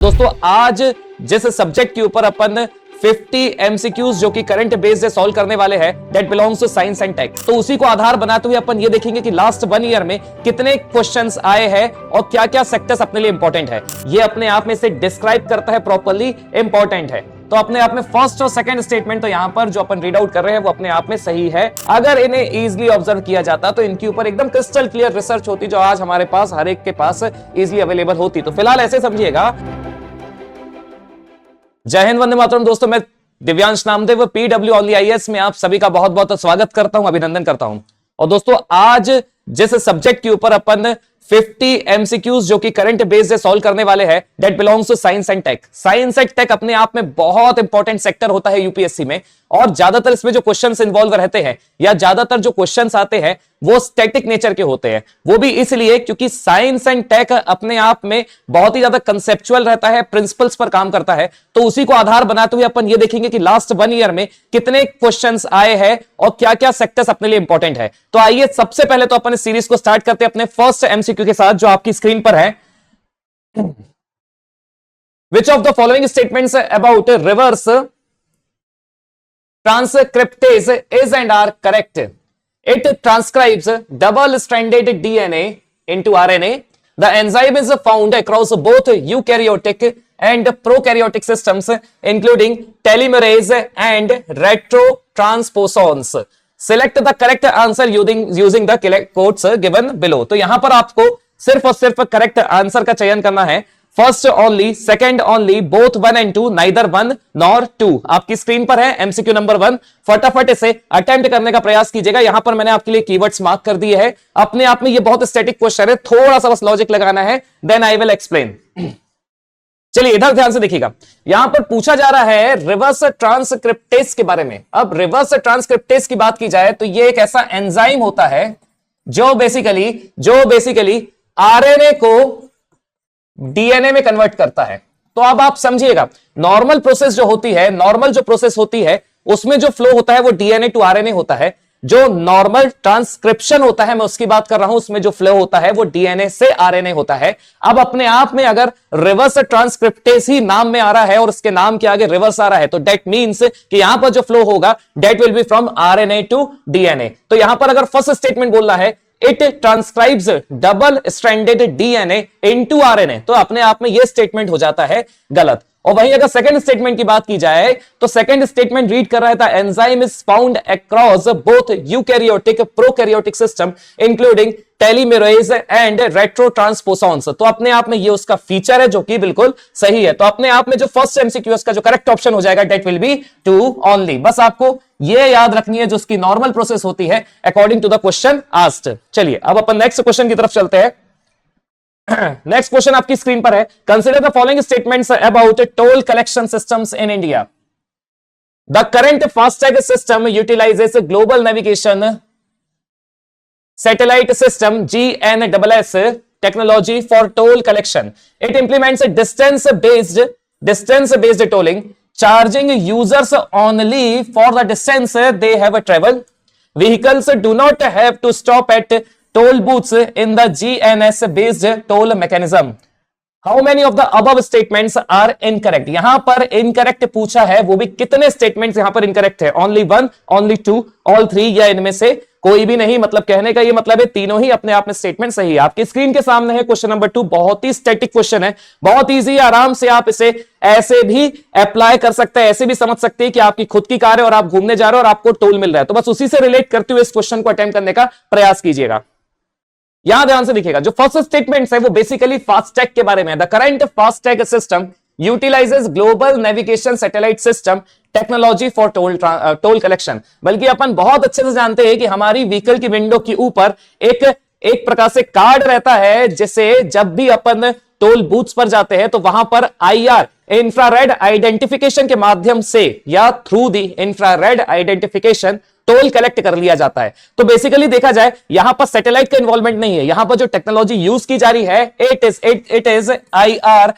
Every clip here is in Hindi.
दोस्तों आज जिस सब्जेक्ट के ऊपर अपन 50 एमसीक्यूज जो कि करंट बेस्ड सॉल्व करने वाले हैं that belongs to science and tech, तो उसी को आधार बनाते हुए अपन ये देखेंगे कि लास्ट 1 ईयर में कितने क्वेश्चंस आए हैं और क्या क्या सेक्टर्स अपने लिए इंपॉर्टेंट है। ये अपने आप में से डिस्क्राइब करता है प्रॉपर्ली इंपॉर्टेंट है। तो अपने आप में फर्स्ट और सेकंड स्टेटमेंट तो यहां पर जो अपन रीड आउट कर रहे हैं वो अपने आप में सही है। अगर इन्हें इजीली ऑब्जर्व किया जाता तो इनके ऊपर एकदम क्रिस्टल क्लियर रिसर्च होती जो आज हमारे पास हर एक के पास इजीली अवेलेबल होती। तो फिलहाल ऐसे समझिएगा। जय हिंद, वंदे मातरम। दोस्तों मैं दिव्यांश नामदेव PWOnlyIAS में आप सभी का बहुत बहुत स्वागत करता हूं, अभिनंदन करता हूं। और दोस्तों आज जिस सब्जेक्ट के ऊपर अपन 50 एमसीक्यूज जो कि करंट बेस्ड सॉल्व करने वाले हैं that belongs to science and tech. Science and tech अपने आप में बहुत इंपॉर्टेंट सेक्टर होता है यूपीएससी में, और ज्यादातर इसमें जो क्वेश्चंस इन्वॉल्व रहते हैं या ज्यादातर जो क्वेश्चंस आते हैं वो स्टैटिक नेचर के होते हैं। वो भी इसलिए क्योंकि साइंस एंड टेक अपने आप में बहुत ही ज्यादा कंसेप्चुअल रहता है, प्रिंसिपल्स पर काम करता है। तो उसी को आधार बनाते हुए अपन ये देखेंगे कि लास्ट 1 ईयर में कितने क्वेश्चंस आए हैं और क्या क्या सेक्टर्स अपने लिए इंपॉर्टेंट है। तो आइए सबसे पहले तो अपन इस सीरीज को स्टार्ट करते हैं अपने फर्स्ट एमसीक्यू के साथ जो आपकी स्क्रीन पर है। Which of the following statements about reverse transcriptase is and are correct. It transcribes double-stranded DNA into RNA. The enzyme is found across both eukaryotic and prokaryotic systems, including telomerase and retrotransposons. Select the correct answer using the quotes given below. तो यहां पर आपको सिर्फ और सिर्फ करेक्ट आंसर का चयन करना है। First only, second only, both 1 and 2, neither 1 nor 2। आपकी स्क्रीन पर है एमसीक्यू नंबर 1। फटाफट इसे अटेम्प्ट करने का प्रयास कीजिएगा। यहां पर मैंने आपके लिए कीवर्ड्स मार्क कर दिए हैं। अपने आप में ये बहुत स्टैटिक क्वेश्चन है, थोड़ा सा बस लॉजिक लगाना है, देन आई विल एक्सप्लेन। चलिए इधर ध्यान से देखिएगा। यहां पर पूछा जा रहा है रिवर्स ट्रांसक्रिप्टेज के बारे में। अब रिवर्स ट्रांसक्रिप्टेज की बात की जाए तो ये एक ऐसा एंजाइम होता है जो बेसिकली आरएनए को डीएनए में कन्वर्ट करता है। तो अब आप समझिएगा, नॉर्मल प्रोसेस होती है उसमें जो फ्लो होता है वो डीएनए टू आरएनए होता है। जो नॉर्मल ट्रांसक्रिप्शन होता है, मैं उसकी बात कर रहा हूं, उसमें जो फ्लो होता है वो डीएनए से आरएनए होता है। अब अपने आप में अगर रिवर्स ट्रांसक्रिप्टेज ही नाम में आ रहा है और उसके नाम के आगे रिवर्स आ रहा है तो दैट मींस कि यहां पर जो फ्लो होगा that will be from RNA to DNA. तो यहां पर अगर फर्स्ट स्टेटमेंट बोल रहा है it transcribes double stranded DNA into RNA, तो अपने आप में यह स्टेटमेंट हो जाता है गलत। और वहीं अगर सेकंड स्टेटमेंट की बात की जाए तो सेकंड स्टेटमेंट रीड कर रहा था enzyme is found across both eukaryotic prokaryotic system including telomerase and retrotransposons. तो अपने आप में ये उसका फीचर है जो कि बिल्कुल सही है। तो अपने आप में जो फर्स्ट एमसीक्यू का जो करेक्ट ऑप्शन हो जाएगा दैट विल बी 2 ओनली। बस आपको ये याद रखनी है जो उसकी नॉर्मल प्रोसेस होती है according to the question asked. चलिए अब अपन नेक्स्ट क्वेश्चन की तरफ चलते हैं। नेक्स्ट क्वेश्चन आपकी स्क्रीन पर है। Consider the following statements about toll collection systems in India. The current FASTag system utilises global navigation satellite system GNSS technology for toll collection. It implements distance-based tolling, charging users only for the distance they have traveled. Vehicles do not have to stop at toll booths in the GNSS-based toll mechanism. How many of the above statements are incorrect? यहां पर incorrect पूछा है, वो भी कितने statements यहां पर incorrect है? Only 1, only 2, all 3 या इनमें से कोई भी नहीं। मतलब कहने का ये मतलब है तीनों ही अपने आप में स्टेटमेंट सही है। आपकी स्क्रीन के सामने है क्वेश्चन नंबर 2। बहुत ही स्टैटिक क्वेश्चन है, बहुत इजी, आराम से आप इसे ऐसे भी अप्लाई कर सकते हैं, ऐसे भी समझ सकते हैं कि आपकी खुद की कार है और आप घूमने जा रहे हो और आपको टोल मिल रहा है। तो बस उसी से रिलेट करते हुए इस क्वेश्चन को अटेम्प्ट करने का प्रयास कीजिएगा। यहां ध्यान से देखिएगा, जो फर्स्ट स्टेटमेंट है वो बेसिकली फास्टैग के बारे में है। The current FASTag system utilises global navigation satellite system technology for toll collection. बल्कि अपन बहुत अच्छे से जानते हैं कि हमारी व्हीकल की विंडो के ऊपर एक प्रकार से कार्ड रहता है, जिसे जब भी अपन टोल बूथ्स पर जाते हैं तो वहां पर IR इंफ्रारेड आइडेंटिफिकेशन के माध्यम से या through the infrared identification toll collect कर लिया जाता है। तो बेसिकली देखा जाए यहां पर सैटेलाइट का इन्वॉल्वमेंट नहीं है। यहां पर जो टेक्नोलॉजी यूज की जा रही है इट इज IR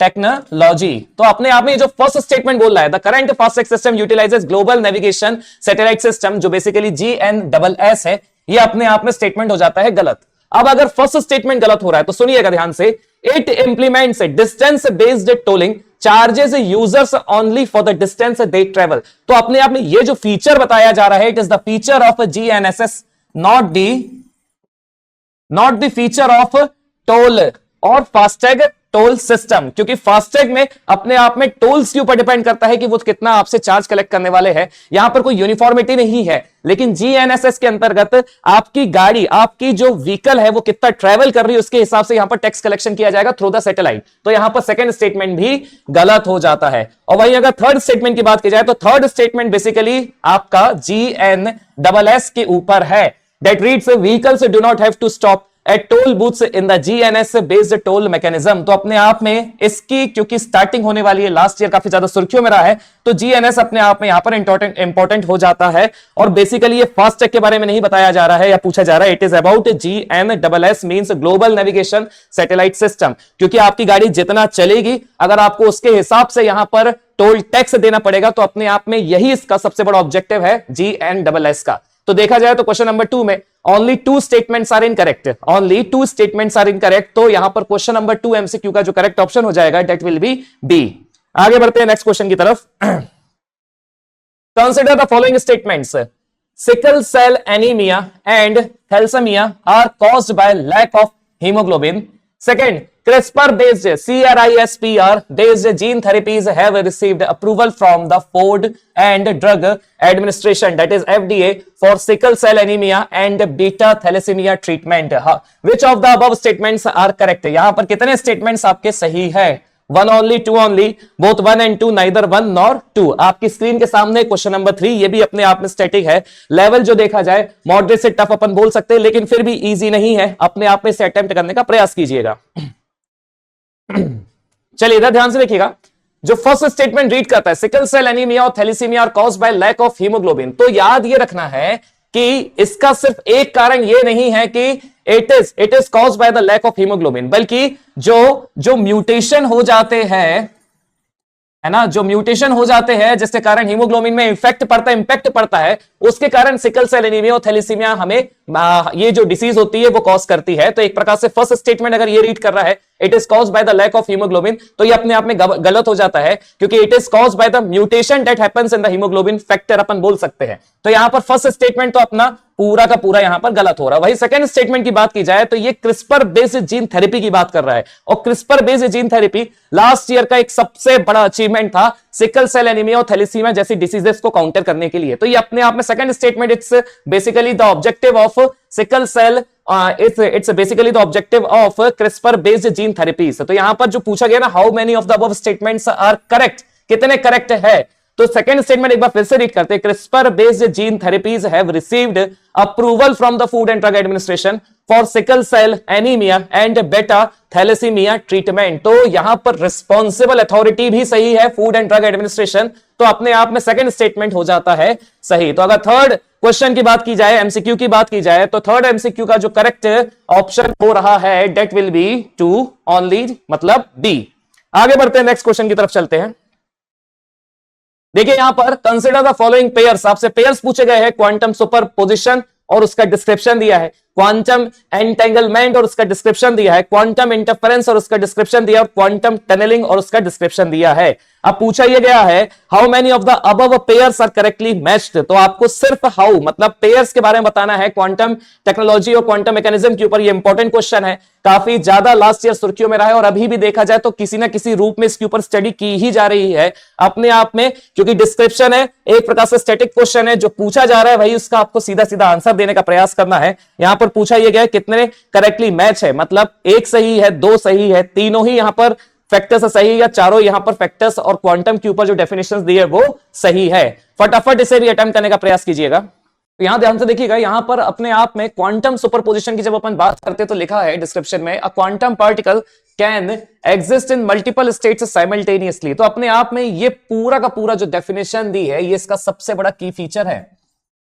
टेक्नोलॉजी। तो अपने आप में जो फर्स्ट स्टेटमेंट बोल रहा है the current FASTag system utilises global navigation satellite system, जो बेसिकली GNSS है, ये अपने आप में स्टेटमेंट हो जाता है गलत। अब अगर फर्स्ट स्टेटमेंट गलत हो रहा है तो सुनिएगा ध्यान से, it implements distance based tolling, charges users only for the distance they travel. तो अपने आप में ये जो फीचर बताया जा रहा है, it is the feature of GNSS, not the feature of toll और फास्टैग टोल सिस्टम, क्योंकि फास्टैग में अपने आप में टोल्स के ऊपर डिपेंड करता है कि वो कितना आपसे चार्ज कलेक्ट करने वाले हैं, यहां पर कोई यूनिफॉर्मिटी नहीं है। लेकिन GNSS के अंतर्गत आपकी गाड़ी, आपकी जो व्हीकल है वो कितना ट्रेवल कर रही है उसके हिसाब से यहां पर टैक्स कलेक्शन किया जाएगा थ्रू द सैटेलाइट। तो यहां पर सेकंड स्टेटमेंट भी गलत हो जाता है। और वहीं अगर थर्ड स्टेटमेंट की बात की जाए तो थर्ड स्टेटमेंट बेसिकली आपका GNSS के ऊपर है, that reads vehicles do not have to stop at toll booths in the GNSS based toll mechanism. तो अपने आप में इसकी क्योंकि स्टार्टिंग होने वाली है, लास्ट ईयर काफी ज्यादा सुर्खियों में रहा है, तो GNSS अपने आप में यहां पर इंपॉर्टेंट हो जाता है। और बेसिकली ये फास्टैग के बारे में नहीं बताया जा रहा है या पूछा जा रहा है, it is about GNSS means global navigation satellite system, क्योंकि आपकी गाड़ी जितना चलेगी अगर आपको उसके हिसाब से यहां पर टोल टैक्स देना पड़ेगा, तो अपने आप में यही इसका सबसे बड़ा ऑब्जेक्टिव है GNSS का। तो देखा जाए तो क्वेश्चन नंबर 2 में only 2 statements are incorrect, only 2 statements are incorrect. तो यहां पर क्वेश्चन नंबर 2 MCQ का जो करेक्ट ऑप्शन हो जाएगा दैट विल बी बी। आगे बढ़ते हैं नेक्स्ट क्वेश्चन की तरफ। Consider the following statements, sickle cell anaemia and thalassaemia are caused by lack of haemoglobin. Second, CRISPR-based CRISPR-based gene therapies have received approval from the Food and Drug Administration, that is FDA, for sickle cell anemia and beta thalassemia treatment. Which of the above statements are correct? यहाँ पर कितने statements आपके सही है? 1 only, 2 only, both 1 and 2, neither 1 nor 2. आपकी स्क्रीन के सामने क्वेश्चन नंबर 3, ये भी अपने आप में स्टैटिक है। लेवल जो देखा जाए मॉडरेट से टफ अपन बोल सकते हैं, लेकिन फिर भी इजी नहीं है, अपने आप में इसे अटेम्प्ट करने का प्रयास कीजिएगा। चलिए इधर ध्यान से देखिएगा, जो फर्स्ट स्टेटमेंट रीड करता है सिकल सेल एनीमिया और thalassaemia are caused by lack of haemoglobin, तो याद ये रखना है कि इसका सिर्फ एक कारण ये नहीं है कि it is caused by the lack of haemoglobin, बल्कि जो म्यूटेशन हो जाते हैं, है ना, जो म्यूटेशन हो जाते हैं जिसके कारण हीमोग्लोबिन में इम्पैक्ट पड़ता है, उसके कारण सिकल सेल एनीमिया और थैलेसीमिया हमें ये जो डिसीज होती है वो कॉज करती है। तो एक प्रकार से फर्स्ट स्टेटमेंट अगर ये रीड कर रहा है it is caused by the lack of haemoglobin, तो ये अपने आप में गलत हो जाता है, क्योंकि it is caused by the mutation that happens in the haemoglobin factor अपन बोल सकते हैं। तो यहां पर फर्स्ट स्टेटमेंट तो अपना पूरा का पूरा यहां पर गलत हो रहा है। वही सेकंड स्टेटमेंट की बात की जाए तो ये क्रिस्पर बेस्ड जीन थेरेपी की बात कर रहा है, और CRISPR based gene therapy last year का एक सबसे बड़ा अचीवमेंट था सिकल सेल एनीमिया और थैलेसीमिया जैसी डिसीजेस को काउंटर करने के लिए। तो ये अपने आप में second statement, it's basically the objective of sickle cell, it's basically the objective of CRISPR based gene therapies. तो यहां पर जो पूछा गया ना, how many of the above statements are correct, कितने करेक्ट है, तो सेकंड स्टेटमेंट एक बार फिर से रीड करते हैं, CRISPR based gene therapies have received approval from the Food and Drug Administration for sickle cell anaemia and beta thalassaemia treatment. तो यहां पर रिस्पॉन्सिबल अथॉरिटी भी सही है, फूड एंड ड्रग एडमिनिस्ट्रेशन, तो अपने आप में सेकंड स्टेटमेंट हो जाता है सही। तो अगर थर्ड क्वेश्चन की बात की जाए, एमसीक्यू की बात की जाए, तो थर्ड एमसीक्यू का जो करेक्ट ऑप्शन हो रहा है डेट विल बी 2 ओनली, मतलब बी। आगे बढ़ते हैं, नेक्स्ट क्वेश्चन की तरफ चलते हैं। देखिए यहां पर कंसिडर द फॉलोइंग पेयर्स, आपसे पेयर्स पूछे गए हैं, क्वांटम सुपरपोजिशन और उसका डिस्क्रिप्शन दिया है, क्वांटम एंटेंगलमेंट और उसका डिस्क्रिप्शन दिया है, क्वांटम इंटरफेरेंस और उसका डिस्क्रिप्शन दिया है, क्वांटम टनलिंग और उसका डिस्क्रिप्शन दिया है। अब पूछा यह गया है how many of the above pairs are correctly matched, तो आपको सिर्फ हाउ मतलब पेयर्स के बारे में बताना है। क्वांटम टेक्नोलॉजी और क्वांटम मैकेनिज्म के ऊपर ये इंपॉर्टेंट क्वेश्चन है, काफी ज्यादा लास्ट ईयर सुर्खियों में रहा है, और अभी भी देखा जाए तो किसी ना किसी रूप में इसके ऊपर स्टडी की ही जा रही है अपने आप में, क्योंकि डिस्क्रिप्शन है, एक प्रकार से स्टैटिक क्वेश्चन है, जो पूछा जा रहा है वही उसका आपको सीधा सीधा आंसर देने का प्रयास करना है। यहां पर पूछा यह गया कितने करेक्टली मैच है, मतलब एक सही है, दो सही है, तीनों ही यहां पर फैक्टर्स सही, या चारों यहां पर फैक्टर्स और क्वांटम के ऊपर जो डेफिनेशंस दी है वो सही है। फटाफट इसे भी अटेम्प्ट करने का प्रयास कीजिएगा। तो यहां ध्यान से देखिएगा, यहां पर अपने आप में क्वांटम सुपरपोजिशन की जब अपन बात करते हैं तो लिखा है डिस्क्रिप्शन में, a quantum particle can exist in multiple states simultaneously. तो अपने आप में ये पूरा का पूरा जो डेफिनेशन दी है ये इसका सबसे बड़ा की फीचर है,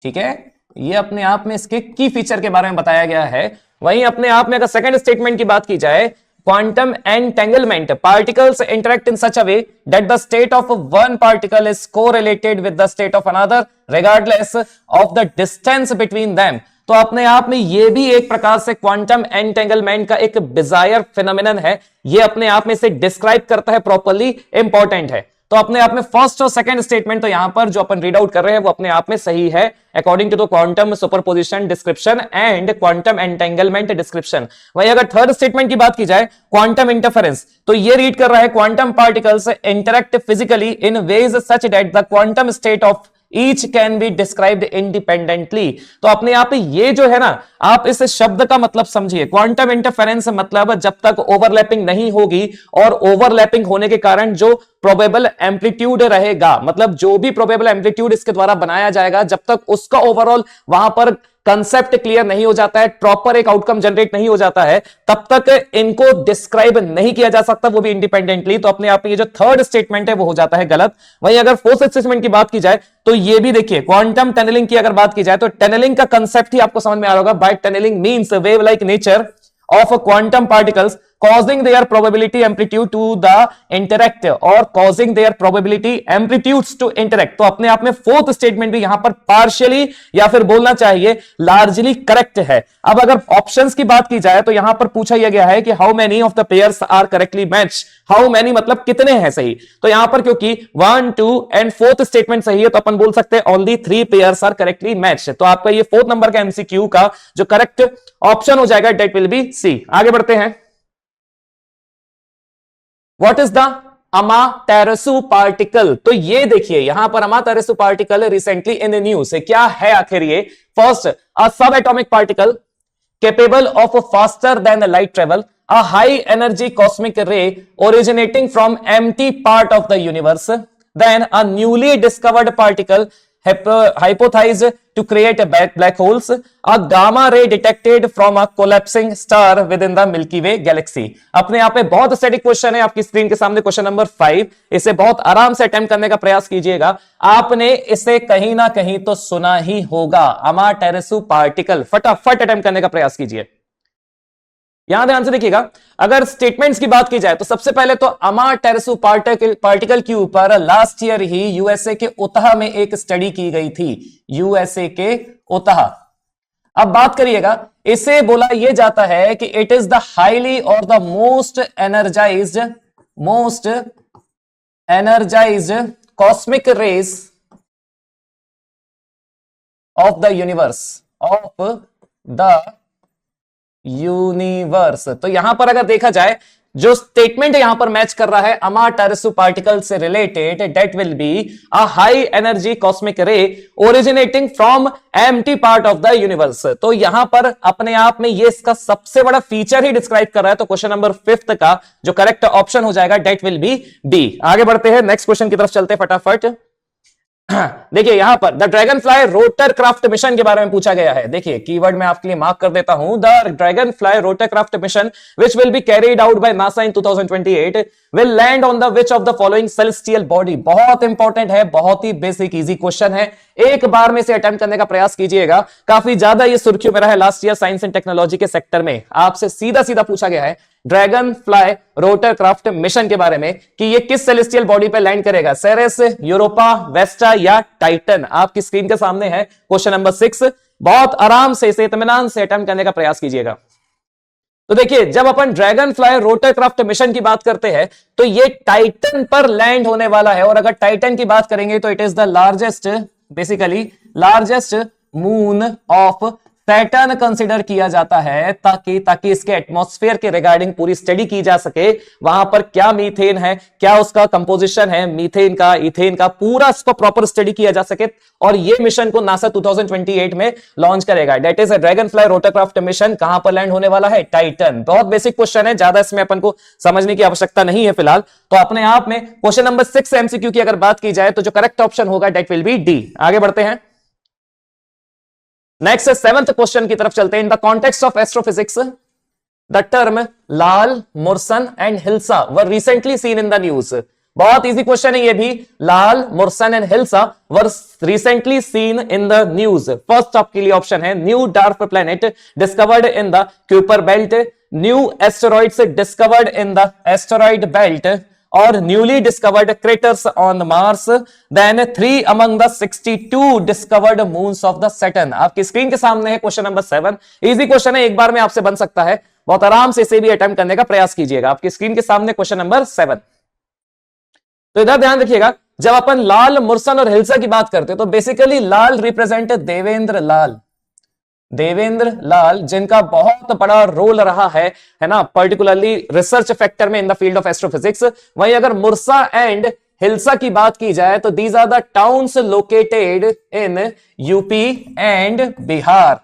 ठीक है, ये अपने आप में इसके की फीचर के बारे में बताया गया है। वहीं अपने आप में अगर सेकंड स्टेटमेंट की बात की जाए, quantum entanglement, particles interact in such a way that the state of one particle is correlated with the state of another regardless of the distance between them. तो अपने आप में ये भी एक प्रकार से क्वांटम एंटेंगलमेंट का एक बिजायर फिनोमिनन है, ये अपने आप में इसे डिस्क्राइब करता है प्रॉपर्ली, इंपॉर्टेंट है। तो अपने आप में फर्स्ट और सेकंड स्टेटमेंट तो यहां पर जो अपन रीड आउट कर रहे हैं वो अपने आप में सही है according to the quantum superposition description and quantum entanglement description. वही अगर थर्ड स्टेटमेंट की बात की जाए क्वांटम इंटरफेरेंस, तो ये रीड कर रहा है quantum particles interact physically in ways such that the quantum state of each can be described independently. तो अपने आप ये जो है ना, आप इस शब्द का मतलब समझिए, क्वांटम इंटरफेरेंस मतलब जब तक ओवरलैपिंग नहीं होगी और ओवरलैपिंग होने के कारण जो प्रोबेबल एम्पलीट्यूड रहेगा, मतलब जो भी प्रोबेबल एम्पलीट्यूड इसके द्वारा बनाया जाएगा, जब तक उसका ओवरऑल वहां पर कंसेप्ट क्लियर नहीं हो जाता है, प्रॉपर एक आउटकम जनरेट नहीं हो जाता है, तब तक इनको डिस्क्राइब नहीं किया जा सकता, वो भी इंडिपेंडेंटली। तो अपने आप में ये जो थर्ड स्टेटमेंट है वो हो जाता है गलत। वहीं अगर फोर्थ स्टेटमेंट की बात की जाए तो ये भी देखिए, क्वांटम टनलिंग की अगर बात की जाए तो टनलिंग का कंसेप्ट ही आपको समझ में आ रहा होगा। By tunnelling means wave like nature of quantum particles causing their probability amplitude to the interact or causing their probability amplitudes to interact। तो अपने आप में फोर्थ स्टेटमेंट भी यहां पर पार्शियली या फिर बोलना चाहिए लार्जली करेक्ट है। अब अगर ऑप्शंस की बात की जाए तो यहां पर पूछा गया है कि how many of the pairs are correctly match, how many मतलब कितने हैं सही। तो यहां पर क्योंकि 1, 2 एंड फोर्थ स्टेटमेंट सही है तो अपन बोल सकते हैं only 3 pairs are correctly match. तो आपका ये फोर्थ नंबर का एमसीक्यू का जो करेक्ट ऑप्शन हो जाएगा डेट विल बी सी। आगे बढ़ते हैं। What is the Amaterasu particle? तो ये देखिए यहां पर Amaterasu particle recently in the news, क्या है आखिर ये? First, a subatomic particle capable of faster than the light travel, a high energy cosmic ray originating from empty part of the universe, then a newly discovered particle hypothesized to create a black holes, a gamma ray detected from a collapsing star within the Milky Way galaxy। अपने आप में बहुत स्टैटिक क्वेश्चन है आपकी स्क्रीन के सामने, क्वेश्चन नंबर 5। इसे बहुत आराम से अटेम्प्ट करने का प्रयास कीजिएगा। आपने इसे कहीं ना कहीं तो सुना ही होगा, अमाटेरसु पार्टिकल। फटाफट अटेम्प्ट करने का प्रयास कीजिए। यहां ध्यान से देखिएगा, अगर स्टेटमेंट्स की बात की जाए तो सबसे पहले तो अमाटेरसु पार्टिकल के ऊपर लास्ट ईयर ही यूएसए के उतहा में एक स्टडी की गई थी, यूएसए के उतहा। अब बात करिएगा, इसे बोला यह जाता है कि इट इज द हाईली और the most energised cosmic rays of the universe. तो यहां पर अगर देखा जाए जो स्टेटमेंट यहां पर मैच कर रहा है अमाटेरसु पार्टिकल से related, that will be a high energy cosmic रे originating from empty part of the universe. तो यहां पर अपने आप में ये इसका सबसे बड़ा फीचर ही डिस्क्राइब कर रहा है। तो क्वेश्चन नंबर 5 का जो करेक्ट ऑप्शन हो जाएगा दैट विल बी डी। आगे बढ़ते हैं, नेक्स्ट क्वेश्चन की तरफ चलते हैं फटाफट। देखिए यहां पर the dragon fly rotorcraft mission के बारे में पूछा गया है। देखिए कीवर्ड मैं आपके लिए मार्क कर देता हूं, the dragon fly rotorcraft mission which will be carried out by NASA in 2028 will land on the which of the following celestial body. बहुत इंपॉर्टेंट है, बहुत ही बेसिक इजी क्वेश्चन है, एक बार में इसे अटेम्प्ट करने का प्रयास कीजिएगा। काफी ज्यादा ये सुर्खियों में रहा है last year science and technology के सेक्टर में। आपसे सीधा सीधा पूछा गया है ड्रैगन फ्लाई रोटरक्राफ्ट मिशन के बारे में कि ये किस सेलेस्टियल बॉडी पे लैंड करेगा, सेरेस, यूरोपा, वेस्टा या टाइटन। आपकी स्क्रीन के सामने है क्वेश्चन नंबर 6। बहुत आराम से इसे इत्मीनान से अटेम्प्ट करने का प्रयास कीजिएगा। तो देखिए जब अपन ड्रैगन फ्लाई रोटरक्राफ्ट मिशन की बात करते हैं तो ये टाइटन पर लैंड होने वाला है। और अगर टाइटन की बात करेंगे तो it is the largest moon of Saturn consider किया जाता है, ताकि इसके एटमॉस्फेयर के रिगार्डिंग पूरी स्टडी की जा सके। वहां पर क्या मीथेन है, क्या उसका कंपोजिशन है, मीथेन का, इथेन का, पूरा इसको प्रॉपर स्टडी किया जा सके। और ये मिशन को नासा 2028 में लॉन्च करेगा। That is a dragon fly rotorcraft mission. कहां पर लैंड होने वाला है? टाइटन। बहुत बेसिक क्वेश्चन है, ज्यादा इसमें अपन को समझने की आवश्यकता नहीं है फिलहाल। तो अपने आप में क्वेश्चन नंबर 6 एमसीक्यू की अगर बात की जाए तो जो करेक्ट ऑप्शन होगा दैट विल बी डी। आगे बढ़ते हैं, नेक्स्ट 7th क्वेश्चन की तरफ चलते हैं। In the context of astrophysics the term Lal, Mursan and Hilsa were recently seen in the news. बहुत इजी क्वेश्चन है ये भी। Lal, Mursan and Hilsa were recently seen in the news. First आपके लिए ऑप्शन है new dark planet discovered in the Kuiper belt, new asteroids discovered in the asteroid belt, or newly discovered craters on Mars than 3 among the 62 discovered moons of the Saturn। आपकी स्क्रीन के सामने है क्वेश्चन नंबर 7। इजी क्वेश्चन है, एक बार में आपसे बन सकता है, बहुत आराम से इसे भी अटेम्प्ट करने का प्रयास कीजिएगा। आपकी स्क्रीन के सामने क्वेश्चन नंबर 7। तो इधर ध्यान रखिएगा, जब अपन लाल, मुर्सन और हिल्सा की बात करते हैं तो बेसिकली लाल रिप्रेजेंट देवेंद्र लाल, देवेंद्र लाल जिनका बहुत बड़ा रोल रहा है ना, पर्टिकुलरली रिसर्च फैक्टर में in the field of astrophysics. वहीं अगर मुर्सा एंड हिल्सा की बात की जाए तो these are the towns located in UP and Bihar,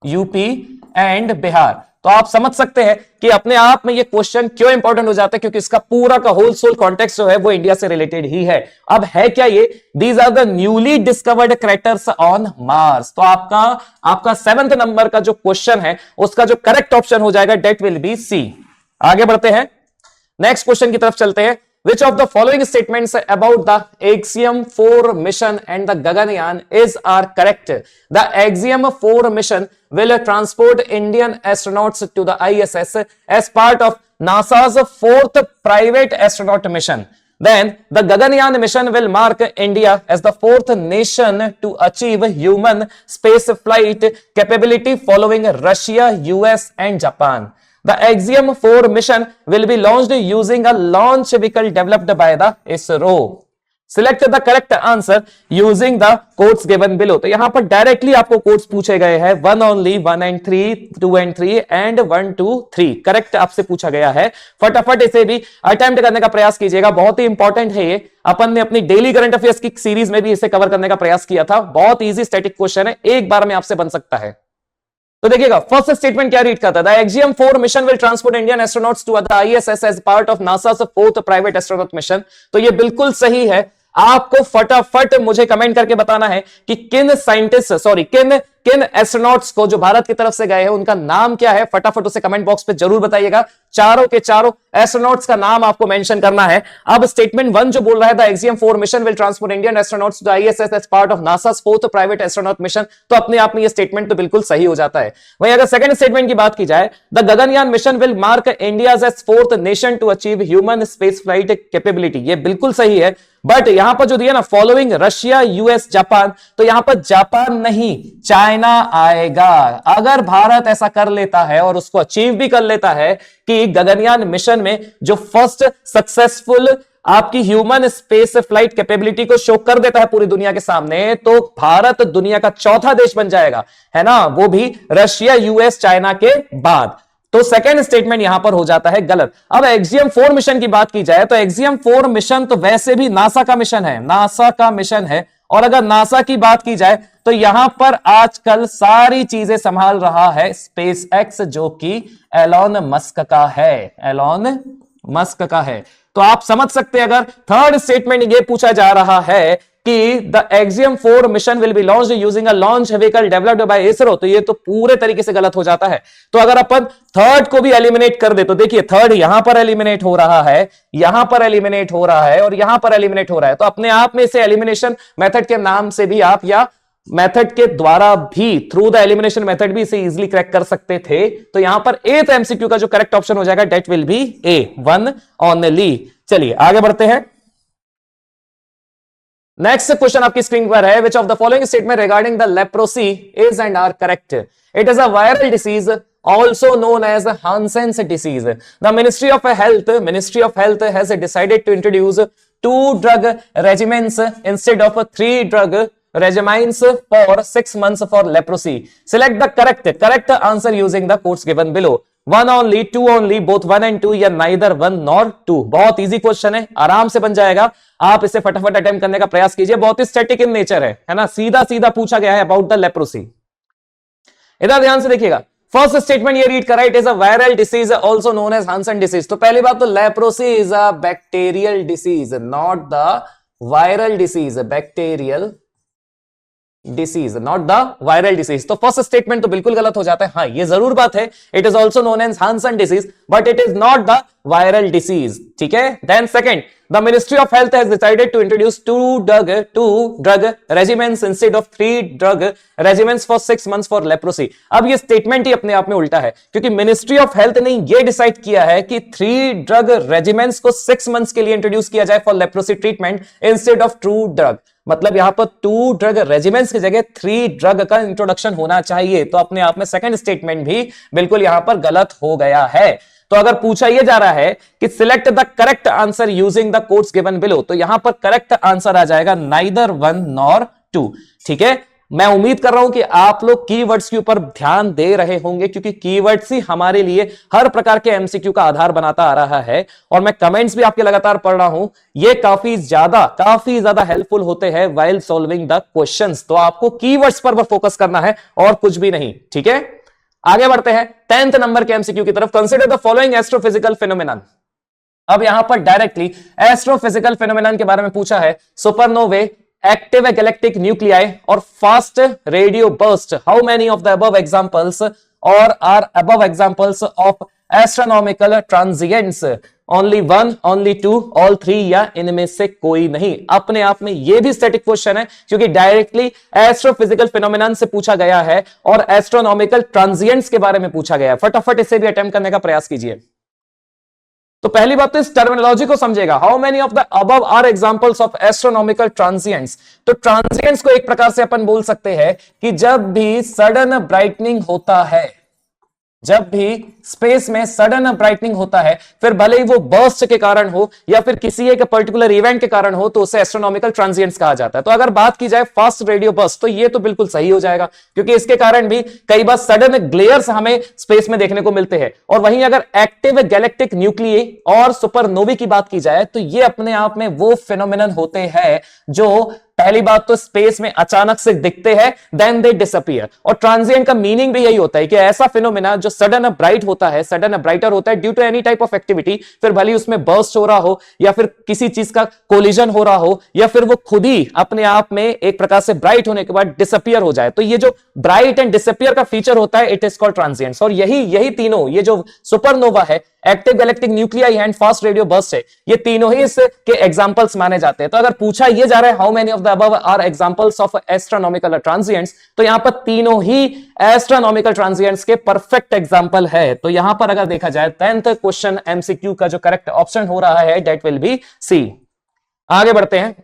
UP and Bihar. तो आप समझ सकते हैं कि अपने आप में ये क्वेश्चन क्यों इंपॉर्टेंट हो जाता है, क्योंकि इसका पूरा का होल सोल कॉन्टेक्स्ट जो है वो इंडिया से रिलेटेड ही है। अब है क्या ये, these are the newly discovered craters on Mars. तो आपका 7th नंबर का जो क्वेश्चन है उसका जो करेक्ट ऑप्शन हो जाएगा डेट विल बी सी। आगे बढ़ते हैं, नेक्स्ट क्वेश्चन की तरफ चलते हैं। Which of the following statements about the Axiom 4 mission and the Gaganyaan are correct? The Axiom 4 mission will transport Indian astronauts to the ISS as part of NASA's 4th private astronaut mission. Then the Gaganyaan mission will mark India as the 4th nation to achieve human space flight capability following Russia, US and Japan. The Axiom 4 mission will be launched using a launch vehicle developed by the ISRO. Select the correct answer using the quotes given below. तो यहां पर डायरेक्टली आपको कोड्स पूछे गए हैं, 1 only, 1 and 3, 2 and 3 and 1 2 3 correct आपसे पूछा गया है। फटाफट इसे भी अटेम्प्ट करने का प्रयास कीजिएगा, बहुत ही इंपॉर्टेंट है ये। अपन ने अपनी डेली करंट अफेयर्स की सीरीज में भी इसे कवर करने का प्रयास किया था। बहुत इजी स्टैटिक क्वेश्चन है, एक बार में आपसे बन सकता है। तो देखिएगा फर्स्ट स्टेटमेंट क्या रीड करता है, the Axiom 4 mission will transport Indian astronauts to the ISS as part of NASA's 4th private astronaut mission. तो ये बिल्कुल सही है। आपको फटाफट मुझे कमेंट करके बताना है कि किन एस्ट्रोनॉट्स को जो भारत की तरफ से गए हैं उनका नाम क्या है, फटाफट उसे कमेंट बॉक्स पे जरूर बताइएगा। चारों के चारों एस्ट्रोनॉट्स का नाम आपको मेंशन करना है। अब स्टेटमेंट 1 जो बोल रहा है, the Axiom 4 mission will transport Indian astronauts to ISS as part of NASA's 4th private astronaut mission, तो अपने आप में ये स्टेटमेंट तो बिल्कुल सही हो जाता है। वहीं अगर सेकंड स्टेटमेंट की बात की जाए, the Gaganyaan mission will mark India as 4th nation to achieve human space flight capability, ये बिल्कुल सही है। बट यहां पर जो दिया ना फॉलोइंग रशिया, यूएस, जापान, तो यहां पर जापान नहीं चाइना आएगा। अगर भारत ऐसा कर लेता है और उसको अचीव भी कर लेता है कि गगनयान मिशन में जो फर्स्ट सक्सेसफुल आपकी ह्यूमन स्पेस फ्लाइट कैपेबिलिटी को शो कर देता है पूरी दुनिया के सामने, तो भारत दुनिया का चौथा देश बन जाएगा, है ना, वो भी रशिया, यूएस, चाइना के बाद। तो सेकेंड स्टेटमेंट यहां पर हो जाता है गलत। अब एक्सियम 4 मिशन की बात की जाए तो एक्सियम 4 मिशन तो वैसे भी नासा का मिशन है, नासा का मिशन है। और अगर नासा की बात की जाए तो यहां पर आजकल सारी चीजें संभाल रहा है स्पेस एक्स, जो कि एलॉन मस्क का है, एलॉन मस्क का है। तो आप समझ सकते हैं, अगर थर्ड स्टेटमेंट ये पूछा जा रहा है कि the Axiom 4 mission will be launched using a launch vehicle developed by ISRO, तो ये तो पूरे तरीके से गलत हो जाता है। तो अगर अपन थर्ड को भी एलिमिनेट कर दे तो देखिए थर्ड यहां पर एलिमिनेट हो रहा है, यहां पर एलिमिनेट हो रहा है और यहां पर एलिमिनेट हो रहा है। तो अपने आप में इसे एलिमिनेशन मेथड के नाम से भी आप या मेथड के द्वारा भी, थ्रू द एलिमिनेशन मेथड भी इसे इजीली क्रैक कर सकते थे। तो यहां पर 8th एमसीक्यू का जो करेक्ट ऑप्शन हो जाएगा that will be A, 1 only। चलिए आगे बढ़ते हैं। नेक्स्ट क्वेश्चन आपकी स्क्रीन पर है, which of the following statement regarding the leprosy is and are correct? It is a viral disease also known as Hansen's disease. The Ministry of Health has decided to introduce 2 drug regimens instead of 3 drug regimens for 6 months for leprosy. Select the correct answer using the quotes given below. 1 only, 2 only, both 1 and 2 या neither 1 nor 2। बहुत इजी क्वेश्चन है, आराम से बन जाएगा। आप इसे फटाफट अटेम्प्ट करने का प्रयास कीजिए, बहुत ही स्टैटिक इन नेचर है ना, सीधा सीधा पूछा गया है अबाउट द लेप्रोसी। इधर ध्यान से देखिएगा, फर्स्ट स्टेटमेंट ये रीड करा, it is a viral disease also known as Hansen disease. तो पहली बात तो leprosy is a bacterial disease, not the viral disease, bacterial disease, not the viral disease. तो फर्स्ट स्टेटमेंट तो बिल्कुल गलत हो जाता है। हाँ, ये जरूर बात है, it is also known as Hansen disease, but it is not the viral disease. ठीक है। Then second, the ministry of health has decided to introduce two drug regimens instead of 3 drug regimens for 6 months for leprosy. अब ये स्टेटमेंट ही अपने आप में उल्टा है, क्योंकि मिनिस्ट्री ऑफ हेल्थ ने ये डिसाइड किया है कि 3 ड्रग रेजिमेंट्स को 6 मंथ्स के लिए इंट्रोड्यूस किया जाए for leprosy treatment instead of 2 drug. मतलब यहां पर 2 ड्रग रेजिमेंट्स की जगह 3 ड्रग का इंट्रोडक्शन होना चाहिए। तो अपने आप में सेकंड स्टेटमेंट भी बिल्कुल यहां पर गलत हो गया है। तो अगर पूछा यह जा रहा है कि select the correct answer using the codes given below, तो यहां पर करेक्ट आंसर आ जाएगा नाइदर 1 नॉर 2। ठीक है। मैं उम्मीद कर रहा हूं कि आप लोग कीवर्ड्स के ऊपर ध्यान दे रहे होंगे, क्योंकि कीवर्ड्स ही हमारे लिए हर प्रकार के एमसीक्यू का आधार बनाता आ रहा है। और मैं कमेंट्स भी आपके लगातार पढ़ रहा हूं, ये काफी ज्यादा हेल्पफुल होते हैं व्हाइल सॉल्विंग द क्वेश्चंस। तो आपको कीवर्ड्स पर फोकस करना है और कुछ भी नहीं। ठीक है। आगे बढ़ते हैं 10th नंबर के एमसीक्यू की तरफ। Consider the following astrophysical phenomenon. अब यहां पर डायरेक्टली एस्ट्रोफिजिकल फिनोमेनन के बारे में पूछा है। सुपरनोवे, एक्टिव गैलेक्टिक न्यूक्लियाई और fast radio burst. How many of the above examples are are above examples of astronomical transients? Only 1, only 2, all 3 या इनमें से कोई नहीं। अपने आप में यह भी स्टैटिक क्वेश्चन है, क्योंकि डायरेक्टली एस्ट्रोफिजिकल फिनोमेनन से पूछा गया है और एस्ट्रोनॉमिकल ट्रांजिएंट्स के बारे में पूछा गया है। फटाफट इसे भी अटेम्प्ट करने का प्रयास कीजिए। तो पहली बात तो इस टर्मिनोलॉजी को समझेगा। How many of the above are examples of astronomical transients? तो ट्रांजिएंट्स को एक प्रकार से अपन बोल सकते हैं कि जब भी सडन ब्राइटनिंग होता है, जब भी स्पेस में सडन ब्राइटनिंग होता है, फिर भले ही वो बर्स्ट के कारण हो या फिर किसी एक पर्टिकुलर इवेंट के कारण हो, तो उसे एस्ट्रोनॉमिकल ट्रांजिएंट्स कहा जाता है। तो अगर बात की जाए फास्ट रेडियो बर्स्ट, तो ये तो बिल्कुल सही हो जाएगा, क्योंकि इसके कारण भी कई बार सडन ग्लेयर्स हमें स्पेस में देखने को मिलते हैं। और वहीं अगर एक्टिव गैलेक्टिक न्यूक्लियाई और सुपरनोवी की बात की जाए, तो ये अपने आप में वो फिनोमेनन होते हैं जो पहली बात तो स्पेस में अचानक से दिखते हैं, देन दे डिसअपीयर। और ट्रांजिएंट का मीनिंग भी यही होता है कि ऐसा फिनोमेना जो सडन ब्राइट होता है, सडन ब्राइटर होता है due to any type of activity, फिर भले उसमें बर्स्ट हो रहा हो या फिर किसी चीज का कोलिजन हो रहा हो या फिर वो खुद ही अपने आप में एक प्रकार से ब्राइट होने के बाद डिसअपीयर हो जाए। तो ये जो ब्राइट एंड डिसअपीयर का फीचर होता है, इट इज कॉल्ड ट्रांजिएंट्स। और यही तीनों, ये जो सुपरनोवा है, active galactic nuclei and fast radio burst है, ये तीनों ही इसके एग्जांपल्स माने जाते हैं। तो अगर पूछा ये जा रहा है how many of the above are examples of astronomical transients, तो यहां पर तीनों ही एस्ट्रोनॉमिकल ट्रांजिएंट्स के परफेक्ट एग्जांपल है। तो यहां पर अगर देखा जाए 10th क्वेश्चन एमसीक्यू का जो करेक्ट ऑप्शन हो रहा है, दैट विल बी सी। आगे बढ़ते हैं।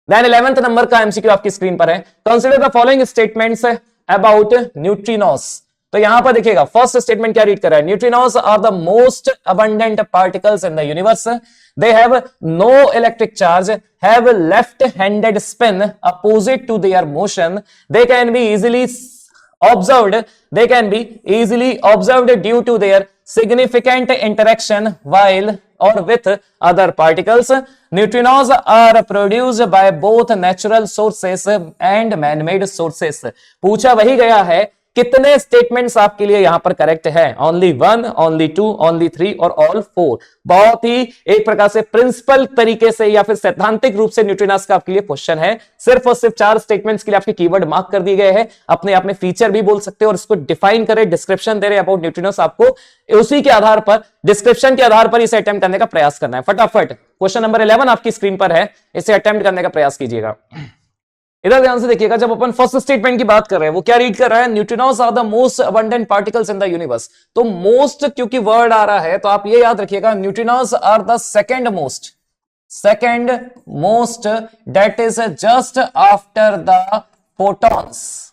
देन 11th नंबर का एमसीक्यू आपकी स्क्रीन पर है। Consider the following statements about neutrinos. तो यहां पर देखिएगा फर्स्ट स्टेटमेंट क्या रीड कर रहा है। Neutrinos are the most abundant particles in the universe, they have no electric charge, have left handed spin opposite to their motion, they can be easily observed due to their significant interaction while or with other particles. Neutrinos are produced by both natural sources and man-made sources. पूछा वही गया है, कितने स्टेटमेंट्स आपके लिए यहां पर करेक्ट है? ओनली 1, ओनली 2, ओनली 3 और ऑल 4। बहुत ही एक प्रकार से प्रिंसिपल तरीके से या फिर सैद्धांतिक रूप से न्यूट्रिनोस का आपके लिए क्वेश्चन है। सिर्फ और सिर्फ 4 स्टेटमेंट्स के लिए आपके कीवर्ड मार्क कर दिए गए हैं। अपने आप में फीचर भी बोल सकते हो और इसको डिफाइन करें, डिस्क्रिप्शन दे रहे अबाउट न्यूट्रिनोस, आपको उसी के आधार पर, डिस्क्रिप्शन के आधार पर इसे अटेम्प्ट करने का प्रयास करना है। फटाफट क्वेश्चन नंबर 11 आपकी स्क्रीन पर है, इसे अटेम्प्ट करने का प्रयास कीजिएगा। इधर ध्यान से देखिएगा, जब अपन फर्स्ट स्टेटमेंट की बात कर रहे हैं, वो क्या रीड कर रहा है? Neutrinos are the most abundant particles in the universe. तो मोस्ट क्योंकि वर्ड आ रहा है, तो आप ये याद रखिएगा, neutrinos are the second most that is just after the photons,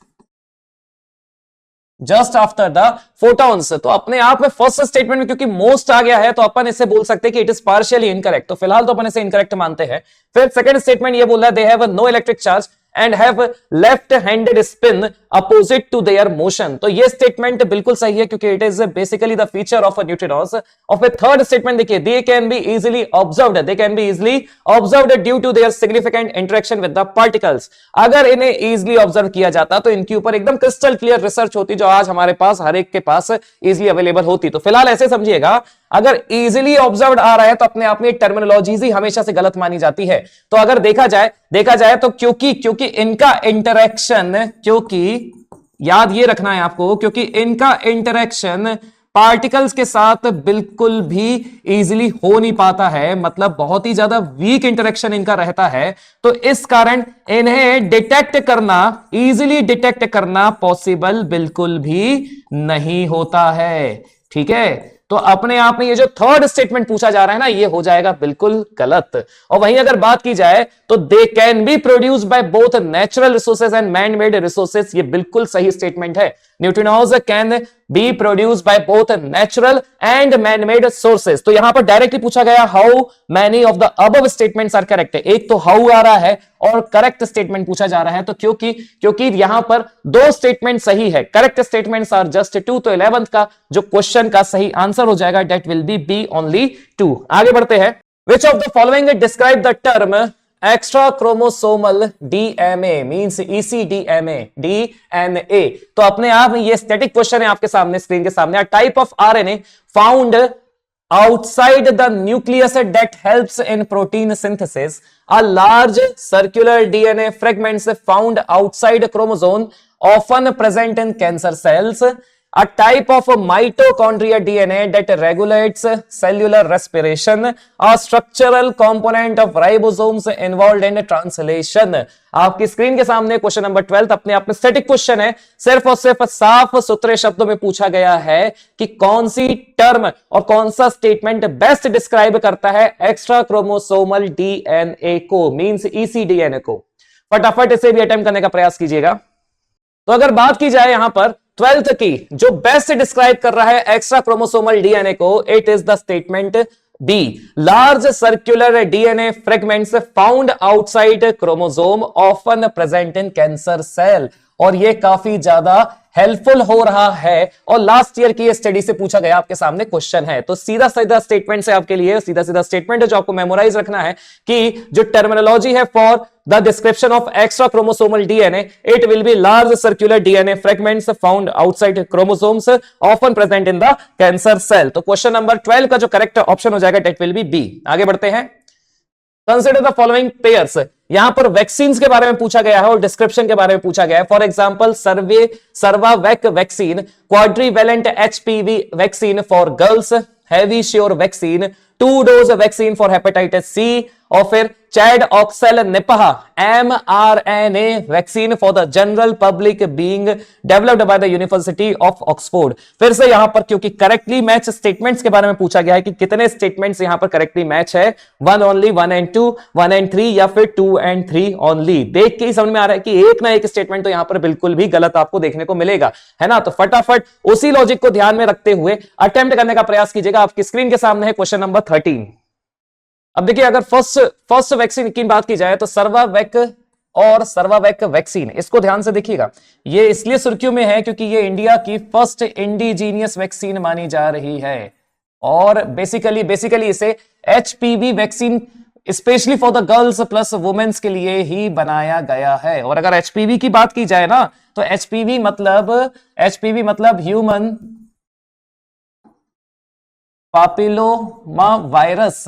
just after the photons. तो अपने आप में फर्स्ट स्टेटमेंट में क्योंकि मोस्ट आ गया है, तो अपन इसे बोल सकते हैं कि इट इज पार्शियली इनकरेक्ट। तो फिलहाल तो अपन इसे इनकरेक्ट मानते हैं। फिर सेकंड स्टेटमेंट ये बोल रहा है, they have no electric charge and have left-handed spin opposite to their motion. तो ये स्टेटमेंट बिल्कुल सही है क्योंकि it is basically the feature of neutrinos. और फिर थर्ड स्टेटमेंट देखिए, they can be easily observed, they can be easily observed due to their significant interaction with the particles. अगर इन्हें इजिली ऑब्जर्व किया जाता तो इनके ऊपर एकदम क्रिस्टल क्लियर रिसर्च होती जो आज हमारे पास हर एक के पास इजिली अवेलेबल होती। तो फिलहाल ऐसे समझिएगा, अगर इजिली ऑब्जर्व्ड आ रहा है तो अपने आप में टर्मिनोलॉजीज ही हमेशा से गलत मानी जाती है। तो अगर देखा जाए तो क्योंकि इनका इंटरेक्शन, क्योंकि याद ये रखना है आपको, क्योंकि इनका इंटरेक्शन पार्टिकल्स के साथ बिल्कुल भी इजीली हो नहीं पाता है, मतलब बहुत ही ज्यादा वीक इंटरेक्शन इनका रहता है। तो इस कारण इन्हें डिटेक्ट करना, इजीली डिटेक्ट करना पॉसिबल बिल्कुल भी नहीं होता है। ठीक है, तो अपने आप में ये जो थर्ड स्टेटमेंट पूछा जा रहा है ना, ये हो जाएगा बिल्कुल गलत। और वहीं अगर बात की जाए तो they can be produced by both natural resources and man made resources, ये बिल्कुल सही स्टेटमेंट है। Neutrinos can be produced by both natural and man made sources. तो यहां पर डायरेक्टली पूछा गया how many of the above statements are correct. एक तो हाउ आ रहा है और करेक्ट स्टेटमेंट पूछा जा रहा है। तो क्योंकि यहां पर दो स्टेटमेंट सही है, करेक्ट स्टेटमेंट्स आर जस्ट 2, तो 11th का जो क्वेश्चन का सही आंसर हो जाएगा that will be B only 2। आगे बढ़ते हैं। Which of the following describe the term extra chromosomal DNA means ECDNA DNA. तो अपने आप में ये स्टैटिक क्वेश्चन है आपके सामने, स्क्रीन के सामने। Type of RNA found outside the nucleus that helps in protein synthesis, a large circular DNA fragments found outside chromosome often present in cancer cells, a type of mitochondria DNA that regulates cellular respiration, a structural component of ribosomes involved in translation। आपकी स्क्रीन के सामने क्वेश्चन नंबर 12 अपने आप में स्टैटिक क्वेश्चन है, सिर्फ और सिर्फ साफ सुथरे शब्दों में पूछा गया है कि कौन सी टर्म और कौन सा स्टेटमेंट बेस्ट डिस्क्राइब करता है एक्स्ट्रा क्रोमोसोमल डीएनए को, मींस ईसीडीएनए को। फटाफट इसे भी अटेम्प्ट करने का प्रयास कीजिएगा। तो अगर बात की जाए यहां पर 12th की, जो बेस्ट डिस्क्राइब कर रहा है एक्स्ट्रा क्रोमोसोमल डीएनए को, it is the statement B, large circular DNA fragments found outside chromosome often present in cancer cell. और ये काफी ज्यादा हेल्पफुल हो रहा है और लास्ट ईयर की स्टडी से पूछा गया आपके सामने क्वेश्चन है। तो सीधा सीधा स्टेटमेंट है आपके लिए, सीधा सीधा स्टेटमेंट है जो आपको मेमोराइज रखना है कि जो टर्मिनोलॉजी है for the description of extra chromosomal DNA, it will be large circular DNA fragments found outside chromosomes often present in the cancer cell. तो क्वेश्चन नंबर 12 का जो करेक्ट ऑप्शन हो जाएगा दैट विल बी बी। आगे बढ़ते हैं। Consider the following pairs. यहां पर वैक्सीन के बारे में पूछा गया है और डिस्क्रिप्शन के बारे में पूछा गया है। For example Cervavac vaccine, quadrivalent HPV vaccine for girls, Havisure vaccine, 2 dose vaccine for hepatitis C, और फिर ChAdOx1 Nipah mRNA vaccine for the general public being developed by the university of Oxford. फिर से यहां पर क्योंकि करेक्टली मैच स्टेटमेंट्स के बारे में पूछा गया है कि कितने स्टेटमेंट्स यहां पर करेक्टली मैच है, 1 ओनली, 1 एंड 2, 1 एंड 3 या फिर 2 एंड 3 ओनली। देख के ही समझ में आ रहा है कि एक ना एक स्टेटमेंट तो यहां पर बिल्कुल भी गलत आपको देखने को मिलेगा, है ना। तो फटाफट उसी लॉजिक को ध्यान में रखते हुए अटेम्प्ट करने का प्रयास कीजिएगा। आपकी स्क्रीन के सामने है क्वेश्चन नंबर 13। अब देखिए, अगर फर्स्ट वैक्सीन की बात की जाए तो सर्वावैक और सर्वावैक वैक्सीन, इसको ध्यान से देखिएगा। ये इसलिए सुर्खियों में है क्योंकि ये इंडिया की फर्स्ट इंडिजीनियस वैक्सीन मानी जा रही है और बेसिकली इसे HPV vaccine specially for the girls plus womens के लिए ही बनाया गया है। और अगर एचपीवी की बात की जाए ना तो एचपीवी मतलब ह्यूमन पापिलोमा वायरस,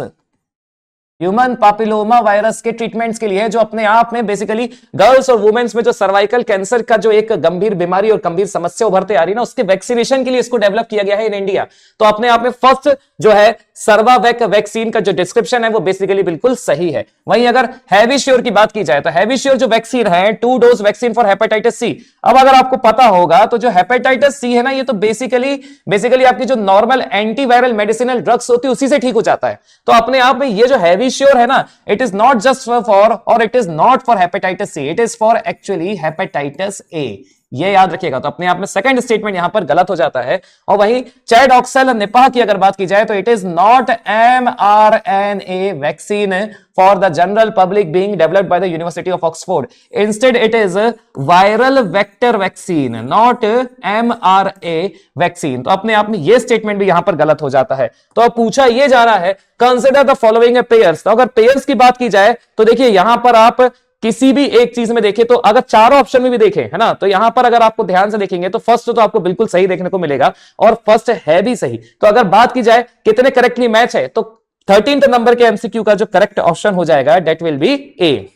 ह्यूमन पापिलोमा वायरस के ट्रीटमेंट्स के लिए, जो अपने आप में बेसिकली गर्ल्स और वुमेन्स में जो सर्वाइकल कैंसर का जो एक गंभीर बीमारी और गंभीर समस्या उभरते आ रही है ना, उसके वैक्सीनेशन के लिए इसको डेवलप किया गया है इन इंडिया। तो अपने आप में फर्स्ट जो है सर्वावैक वैक्सीन का जो डिस्क्रिप्शन है वो बेसिकली बिल्कुल सही है। वहीं अगर हैवी श्योर की बात की जाए तो हैवी श्योर जो वैक्सीन है 2 dose vaccine for hepatitis C. अब अगर आपको पता होगा तो जो हेपेटाइटिस सी है ना, ये तो बेसिकली आपकी जो नॉर्मल एंटीवायरल मेडिसिनल ड्रग्स होती है उसी से ठीक हो जाता है। तो अपने आप में ये जो हैवी श्योर है ना, it is not just for और it is not for hepatitis C, it is for actually hepatitis A. ये याद रखिएगा। तो अपने आप में सेकंड स्टेटमेंट यहां पर गलत हो जाता है। और वही चैडॉक्सेल निपाह की अगर बात की जाए तो it is not mRNA vaccine for the general public being developed by the University of Oxford. Instead, it is a viral vector vaccine, not mRNA vaccine. तो अपने आप में ये स्टेटमेंट भी यहां पर गलत हो जाता है। तो अब पूछा ये जा रहा है कंसिडर द फॉलोइंग पेयर्स। तो अगर पेयर्स की बात की जाए तो देखिए यहां पर आप किसी भी एक चीज में देखें, तो अगर चारों ऑप्शन में भी देखें, है ना, तो यहां पर अगर आपको ध्यान से देखेंगे तो फर्स्ट तो आपको बिल्कुल सही देखने को मिलेगा और फर्स्ट है भी सही। तो अगर बात की जाए कितने करेक्टली मैच है, तो 13th नंबर के एमसीक्यू का जो करेक्ट ऑप्शन हो जाएगा डेट विल बी ए।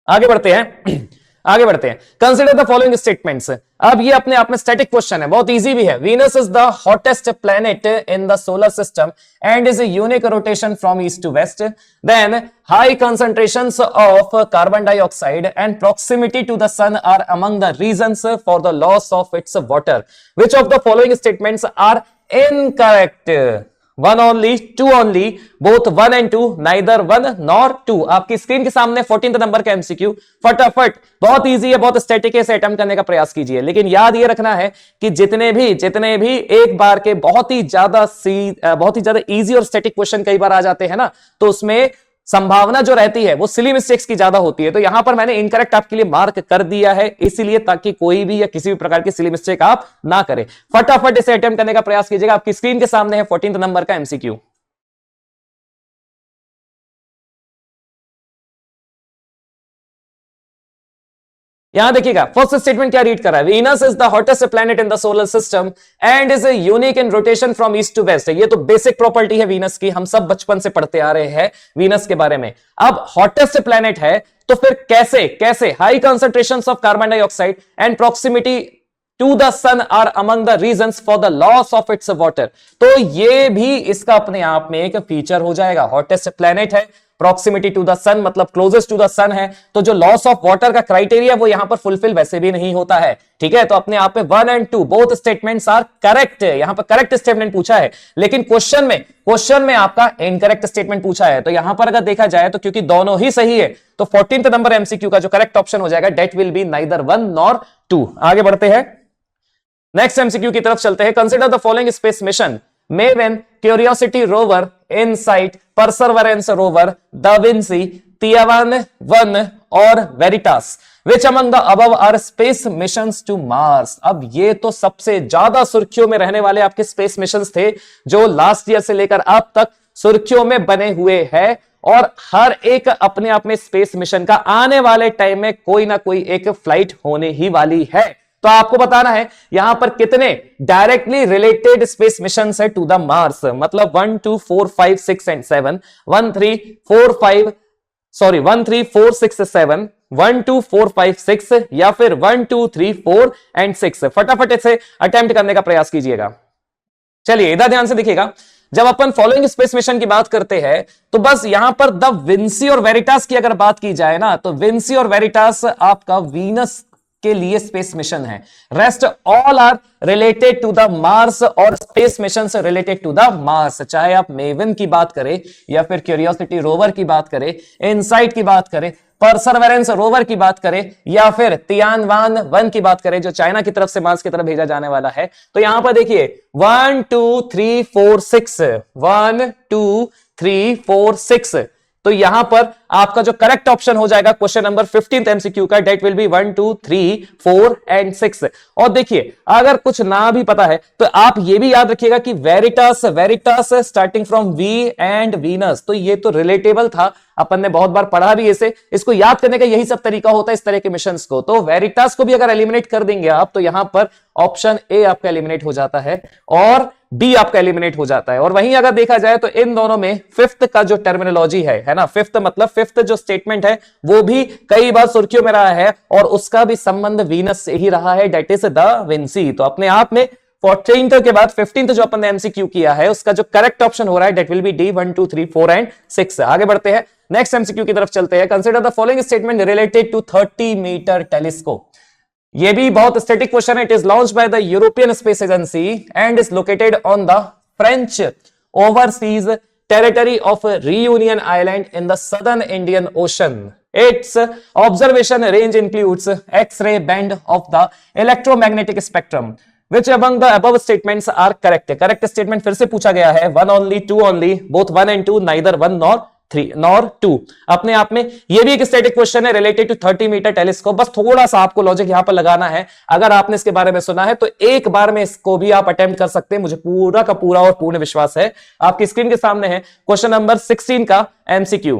आगे बढ़ते हैं आगे बढ़ते हैं। Consider the following statements. अब ये अपने आप में स्टैटिक क्वेश्चन है, बहुत इजी भी है। Venus is the hottest planet in the solar system and is a unique rotation from east to west. Then high concentrations of carbon dioxide and proximity to the sun are among the reasons for the loss of its water. Which of the following statements are incorrect? One only, two only, both one and two, neither one nor two. आपकी स्क्रीन के सामने 14th नंबर का एमसीक्यू, फटाफट, बहुत इजी है, बहुत स्टैटिक है, इसे अटेम्प्ट करने का प्रयास कीजिए। लेकिन याद ये रखना है कि जितने भी एक बार के बहुत ही ज्यादा इजी और स्टैटिक क्वेश्चन कई बार आ जाते हैं ना, तो उसमें संभावना जो रहती है वो सिली मिस्टेक्स की ज्यादा होती है। तो यहां पर मैंने इनकरेक्ट आपके लिए मार्क कर दिया है, इसीलिए ताकि कोई भी या किसी भी प्रकार की सिली मिस्टेक आप ना करें। फटाफट इसे अटेम्प्ट करने का प्रयास कीजिएगा। आपकी स्क्रीन के सामने है 14th नंबर का एमसीक्यू। यहां देखिएगा फर्स्ट स्टेटमेंट क्या रीड कर रहा है, Venus is the hottest planet in the solar system and is unique in rotation from east to west. ये तो बेसिक प्रॉपर्टी है वीनस की, हम सब बचपन से पढ़ते आ रहे हैं वीनस के बारे में। अब हॉटेस्ट प्लैनेट है तो फिर कैसे high concentrations of carbon dioxide and proximity to the sun are among the reasons for the loss of its water. तो ये भी इसका अपने आप में एक फीचर हो जाएगा। हॉटेस्ट प्लैनेट है, प्रॉक्सिमिटी टू द सन मतलब क्लोजेस्ट टू द सन है, तो जो लॉस ऑफ वाटर का क्राइटेरिया वो यहां पर फुलफिल वैसे भी नहीं होता है। ठीक है, तो अपने आप में 1 and 2 both statements are correct. यहां पर करेक्ट स्टेटमेंट पूछा है, लेकिन क्वेश्चन में आपका इनकरेक्ट स्टेटमेंट पूछा है। तो यहां पर अगर देखा जाए तो क्योंकि दोनों ही सही है, तो 14th नंबर एमसीक्यू का जो करेक्ट ऑप्शन हो जाएगा that will be neither 1 nor 2। आगे बढ़ते हैं, नेक्स्ट एमसीक्यू की तरफ चलते हैं। Consider the following space mission MAVEN, Curiosity rover, InSight, Perseverance rover, Da Vinci, Tianwen one और Veritas. Which among the above are space missions to Mars? अब ये तो सबसे ज्यादा सुर्खियों में रहने वाले आपके स्पेस मिशंस थे जो लास्ट ईयर से लेकर अब तक सुर्खियों में बने हुए हैं, और हर एक अपने आप में स्पेस मिशन का आने वाले टाइम में कोई ना कोई एक फ्लाइट होने ही वाली है। तो आपको बताना है यहां पर कितने डायरेक्टली रिलेटेड स्पेस मिशन है टू द मार्स, मतलब 1 2 4 5 6 एंड 7, 1 3 4 5 सॉरी 1 3 4 6 7, 1 2 4 5 6 या फिर 1 2 3 4 एंड 6। फटाफट इसे अटेम्प्ट करने का प्रयास कीजिएगा। चलिए इधर ध्यान से देखिएगा, जब अपन फॉलोइंग स्पेस मिशन की बात करते हैं तो बस यहां पर द विंसी और वेरिटास की अगर बात की जाए ना, तो विंसी और वेरिटास आपका वीनस के लिए स्पेस मिशन है। Rest all are related to the Mars और स्पेस मिशन से रिलेटेड टू द मार्स। चाहे आप मेवन की बात करें या फिर क्यूरियोसिटी रोवर की बात करें, इनसाइट की बात करें, परसर्वेरेंस रोवर की बात करें या फिर तियानवान-1 की बात करें जो चाइना की तरफ से मार्स की तरफ भेजा जाने वाला है। तो यहां पर देखिए 1 2 3 4 6, 1 2 3 4 6। तो यहां पर आपका जो करेक्ट ऑप्शन हो जाएगा क्वेश्चन नंबर 15th एमसीक्यू का डेट विल बी 1 2 3 4 एंड 6। और देखिए अगर कुछ ना भी पता है तो आप ये भी याद रखिएगा कि Veritas starting from V and Venus, तो ये तो रिलेटेबल था, अपन ने बहुत बार पढ़ा भी इसे। इसको याद करने का यही सब तरीका होता है इस तरह के मिशंस को। तो वेरिटास को भी अगर एलिमिनेट कर देंगे आप, तो यहां पर ऑप्शन ए आपका एलिमिनेट हो जाता है और बी आपका एलिमिनेट हो जाता है। और वहीं अगर देखा जाए तो इन दोनों में फिफ्थ का जो टर्मिनोलॉजी है ना, फिफ्थ मतलब फिफ्थ जो स्टेटमेंट है वो भी कई बार सुर्खियों में रहा है और उसका भी संबंध वीनस से ही रहा है, डेट इज द विंसी। तो अपने आप में 14th के बाद 15th जो अपन ने एमसीक्यू किया है उसका जो करेक्ट ऑप्शन हो रहा है that will be D 1 2 3 4 and 6। आगे बढ़ते हैं, नेक्स्ट एमसीक्यू की तरफ चलते हैं। Consider the following statement related to 30 metre telescope. ये भी बहुत स्टैटिक क्वेश्चन है। It is launched by the European Space Agency and is located on the French overseas territory of Reunion Island in the southern Indian Ocean. Its observation range includes X-ray band of the electromagnetic spectrum. Which among the above statements are correct? Correct statement फिर से पूछा गया है, 1 only, 2 only, both 1 and 2, neither 1 nor 3 nor 2. अपने आप में ये भी एक स्टैटिक क्वेश्चन है रिलेटेड टू 30 मीटर टेलीस्कोप. बस थोड़ा सा आपको लॉजिक यहां पर लगाना है. अगर आपने इसके बारे में सुना है तो एक बार में इसको भी आप अटेम्प्ट कर सकते हैं. मुझे पूरा का पूरा और पूर्ण विश्वास है. आपकी स्क्रीन के सामने है क्वेश्चन नंबर 16 का एमसीक्यू.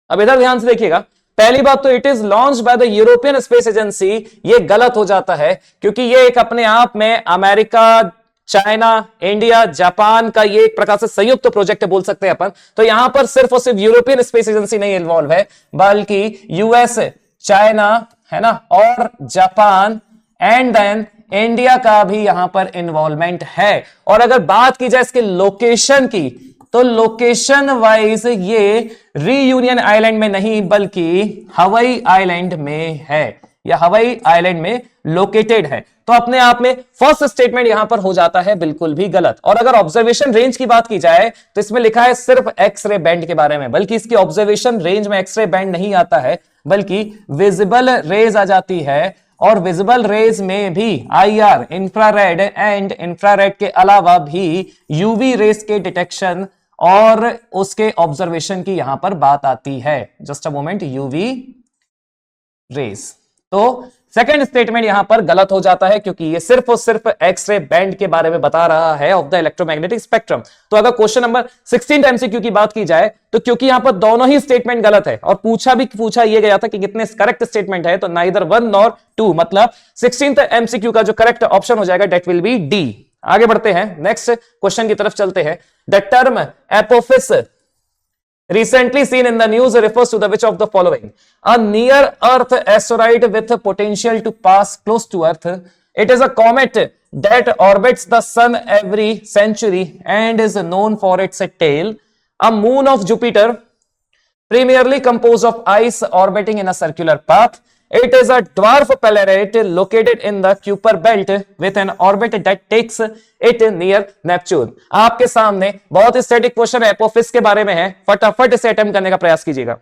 अब इधर ध्यान से देखिएगा. पहली बात तो it is launch by the European Space agency. ये गलत हो जाता है क्योंकि ये एक अपने आप में अमेरिका, चाइना, इंडिया, जापान का ये एक प्रकार से संयुक्त प्रोजेक्ट बोल सकते हैं अपन. तो यहां पर सिर्फ और सिर्फ यूरोपियन स्पेस एजेंसी नहीं इन्वॉल्व है, बल्कि यूएस, चाइना, है ना, और जापान एंड देन इंडिया का भी यहां पर इन्वॉल्वमेंट है. और अगर बात की जाए इसके लोकेशन की, तो लोकेशन वाइज ये रीयूनियन आइलैंड में नहीं बल्कि हवाई आइलैंड में है, या हवाई आइलैंड में लोकेटेड है. तो अपने आप में फर्स्ट स्टेटमेंट यहां पर हो जाता है बिल्कुल भी गलत. और अगर ऑब्जर्वेशन रेंज की बात की जाए तो इसमें लिखा है सिर्फ एक्सरे बैंड के बारे में, बल्कि इसकी ऑब्जर्वेशन रेंज में एक्सरे बैंड नहीं आता है बल्कि विजिबल रेज आ जाती है. और विजिबल रेज में भी आईआर, इंफ्रारेड एंड इंफ्रारेड के अलावा भी यूवी रेज के डिटेक्शन और उसके ऑब्जर्वेशन की यहां पर बात आती है. Just a moment, UV rays. तो सेकंड स्टेटमेंट यहां पर गलत हो जाता है क्योंकि ये सिर्फ और सिर्फ एक्सरे बैंड के बारे में बता रहा है ऑफ द इलेक्ट्रोमैग्नेटिक स्पेक्ट्रम. तो अगर क्वेश्चन नंबर 16 एमसीक्यू की बात की जाए तो क्योंकि यहां पर दोनों ही स्टेटमेंट गलत है और पूछा ये गया था कि कितने करेक्ट स्टेटमेंट है, तो नाइदर 1 नॉर 2, मतलब 16th एमसीक्यू का जो करेक्ट ऑप्शन हो जाएगा डेट विल बी डी. आगे बढ़ते हैं, नेक्स्ट क्वेश्चन की तरफ चलते हैं. The term Apophis recently seen in the news refers to the which of the following? A near earth asteroid with potential to pass close to earth. It is a comet that orbits the sun every century and is known for its tail. A moon of Jupiter, primarily composed of ice orbiting in a circular path. It is a dwarf planet located in the Kuiper belt with an orbit that takes it near Neptune. आपके सामने बहुत स्टैटिक क्वेश्चन एपोफिस के बारे में है, फटाफट इसे अटेम्प्ट करने का प्रयास कीजिएगा.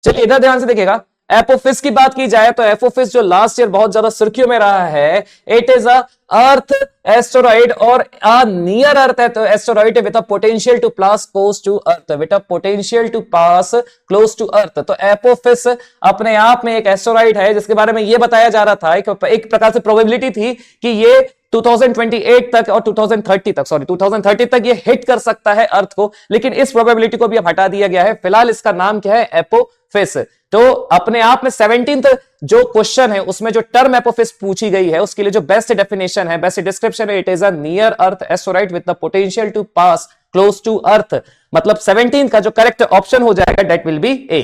चलिए इधर ध्यान से देखिएगा. एपोफिस की बात की जाए तो एपोफिस जो लास्ट ईयर बहुत ज्यादा सुर्खियों में रहा है, it is a earth asteroid और a near earth asteroid with a potential to pass close to earth, with a potential to pass close to earth. तो एपोफिस अपने आप में एक एस्टेरॉइड है जिसके बारे में यह बताया जा रहा था, एक प्रकार से प्रोबेबिलिटी थी कि ये 2028 तक और 2030 तक ये हिट कर सकता है अर्थ को, लेकिन इस प्रोबेबिलिटी को भी अब हटा दिया गया है. फिलहाल इसका नाम क्या है? एपोफिस. तो अपने आप में 17th जो क्वेश्चन है उसमें जो टर्म एपोफिस पूछी गई है उसके लिए जो बेस्ट डेफिनेशन है, बेस्ट डिस्क्रिप्शन है, it is a near earth asteroid with the potential to pass close to earth. मतलब 17 का जो करेक्ट ऑप्शन हो जाएगा डेट विल बी ए.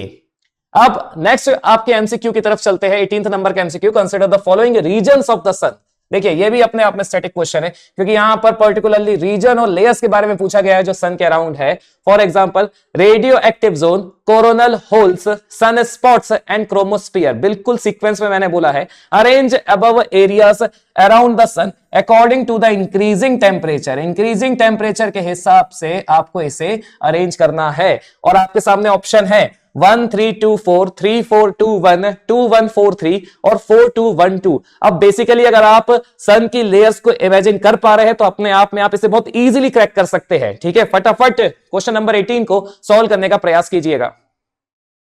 अब नेक्स्ट आपके एमसीक्यू की तरफ चलते हैं. 18th नंबर का MCQ. Consider the following reasons of the sun. देखिए ये भी अपने आप में स्टैटिक क्वेश्चन है क्योंकि यहां पर पर्टिकुलरली रीजन और लेयर्स के बारे में पूछा गया है जो सन के अराउंड है. For example radio active zone, coronal holes, sun spots and chromosphere. बिल्कुल सीक्वेंस में मैंने बोला है. Arrange above areas around the sun according to the increasing temperature. Increasing temperature के हिसाब से आपको इसे अरेंज करना है. और आपके सामने ऑप्शन है 1 3 2 4, 3 4 2 1, 2 1 4 3 और 4 2 1 2. अब बेसिकली अगर आप सन की लेयर्स को इमेजिन कर पा रहे हैं तो अपने आप में आप इसे बहुत इजीली क्रैक कर सकते हैं. ठीक है, फटाफट क्वेश्चन नंबर 18 को सॉल्व करने का प्रयास कीजिएगा.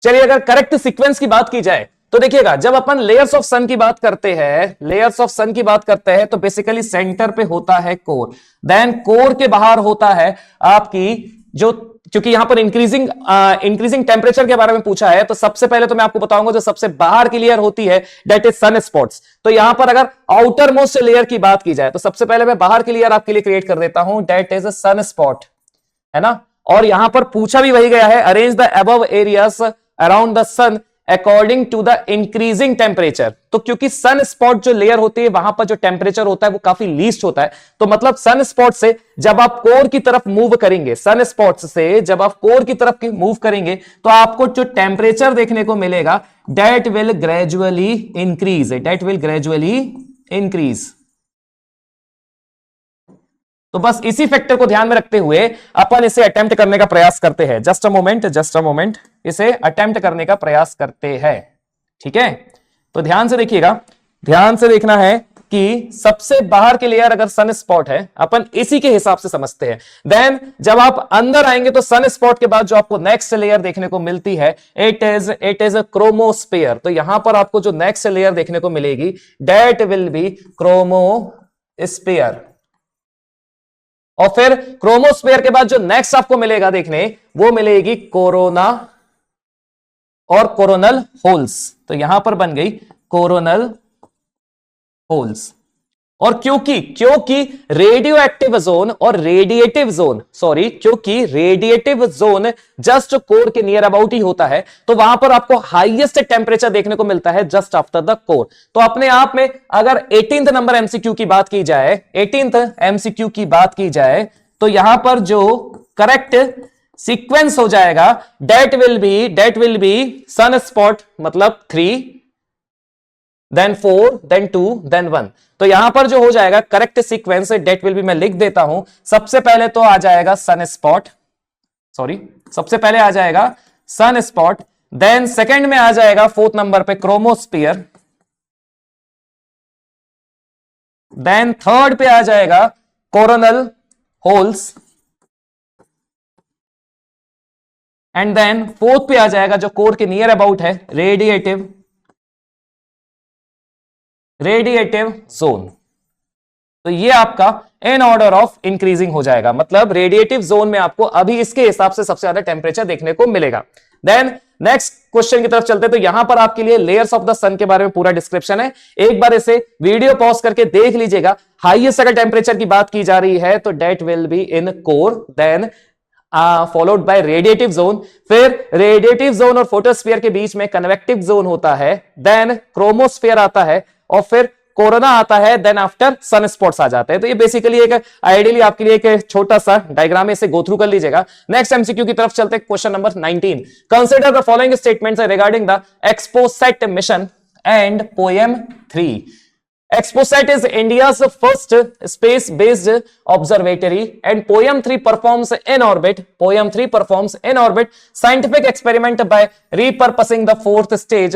चलिए अगर करेक्ट सीक्वेंस की बात की जाए तो देखिएगा, जब अपन लेयर्स ऑफ सन की बात करते हैं, तो बेसिकली सेंटर पे होता है कोर, देन कोर के बाहर होता है आपकी जो, क्योंकि यहां पर इंक्रीजिंग टेम्परेचर के बारे में पूछा है, तो सबसे पहले तो मैं आपको बताऊंगा जो सबसे बाहर की लेयर होती है दैट इज सन स्पॉट्स. तो यहां पर अगर आउटर मोस्ट लेयर की बात की जाए तो सबसे पहले मैं बाहर की लेयर आपके लिए क्रिएट कर देता हूं, दैट इज सन स्पॉट, है ना. और यहां पर पूछा भी वही गया है, arrange the above areas around the sun according to the increasing temperature. तो क्योंकि सन स्पॉट जो लेयर होती है वहां पर जो टेम्परेचर होता है वो काफी लीस्ट होता है, तो मतलब सन स्पॉट से जब आप कोर की तरफ मूव करेंगे, तो आपको जो टेम्परेचर देखने को मिलेगा दैट विल ग्रेजुअली इंक्रीज. तो बस इसी फैक्टर को ध्यान में रखते हुए अपन इसे अटेम्प्ट करने का प्रयास करते हैं. Just a moment. इसे अटेम्प्ट करने का प्रयास करते हैं। ठीक है, तो ध्यान से देखिएगा, ध्यान से देखना है कि सबसे बाहर के लेयर अगर सन स्पॉट है, अपन इसी के हिसाब से समझते हैं। देन जब आप अंदर आएंगे तो सन स्पॉट के बाद जो आपको नेक्स्ट लेयर देखने को मिलती है, इट इज अ क्रोमोस्फीयर। तो यहां पर आपको जो नेक्स्ट लेयर देखने को मिलेगी, डेट विल बी क्रोमोस्फीयर। और फिर क्रोमोस्फीयर के बाद जो नेक्स्ट आपको मिलेगा देखने, वो मिलेगी कोरोना और कोरोनल होल्स। तो यहां पर बन गई कोरोनल होल्स। और क्योंकि रेडियो एक्टिव जोन और रेडिएटिव जोन, सॉरी, क्योंकि रेडिएटिव जोन जस्ट कोर के नियर अबाउट ही होता है, तो वहां पर आपको हाईएस्ट टेम्परेचर देखने को मिलता है जस्ट आफ्टर द कोर। तो अपने आप में अगर 18th नंबर एमसीक्यू की बात की जाए, 18th एमसीक्यू की बात की जाए, तो यहां पर जो करेक्ट सीक्वेंस हो जाएगा, that will be sun spot मतलब 3, देन 4, देन 2, देन 1। तो यहां पर जो हो जाएगा correct sequence, that will be मैं लिख देता हूं। सबसे पहले तो आ जाएगा सन स्पॉट, सॉरी, सबसे पहले आ जाएगा सन स्पॉट, देन सेकंड में आ जाएगा 4th नंबर पे क्रोमोस्फीयर, देन थर्ड पे आ जाएगा coronal holes, and then fourth पे आ जाएगा जो कोर के नियर अबाउट है, रेडिएटिव जोन। तो ये आपका इन ऑर्डर ऑफ इंक्रीजिंग हो जाएगा, मतलब रेडिएटिव जोन में आपको अभी इसके हिसाब से सबसे ज्यादा टेम्परेचर देखने को मिलेगा। देन नेक्स्ट क्वेश्चन की तरफ चलते हैं। तो यहां पर आपके लिए लेयर्स ऑफ द सन के बारे में पूरा डिस्क्रिप्शन है, एक बार इसे वीडियो पॉज करके देख लीजिएगा। हाईएस्ट अगर टेम्परेचर की बात की जा रही है तो that will be in core, then followed by radiative zone, फिर रेडिएटिव जोन और फोटोस्फीयर के बीच में कन्वेक्टिव जोन होता है, देन क्रोमोस्फीयर आता है, और फिर कोरोना आता है, देन आफ्टर सन स्पॉट्स आ जाते हैं। तो ये बेसिकली एक आइडियली आपके लिए एक छोटा सा डायग्राम है, इसे गो थ्रू कर लीजिएगा। नेक्स्ट एमसीक्यू की तरफ चलते हैं, question number 19। Consider the following statements regarding the XPoSat mission and POEM 3। Exposat is India's first space-based observatory, and Poem 3 performs in orbit. Poem 3 performs in orbit scientific experiment by repurposing the fourth stage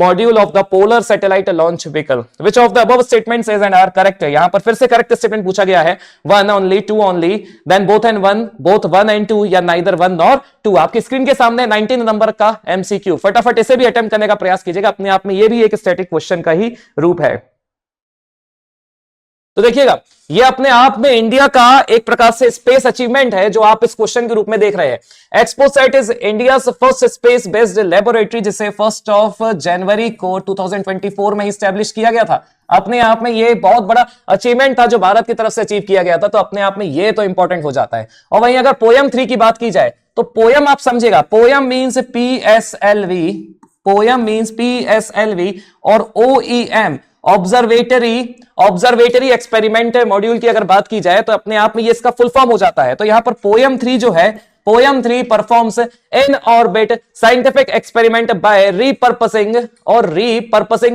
module of the polar satellite launch vehicle. Which of the above statements is and are correct? यहाँ पर फिर से correct statement पूछा गया है, 1 only, 2 only, then both and 1, both 1 and 2, या neither 1 nor 2। आपकी स्क्रीन के सामने 19 नंबर का MCQ, फटाफट इसे भी अटेम्प्ट करने का प्रयास कीजिएगा। अपने आप में ये भी एक स्टैटिक क्वेश्चन का ही रूप है। तो देखिएगा, ये अपने आप में इंडिया का एक प्रकार से स्पेस अचीवमेंट है जो आप इस क्वेश्चन के रूप में देख रहे हैं। XPoSat is India first space based laboratory, जिसे 1 जनवरी को 2024 में स्टैब्लिश किया गया था। अपने आप में ये बहुत बड़ा अचीवमेंट था जो भारत की तरफ से अचीव किया गया था, तो अपने आप में ये तो इंपॉर्टेंट हो जाता है। और वहीं अगर पोएम 3 की बात की जाए तो पोएम आप समझेगा, poem means PSLV, poem means PSLV, और OEM ऑब्जर्वेटरी एक्सपेरिमेंट मॉड्यूल की अगर बात की जाए तो अपने आप में ये इसका फुल फॉर्म हो जाता है। तो यहां पर पोएम 3 जो है, POEM 3 performs in orbit scientific experiment by repurposing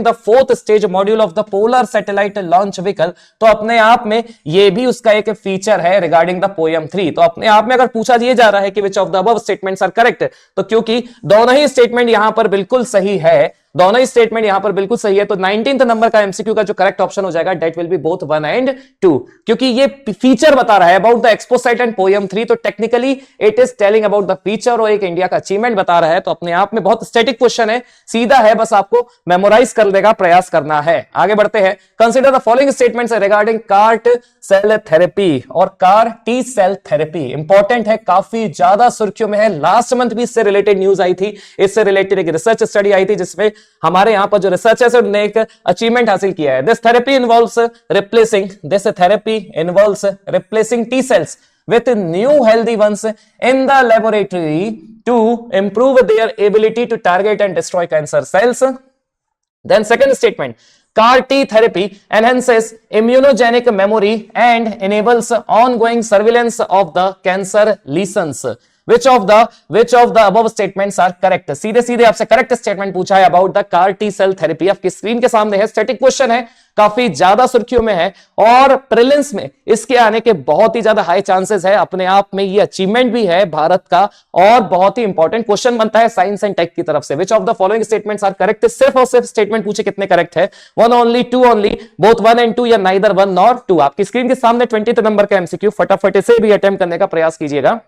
the fourth stage module of the polar satellite launch vehicle. तो अपने आप में ये भी उसका एक फीचर है रिगार्डिंग द पोएम 3। तो अपने आप में अगर पूछा दिया जा रहा है कि which of the above statements are correct, तो क्योंकि दोनों ही स्टेटमेंट यहां पर बिल्कुल सही है, दोनों ही स्टेटमेंट यहां पर बिल्कुल सही है, तो 19th नंबर का एमसीक्यू का जो करेक्ट ऑप्शन हो जाएगा, that will be both 1 and 2, क्योंकि ये फीचर बता रहा है about the XPoSat and POEM 3। तो technically it is telling about the feature और एक इंडिया का अचीवमेंट बता रहा है। तो अपने आप में बहुत स्टैटिक क्वेश्चन है, सीधा है, बस आपको मेमोराइज करने का प्रयास करना है। आगे बढ़ते हैं। Consider the following statements regarding cart cell therapy और car T cell therapy. Important है, काफी ज्यादा सुर्खियों में है। लास्ट मंथ भी इससे रिलेटेड न्यूज आई थी, इससे रिलेटेड एक रिसर्च स्टडी आई थी जिसमें हमारे यहां पर जो रिसर्चर्स है उन्होंने एक अचीवमेंट हासिल किया है। This therapy involves replacing T sales with new healthy ones in the laboratory to improve their ability to target and destroy cancer cells. Then second statement, CAR T therapy enhances immunogenic memory and enables ongoing surveillance of the cancer lesions. Which of the above statements are correct? सीधे सीधे आपसे करेक्ट स्टेटमेंट पूछा है about the CAR T cell therapy. आपकी स्क्रीन के सामने है, स्टैटिक क्वेश्चन है, काफी ज्यादा सुर्खियों में है और प्रीलिम्स में इसके आने के बहुत ही ज्यादा हाई चांसेस है। अपने आप में ये अचीवमेंट भी है भारत का और बहुत ही इंपॉर्टेंट क्वेश्चन बनता है साइंस एंड टेक की तरफ से। Which of the following statements are correct? सिर्फ और सिर्फ स्टेटमेंट पूछे कितने करेक्ट है, 1 ओनली, 2 ओनली, बोथ 1 and 2 या नाइदर 1 नॉर 2। आपकी स्क्रीन के सामने 20th नंबर का एमसीक्यू, फटाफट इसे भी अटेम्प्ट करने का प्रयास कीजिएगा।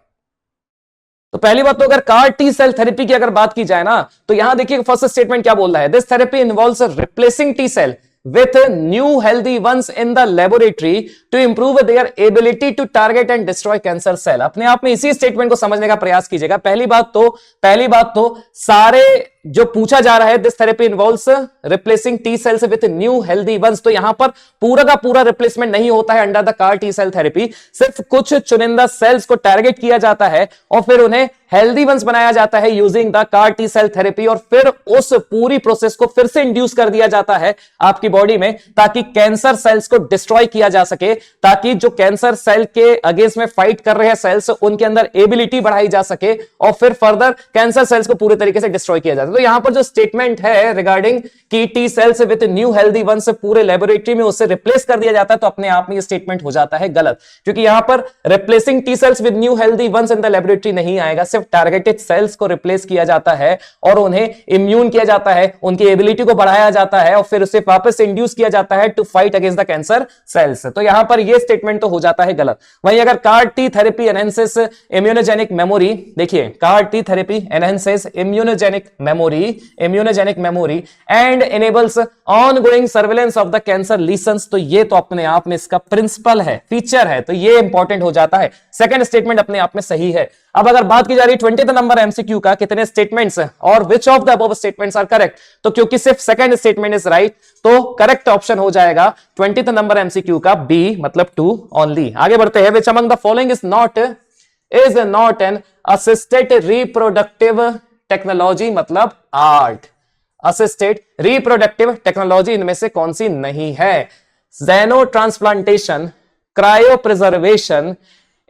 तो पहली बात तो अगर कार टी सेल थेरेपी की अगर बात की जाए ना, तो यहां देखिए फर्स्ट स्टेटमेंट क्या बोल रहा है, this therapy involves replacing T cell with new healthy ones in the laboratory to improve their ability to target and destroy cancer cell। अपने आप में इसी स्टेटमेंट को समझने का प्रयास कीजिएगा। पहली बात तो सारे जो पूछा जा रहा है, this therapy involves replacing T cells with new healthy ones, तो यहां पर पूरा का पूरा रिप्लेसमेंट नहीं होता है under the CAR T cell therapy. सिर्फ कुछ चुनिंदा सेल्स को टारगेट किया जाता है और फिर उन्हें हेल्दी वंस बनाया जाता है using the CAR T cell therapy, और फिर उस पूरी प्रोसेस को फिर से इंड्यूस कर दिया जाता है आपकी बॉडी में ताकि कैंसर सेल्स को डिस्ट्रॉय किया जा सके, ताकि जो कैंसर सेल के अगेंस्ट में फाइट कर रहे हैं सेल्स, उनके अंदर एबिलिटी बढ़ाई जा सके और फिर फर्दर कैंसर सेल्स को पूरे तरीके से डिस्ट्रॉय किया जाता है। तो यहां पर जो स्टेटमेंट है रिगार्डिंग की T cells with new healthy ones पूरे लेबोरेटरी में उससे रिप्लेस कर दिया जाता है, तो अपने आप में ये स्टेटमेंट हो जाता है गलत, क्योंकि यहां पर replacing T cells with new healthy ones in the laboratory नहीं आएगा। सिर्फ टारगेटेड सेल्स को रिप्लेस किया जाता है और उन्हें इम्यून किया जाता है, उनकी एबिलिटी को बढ़ाया जाता है और फिर उसे वापस इंड्यूस किया जाता है to fight against the cancer cells. तो यहां पर यह स्टेटमेंट तो हो जाता है गलत। वहीं अगर car T therapy enhances immunogenic memory, देखिए car T therapy enhances immunogenic memory and enables ongoing surveillance of the cancer lesions, तो ये तो अपने आप में इसका प्रिंसिपल है, फीचर है, तो ये इंपॉर्टेंट हो जाता है। सेकंड स्टेटमेंट अपने आप में सही है। अब अगर बात की जा रही है 20th नंबर एमसीक्यू का, कितने स्टेटमेंट्स और which of the above statements are correct, तो क्योंकि सिर्फ सेकंड स्टेटमेंट इज राइट, तो करेक्ट ऑप्शन हो जाएगा 20th नंबर एमसीक्यू का बी, मतलब 2 ओनली। आगे बढ़ते हैं। Which among the following is not an assisted reproductive technology, मतलब आर्ट। असिस्टेड रिप्रोडक्टिव टेक्नोलॉजी इनमें से कौन सी नहीं है? Zeno transplantation, cryo preservation,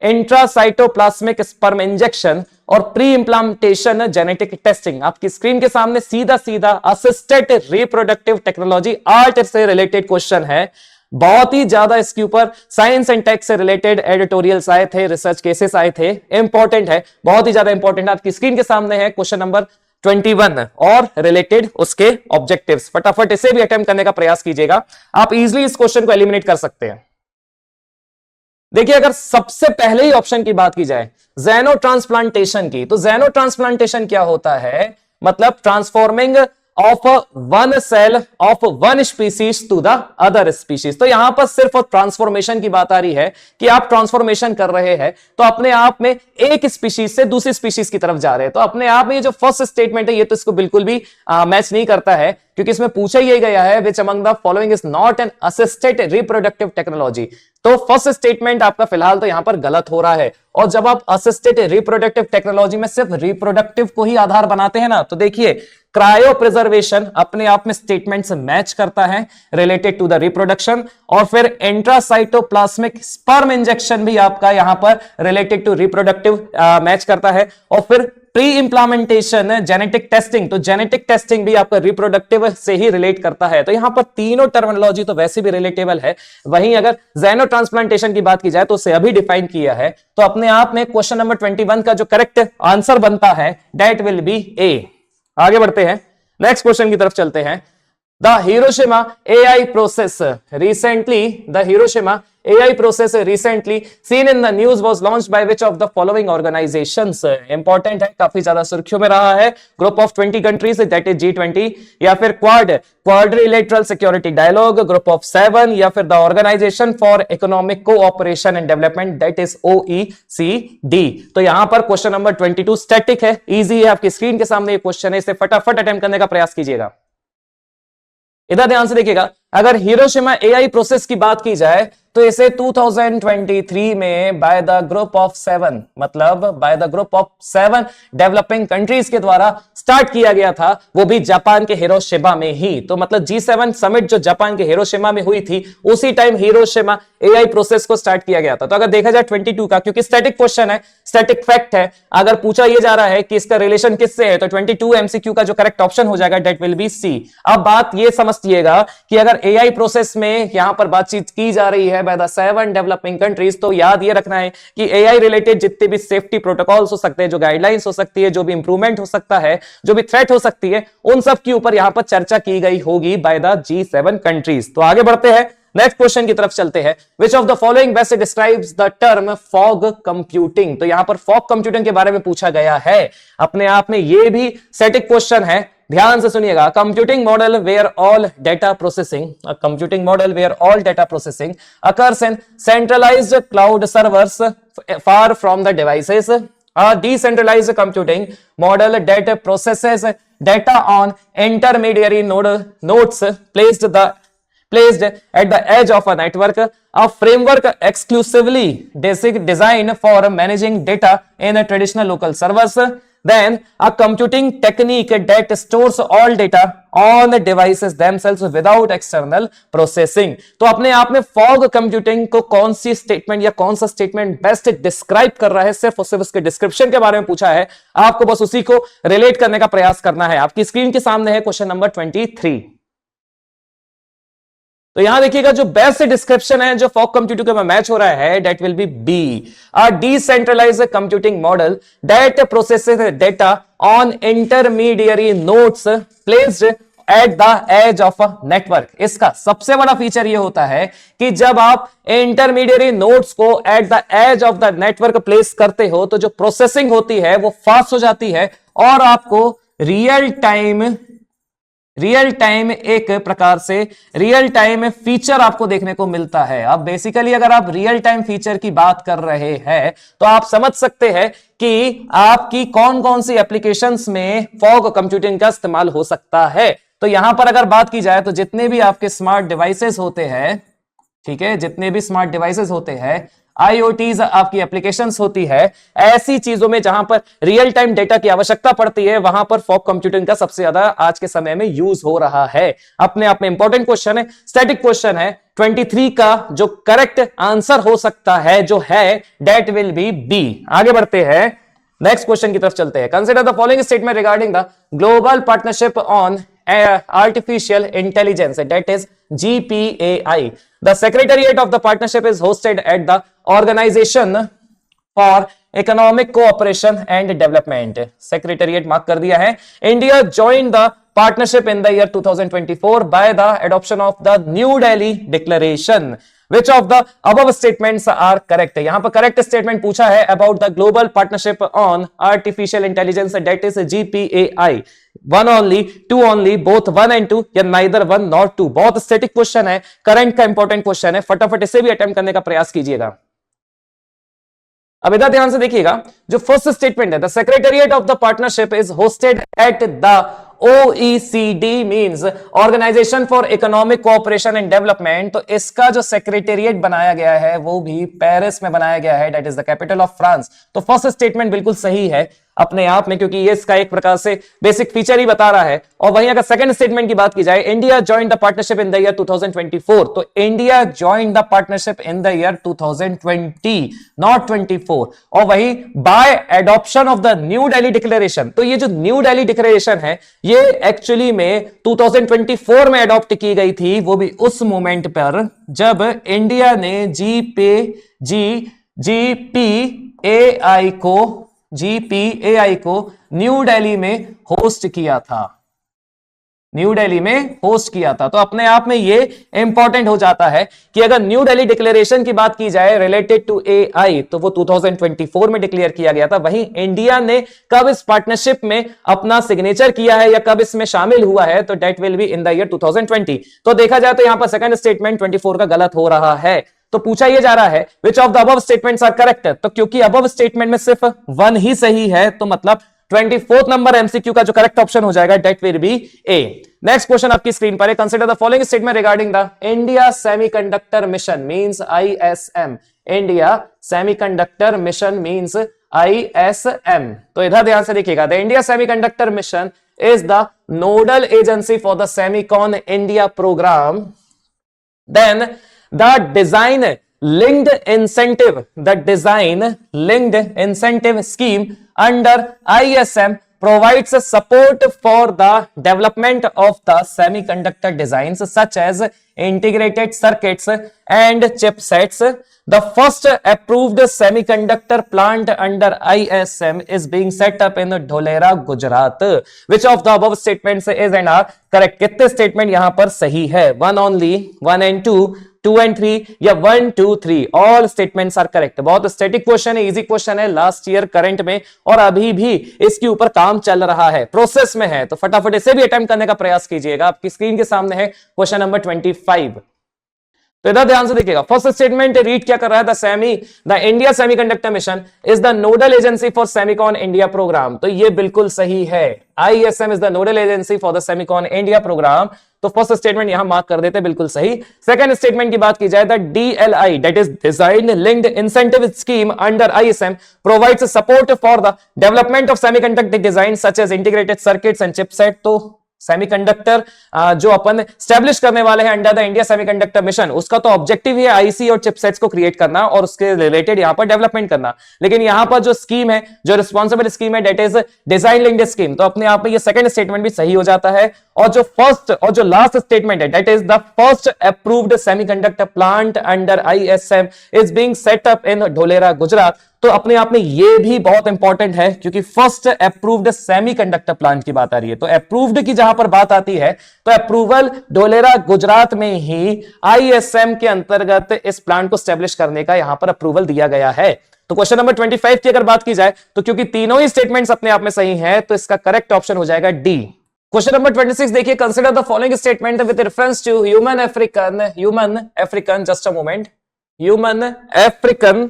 intracytoplasmic sperm injection और प्री इंप्लांटेशन जेनेटिक टेस्टिंग। आपकी स्क्रीन के सामने सीधा सीधा असिस्टेड रिप्रोडक्टिव टेक्नोलॉजी आर्ट से रिलेटेड क्वेश्चन है। बहुत ही ज्यादा इसके ऊपर साइंस एंड टेक से रिलेटेड एडिटोरियल्स आए थे, रिसर्च केसेस आए थे, इंपॉर्टेंट है, बहुत ही ज्यादा इंपॉर्टेंट है। आपकी स्क्रीन के सामने है क्वेश्चन नंबर 21 और रिलेटेड उसके ऑब्जेक्टिव्स। फटाफट इसे भी अटेम्प्ट करने का प्रयास कीजिएगा, आप इजीली इस क्वेश्चन को एलिमिनेट कर सकते हैं। देखिए अगर सबसे पहले ही ऑप्शन की बात की जाए ज़ेनो ट्रांसप्लांटेशन की, तो ज़ेनो ट्रांसप्लांटेशन क्या होता है, मतलब transforming of one cell of one species to the other species. तो यहां पर सिर्फ ट्रांसफॉर्मेशन की बात आ रही है कि आप ट्रांसफॉर्मेशन कर रहे हैं तो अपने आप में एक स्पीशीज से दूसरी स्पीशीज की तरफ जा रहे हैं। तो अपने आप में ये जो फर्स्ट स्टेटमेंट है ये तो इसको बिल्कुल भी मैच नहीं करता है, क्योंकि इसमें पूछा ही गया है which among the following is not an assisted reproductive technology. तो फर्स्ट स्टेटमेंट आपका फिलहाल तो यहां पर गलत हो रहा है। और जब आप असिस्टेड रिप्रोडक्टिव टेक्नोलॉजी में सिर्फ रिप्रोडक्टिव को ही आधार बनाते हैं ना, तो देखिए क्रायो प्रिजर्वेशन अपने आप में स्टेटमेंट से मैच करता है रिलेटेड टू द रिप्रोडक्शन, और फिर इंट्रासाइटोप्लाज्मिक स्पर्म इंजेक्शन भी आपका यहां पर रिलेटेड टू रिप्रोडक्टिव मैच करता है, और फिर प्री इंप्लामेंटेशन जेनेटिक टेस्टिंग, तो जेनेटिक टेस्टिंग भी आपका रिप्रोडक्टिव से ही रिलेट करता है। तो यहां पर तीनों टर्मिनोलॉजी तो वैसे भी रिलेटेबल है। वहीं अगर ज़ेनो ट्रांसप्लांटेशन की बात की जाए तो उसे अभी डिफाइन किया है, तो अपने आप में क्वेश्चन नंबर 21 का जो करेक्ट आंसर बनता है दैट विल बी ए। आगे बढ़ते हैं, नेक्स्ट क्वेश्चन की तरफ चलते हैं। The Hiroshima AI process recently seen in the news was launched by which of the following organizations? Important है, काफी ज्यादा सुर्खियों में रहा है। Group of 20 countries that is G20, या फिर Quadrilateral Security Dialogue, group of 7, या फिर the Organisation for Economic Cooperation and Development that is OECD। तो यहां पर क्वेश्चन नंबर 22 स्टैटिक है, इजी है, आपकी स्क्रीन के सामने ये क्वेश्चन है, इसे फटाफट अटेम्प्ट करने का प्रयास कीजिएगा। इधर ध्यान से देखिएगा, अगर हिरोशिमा एआई प्रोसेस की बात की जाए तो इसे 2023 में बाय द ग्रुप ऑफ 7, मतलब by the group of 7 developing countries के द्वारा स्टार्ट किया गया था, वो भी जापान के हिरोशिमा में ही। तो मतलब G7 समिट जो जापान के हिरोशिमा में हुई थी, उसी टाइम हिरोशिमा एआई प्रोसेस को स्टार्ट किया गया था। तो अगर देखा जाए 22 का, क्योंकि स्टैटिक क्वेश्चन है, स्टैटिक फैक्ट है, अगर पूछा यह जा रहा है कि इसका रिलेशन किससे है, तो 22 एमसीक्यू का जो करेक्ट ऑप्शन हो जाएगा डेट विल बी सी। अब बात यह समझिएगा कि अगर एआई प्रोसेस में यहां पर बातचीत की जा रही है बाय द 7 डेवलपिंग कंट्रीज, तो याद ये रखना है कि एआई रिलेटेड जितने भी सेफ्टी प्रोटोकॉल्स हो सकते हैं, जो गाइडलाइंस हो सकती है, जो भी इंप्रूवमेंट हो सकता है, जो भी थ्रेट हो सकती है, उन सब के ऊपर यहां पर चर्चा की गई होगी बाय द G7 कंट्रीज। तो आगे बढ़ते हैं, नेक्स्ट क्वेश्चन की तरफ चलते हैं। Which of the following best describes the term fog computing. तो यहां पर फॉग कंप्यूटिंग के बारे में पूछा गया है। अपने आप में यह भी स्टैटिक क्वेश्चन है, ध्यान से सुनिएगा। Computing model where all data processing, computing model where all data processing occurs in centralised cloud servers far from the devices. A decentralized computing model that processes data on intermediary nodes placed at the edge of a network. A framework exclusively designed for managing data in a traditional local servers. Then a computing technique that stores all data on the devices themselves without external processing. तो अपने आप में फॉग कंप्यूटिंग को कौन सी स्टेटमेंट या कौन सा स्टेटमेंट बेस्ट डिस्क्राइब कर रहा है, सिर्फ और सिर्फ उसके डिस्क्रिप्शन के बारे में पूछा है। आपको बस उसी को रिलेट करने का प्रयास करना है। आपकी स्क्रीन के सामने है क्वेश्चन नंबर 23। तो यहां देखिएगा जो बेस्ट डिस्क्रिप्शन है जो फॉग कंप्यूटिंग के में मैच हो रहा है, that will be B. A decentralised computing model that processes data on intermediary nodes placed at the edge of a network. इसका सबसे बड़ा फीचर यह होता है कि जब आप इंटरमीडियरी नोड्स को at the edge of the network place करते हो, तो जो प्रोसेसिंग होती है वो फास्ट हो जाती है और आपको रियल टाइम एक प्रकार से रियल टाइम फीचर आपको देखने को मिलता है। अब बेसिकली अगर आप रियल टाइम फीचर की बात कर रहे हैं, तो आप समझ सकते हैं कि आपकी कौन कौन सी एप्लीकेशंस में फॉग कंप्यूटिंग का इस्तेमाल हो सकता है। तो यहां पर अगर बात की जाए तो जितने भी आपके स्मार्ट डिवाइसेस होते हैं, ठीक है, जितने भी स्मार्ट डिवाइसेस होते हैं, IoTs आपकी एप्लीकेशंस होती है, ऐसी चीजों में जहां पर रियल टाइम डेटा की आवश्यकता पड़ती है, वहां पर फॉग कंप्यूटिंग का सबसे ज्यादा आज के समय में यूज हो रहा है। अपने आप में इंपॉर्टेंट क्वेश्चन है, स्टैटिक क्वेश्चन है। 23 का जो करेक्ट आंसर हो सकता है जो है डेट विल बी बी। आगे बढ़ते हैं, नेक्स्ट क्वेश्चन की तरफ चलते हैं। Consider the following statement regarding the global partnership on artificial intelligence, that is GPAI. The secretariat of the partnership is hosted at the Organization for Economic Cooperation and Development. Secretariat mark कर दिया है। India joined the partnership in the year 2024 by the adoption of the New Delhi Declaration. Which of the above statements are correct? यहां पर करेक्ट स्टेटमेंट पूछा है about the global partnership on artificial intelligence, that is GPAI. One only, two only, both one and two, या neither one nor two. बहुत स्टैटिक क्वेश्चन है, करंट का इंपॉर्टेंट क्वेश्चन है, फटाफट इसे भी अटेम्प्ट करने का प्रयास कीजिएगा। अब इधर ध्यान से देखिएगा, जो फर्स्ट स्टेटमेंट है, the secretariat of the partnership is hosted at the OECD means organisation for Economic Cooperation and Development. तो इसका जो सेक्रेटेरिएट बनाया गया है वो भी पेरिस में बनाया गया है, that is the capital of France. तो फर्स्ट स्टेटमेंट बिल्कुल सही है अपने आप में, क्योंकि ये इसका एक प्रकार से बेसिक फीचर ही बता रहा है। और वहीं अगर सेकंड स्टेटमेंट की बात की जाए, India joined the partnership in the year 2024, तो India joined the partnership in the year 2020 not 24। और वहीं by adoption of the New Delhi declaration, तो ये जो न्यू दिल्ली डिक्लेरेशन है ये एक्चुअली में 2024 में अडॉप्ट की गई थी, वो भी उस मोमेंट पर जब इंडिया ने GPAI को न्यू दिल्ली में होस्ट किया था, न्यू दिल्ली में होस्ट किया था। तो अपने आप में ये इंपॉर्टेंट हो जाता है कि अगर न्यू दिल्ली डिक्लेरेशन की बात की जाए रिलेटेड टू AI, तो वो 2024 में डिक्लेयर किया गया था। वहीं इंडिया ने कब इस पार्टनरशिप में अपना सिग्नेचर किया है या कब इसमें शामिल हुआ है, तो that will be in the year 2020। तो देखा जाए तो यहां पर सेकंड स्टेटमेंट 24 का गलत हो रहा है। तो पूछा यह जा रहा है which of the above statements are correct, तो क्योंकि अबव स्टेटमेंट में सिर्फ वन ही सही है, तो मतलब 24th नंबर एमसीक्यू का जो करेक्ट ऑप्शन हो जाएगा that will be A. Next question आपकी स्क्रीन पर है, consider the following statement regarding the India Semiconductor Mission means ISM. India Semiconductor Mission means ISM। तो इधर ध्यान से देखिएगा, the India Semiconductor Mission is the nodal agency for the Semicon India programme. Then the design linked incentive scheme under ISM provides support for the development of the semiconductor designs such as integrated circuits and chipsets. The first approved semiconductor plant under ISM is being set up in Dholera, Gujarat. Which of the above statements is and are correct? कितने स्टेटमेंट यहां पर सही है? वन ओनली, 1 and 2, 2 and 3 या 1 2 3? All statements are correct. बहुत स्टैटिक क्वेश्चन है, इजी क्वेश्चन है, लास्ट ईयर करंट में और अभी भी इसके ऊपर काम चल रहा है, प्रोसेस में है, तो फटाफट इसे भी अटेम्प्ट करने का प्रयास कीजिएगा। आपकी स्क्रीन के सामने है क्वेश्चन नंबर 25। तो इधर ध्यान से देखिएगा, फर्स्ट स्टेटमेंट रीड क्या कर रहा है? The India Semiconductor Mission is the nodal agency for Semicon India programme. तो ये बिल्कुल सही है, ISM is the nodal agency for the Semicon India programme. तो फर्स्ट स्टेटमेंट यहां मार्क कर देते, बिल्कुल सही। सेकंड स्टेटमेंट की बात की जाए, the DLI that is design linked incentive scheme under ISM provides support for the development of semiconductor design such as integrated circuits and chipset. तो सेमीकंडक्टर जो अपन स्टैब्लिश करने वाले हैं under the India Semiconductor Mission, उसका तो ऑब्जेक्टिव है आईसी और चिपसेट्स को क्रिएट करना और उसके रिलेटेड यहां पर डेवलपमेंट करना। लेकिन यहां पर जो स्कीम है, जो रिस्पॉन्सिबल स्कीम है, that is design linked scheme. तो अपने आप में ये सेकंड स्टेटमेंट भी सही हो जाता है। और जो फर्स्ट और जो लास्ट स्टेटमेंट है, that is the first approved semiconductor plant under ISM is being set up in Dholera, Gujarat. तो अपने आप में ये भी बहुत इंपॉर्टेंट है क्योंकि फर्स्ट अप्रूव्ड सेमीकंडक्टर प्लांट की बात आ रही है। तो अप्रूव्ड की जहां पर बात आती है तो अप्रूवल ढोलेरा, गुजरात में ही ISM के अंतर्गत इस प्लांट को स्टैब्लिश करने का यहां पर अप्रूवल दिया गया है। तो क्वेश्चन नंबर 25 की अगर बात की जाए तो क्योंकि तीनों ही स्टेटमेंट्स अपने आप में सही हैं, तो इसका करेक्ट ऑप्शन हो जाएगा डी। क्वेश्चन नंबर 26 देखिए, consider the following statement with reference to human African just a moment, human African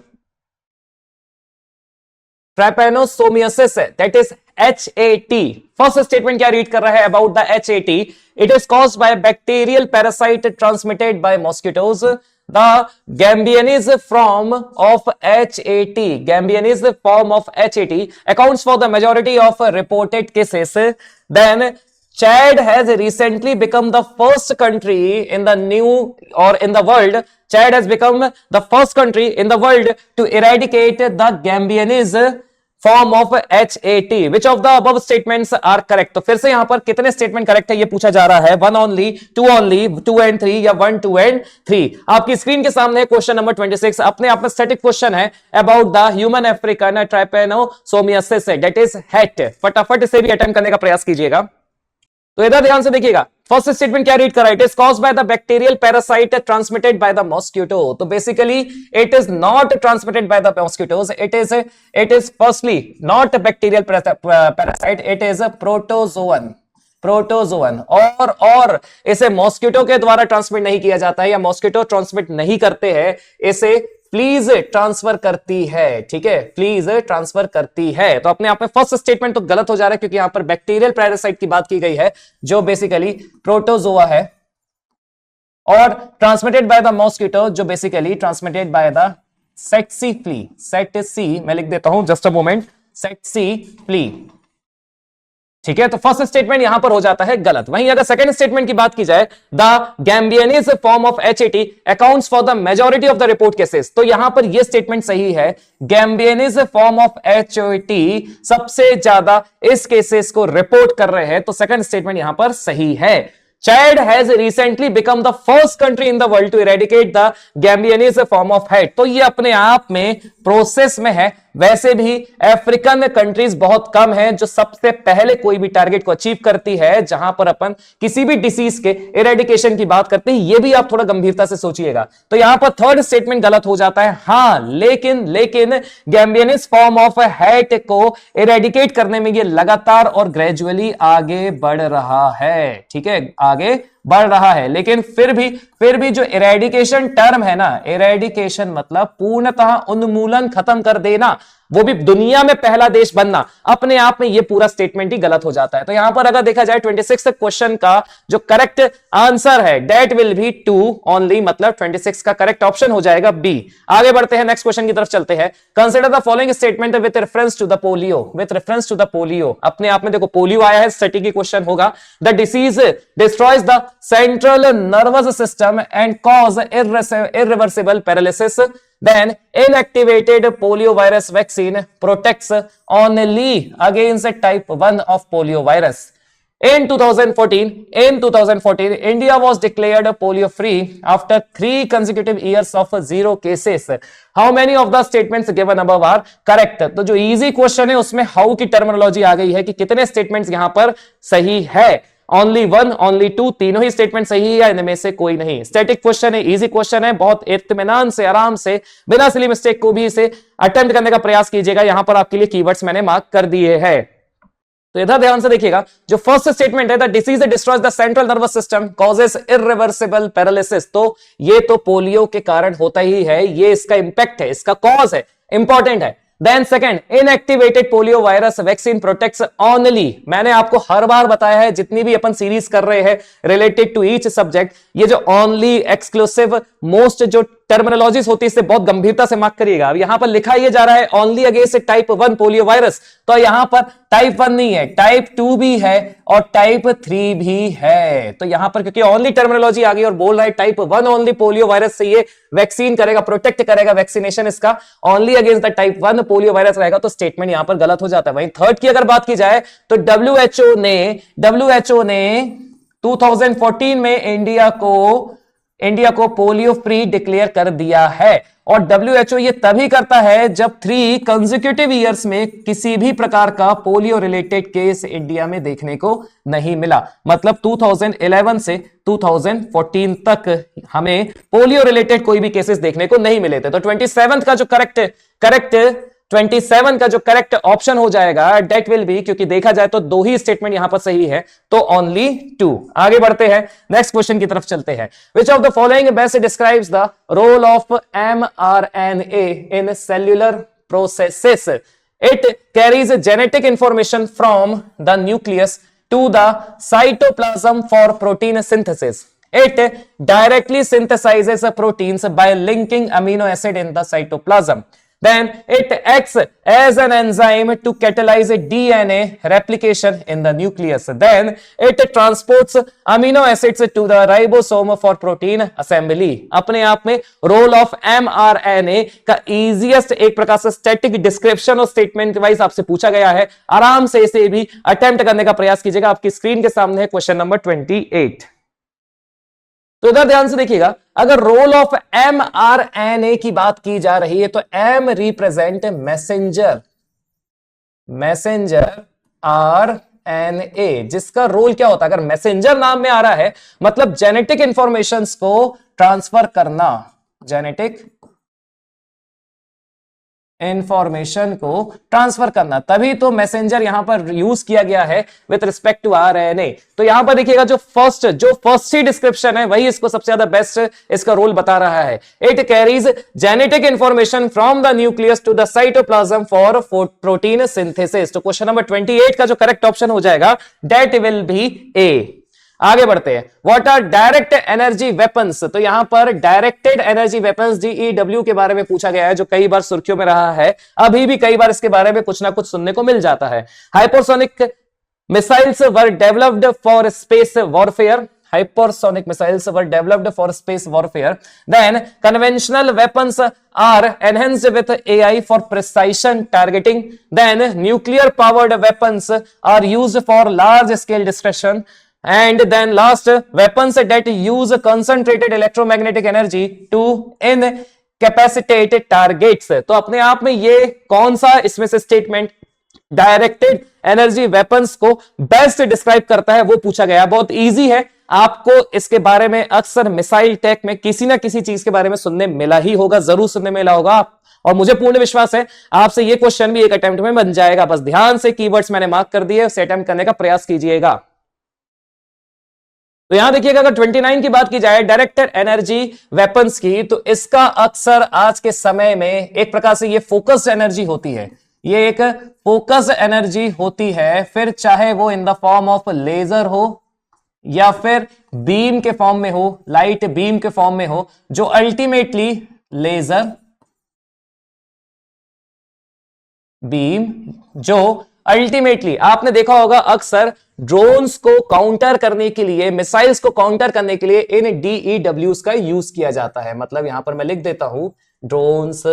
trypanosomiasis, that is HAT। First statement क्या रीड कर रहा है about the HAT? It is caused by bacterial parasite transmitted by mosquitoes. The Gambianese form of HAT, Gambianese form of HAT accounts for the majority of reported cases. Then Chad has recently become the first country in the world. Chad has become the first country in the world to eradicate the Gambianese form of HAT. Which of the above statements are correct? तो फिर से यहां पर कितने स्टेटमेंट करेक्ट है ये पूछा जा रहा है, 1 only, 2 only, 2 and 3 या 1 2 and 3? आपकी स्क्रीन के सामने क्वेश्चन नंबर 26 अपने आप में स्टैटिक क्वेश्चन है about the human African trypanosomiasis, that is HAT। फटाफट इसे भी अटेम्प्ट करने का प्रयास कीजिएगा। तो इधर ध्यान से देखिएगा, फर्स्ट स्टेटमेंट क्या रीड कर रहा है? It is caused by the bacterial parasite transmitted by the mosquito. तो basically it is not transmitted by the mosquitoes, it is firstly not bacterial parasite, it is protozoan. और इसे मॉस्किटो के द्वारा ट्रांसमिट नहीं किया जाता है या मॉस्किटो ट्रांसमिट नहीं करते हैं, इसे फ्लीज ट्रांसफर करती है। ठीक है, फ्लीज ट्रांसफर करती है। तो अपने आप में फर्स्ट स्टेटमेंट तो गलत हो जा रहा है क्योंकि यहां पर बैक्टीरियल पैरासाइट की बात की गई है जो बेसिकली प्रोटोजोआ है, और ट्रांसमिटेड बाय द मॉस्किटो जो basically transmitted by the tsetse fly. Tsetse मैं लिख देता हूं, just a moment, tsetse fly. ठीक है, तो फर्स्ट स्टेटमेंट यहां पर हो जाता है गलत। वहीं अगर सेकंड स्टेटमेंट की बात की जाए, the Gambianese form of HAT accounts for the majority of the report cases, तो यहां पर यह स्टेटमेंट सही है। गैम्बियनीज फॉर्म ऑफ HAT सबसे ज्यादा इस केसेस को रिपोर्ट कर रहे हैं, तो सेकंड स्टेटमेंट यहां पर सही है। Chad has recently become the first country in the world to eradicate the Gambianese form of HAT। तो ये अपने आप में प्रोसेस में है। वैसे भी अफ्रीकन कंट्रीज बहुत कम हैं जो सबसे पहले कोई भी टारगेट को अचीव करती है जहां पर अपन किसी भी डिसीज के इरेडिकेशन की बात करते हैं। ये भी आप थोड़ा गंभीरता से सोचिएगा। तो यहां पर थर्ड स्टेटमेंट गलत हो जाता है। हां, लेकिन गैम्बियनीज फॉर्म ऑफ हैट को इरेडिकेट करने में ये लगातार और ग्रेजुअली आगे बढ़ रहा है। ठीक है, आगे बढ़ रहा है, लेकिन फिर भी जो इरेडिकेशन टर्म है ना, इरेडिकेशन मतलब पूर्णतः उन्मूलन, खत्म कर देना, वो भी दुनिया में पहला देश बनना, अपने आप में ये पूरा स्टेटमेंट ही गलत हो जाता है। तो यहां पर अगर देखा जाए 26 क्वेश्चन का जो करेक्ट आंसर है दैट विल बी 2 ओनली, मतलब 26 का करेक्ट ऑप्शन हो जाएगा बी। आगे बढ़ते हैं, नेक्स्ट क्वेश्चन की तरफ चलते हैं। Consider the following statement with reference to the polio. With reference to the polio, अपने आप में देखो पोलियो आया है, स्टैटिक क्वेश्चन होगा। The disease destroys the central nervous system and cause irreversible paralysis, then inactivated poliovirus vaccine protects only against type 1 of poliovirus. In 2014, India was declared polio free after 3 consecutive years of 0 cases. How many of the statements given above are correct? तो जो easy question है उसमें how की terminology आ गई है कि कितने statements यहां पर सही है। ओनली 1, ओनली 2, तीनों ही स्टेटमेंट सही है, इनमें से कोई नहीं। स्टैटिक क्वेश्चन है, इजी क्वेश्चन है, बहुत इत्मीनान से, आराम से, बिना सिली मिस्टेक को भी इसे अटेम्प्ट करने का प्रयास कीजिएगा। यहां पर आपके लिए कीवर्ड्स मैंने मार्क कर दिए हैं, तो इधर ध्यान से देखिएगा। जो फर्स्ट स्टेटमेंट है the disease destroys the central nervous system causes irreversible paralysis, तो ये तो पोलियो के कारण होता ही है, ये इसका इंपैक्ट है, इसका कॉज है, इंपॉर्टेंट है। Then second, inactivated polio virus vaccine protects only. मैंने आपको हर बार बताया है, जितनी भी अपन सीरीज कर रहे हैं रिलेटेड टू ईच सब्जेक्ट, ये जो ओनली, एक्सक्लूसिव, मोस्ट जो टर्मिनोलॉजीज होती है इससे बहुत गंभीरता से मार्क करिएगा। अब यहां पर लिखा ये जा रहा है only against type 1 polio virus, तो यहां पर टाइप 1 नहीं है, टाइप 2 भी है और टाइप 3 भी है। तो यहां पर क्योंकि ओनली टर्मिनोलॉजी आ गई और बोल रहा है टाइप 1 ओनली पोलियो वायरस से ये वैक्सीन करेगा, प्रोटेक्ट करेगा, वैक्सीनेशन इसका only against the type 1 polio virus रहेगा, तो स्टेटमेंट यहां पर गलत हो जाता है। वहीं थर्ड की अगर बात की जाए तो डब्ल्यूएचओ ने 2014 में इंडिया को पोलियो फ्री डिक्लेयर कर दिया है। और डब्ल्यूएचओ ये तभी करता है जब 3 कंसेक्यूटिव ईयर्स में किसी भी प्रकार का पोलियो रिलेटेड केस इंडिया में देखने को नहीं मिला। मतलब 2011 से 2014 तक हमें पोलियो रिलेटेड कोई भी केसेस देखने को नहीं मिले थे। तो 27 का जो करेक्ट ऑप्शन हो जाएगा डेट विल बी, क्योंकि देखा जाए तो 2 ही स्टेटमेंट यहां पर सही है, तो ओनली 2। आगे बढ़ते हैं, नेक्स्ट क्वेश्चन की तरफ चलते हैं। Which of the following best describes the role of mRNA in cellular processes? It carries genetic information from the nucleus to the cytoplasm for protein synthesis. It directly synthesizes proteins by linking amino acid in the cytoplasm. Then it acts as an enzyme to catalyze DNA replication in the nucleus. Then it transports amino acids to the ribosome for protein assembly. अपने आप में रोल ऑफ mRNA का इजीएस्ट एक प्रकार से स्टैटिक डिस्क्रिप्शन और स्टेटमेंट वाइज आपसे पूछा गया है। आराम से इसे भी अटेम्प्ट करने का प्रयास कीजिएगा। आपकी स्क्रीन के सामने है क्वेश्चन नंबर 28। तो इधर ध्यान से देखिएगा, अगर रोल ऑफ mRNA की बात की जा रही है तो M रिप्रेजेंट मैसेंजर RNA, जिसका रोल क्या होता है? अगर मैसेंजर नाम में आ रहा है मतलब जेनेटिक इंफॉर्मेशंस को ट्रांसफर करना, जेनेटिक इंफॉर्मेशन को ट्रांसफर करना, तभी तो मैसेंजर यहां पर यूज किया गया है विद रिस्पेक्ट टू RNA। तो यहां पर देखिएगा जो फर्स्ट ही डिस्क्रिप्शन है वही इसको सबसे ज्यादा बेस्ट इसका रोल बता रहा है। It carries genetic information from the nucleus to the cytoplasm for protein synthesis. तो क्वेश्चन नंबर 28 का जो करेक्ट ऑप्शन हो जाएगा दैट विल बी ए। आगे बढ़ते हैं, what are direct energy weapons? तो यहां पर डायरेक्टेड एनर्जी वेपन्स DEW के बारे में पूछा गया है, जो कई बार सुर्खियों में रहा है, अभी भी कई बार इसके बारे में कुछ ना कुछ सुनने को मिल जाता है। Hypersonic missiles were developed for space warfare. Hypersonic missiles were developed for space warfare. Then conventional weapons are enhanced with AI for precision targeting. Then nuclear powered weapons are used for large scale destruction. And then last, weapons that use concentrated electromagnetic energy to incapacitate targets. तो अपने आप में ये कौन सा इसमें से स्टेटमेंट डायरेक्टेड एनर्जी वेपन्स को बेस्ट डिस्क्राइब करता है वो पूछा गया। बहुत इजी है, आपको इसके बारे में अक्सर मिसाइल टेक में किसी ना किसी चीज के बारे में सुनने मिला ही होगा, जरूर सुनने मिला होगा, और मुझे पूर्ण विश्वास है आपसे ये क्वेश्चन भी एक अटेम्प्ट में बन जाएगा। बस ध्यान से कीवर्ड्स मैंने मार्क कर दिए, उसे अटेम्प्ट करने का प्रयास कीजिएगा। तो यहां देखिएगा अगर 29 की बात की जाए डायरेक्टेड एनर्जी वेपन्स की, तो इसका अक्सर आज के समय में एक प्रकार से ये फोकस्ड एनर्जी होती है, ये एक फोकस्ड एनर्जी होती है, फिर चाहे वो in the form of laser हो या फिर बीम के फॉर्म में हो, लाइट बीम के फॉर्म में हो, जो अल्टीमेटली लेजर बीम, जो अल्टीमेटली आपने देखा होगा अक्सर ड्रोन्स को काउंटर करने के लिए, मिसाइल्स को काउंटर करने के लिए इन डीईडब्ल्यूज का यूज किया जाता है। मतलब यहां पर मैं लिख देता हूं ड्रोन्स,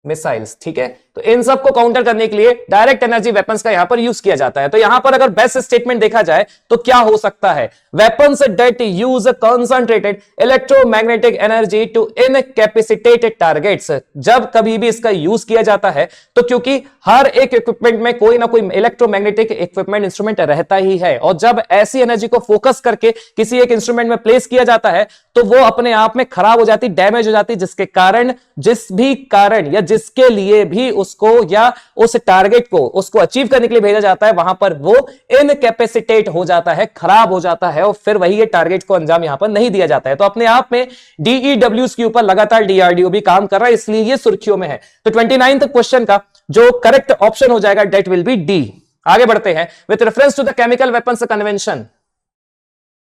मिसाइल्स, ठीक है। तो इन सब को काउंटर करने के लिए डायरेक्ट एनर्जी वेपन्स का यहां पर यूज किया जाता है। तो यहां पर अगर बेस्ट स्टेटमेंट देखा जाए तो क्या हो सकता है, weapons that use concentrated electromagnetic energy to incapacitate targets. जब कभी भी इसका यूज किया जाता है तो क्योंकि हर एक इक्विपमेंट में कोई ना कोई इलेक्ट्रोमैग्नेटिक इक्विपमेंट इंस्ट्रूमेंट रहता ही है, और जब ऐसी एनर्जी को फोकस करके किसी एक इंस्ट्रूमेंट में प्लेस किया जाता है तो वो अपने आप में खराब हो जाती, डैमेज हो जाती, जिसके कारण, जिस भी कारण या जिसके लिए भी उसको या उस टारगेट को उसको अचीव करने के लिए भेजा जाता है, वहां पर वो इनकैपेसिटेट हो जाता है, खराब हो जाता है, और फिर वही ये टारगेट को अंजाम यहां पर नहीं दिया जाता है। तो अपने आप में डीईडब्ल्यूज के ऊपर लगातार डीआरडीओ भी काम कर रहा है, इसलिए ये सुर्खियों में है। तो 29th क्वेश्चन का जो करेक्ट ऑप्शन हो जाएगा दैट विल बी डी। आगे बढ़ते हैं, with reference to the chemical weapons convention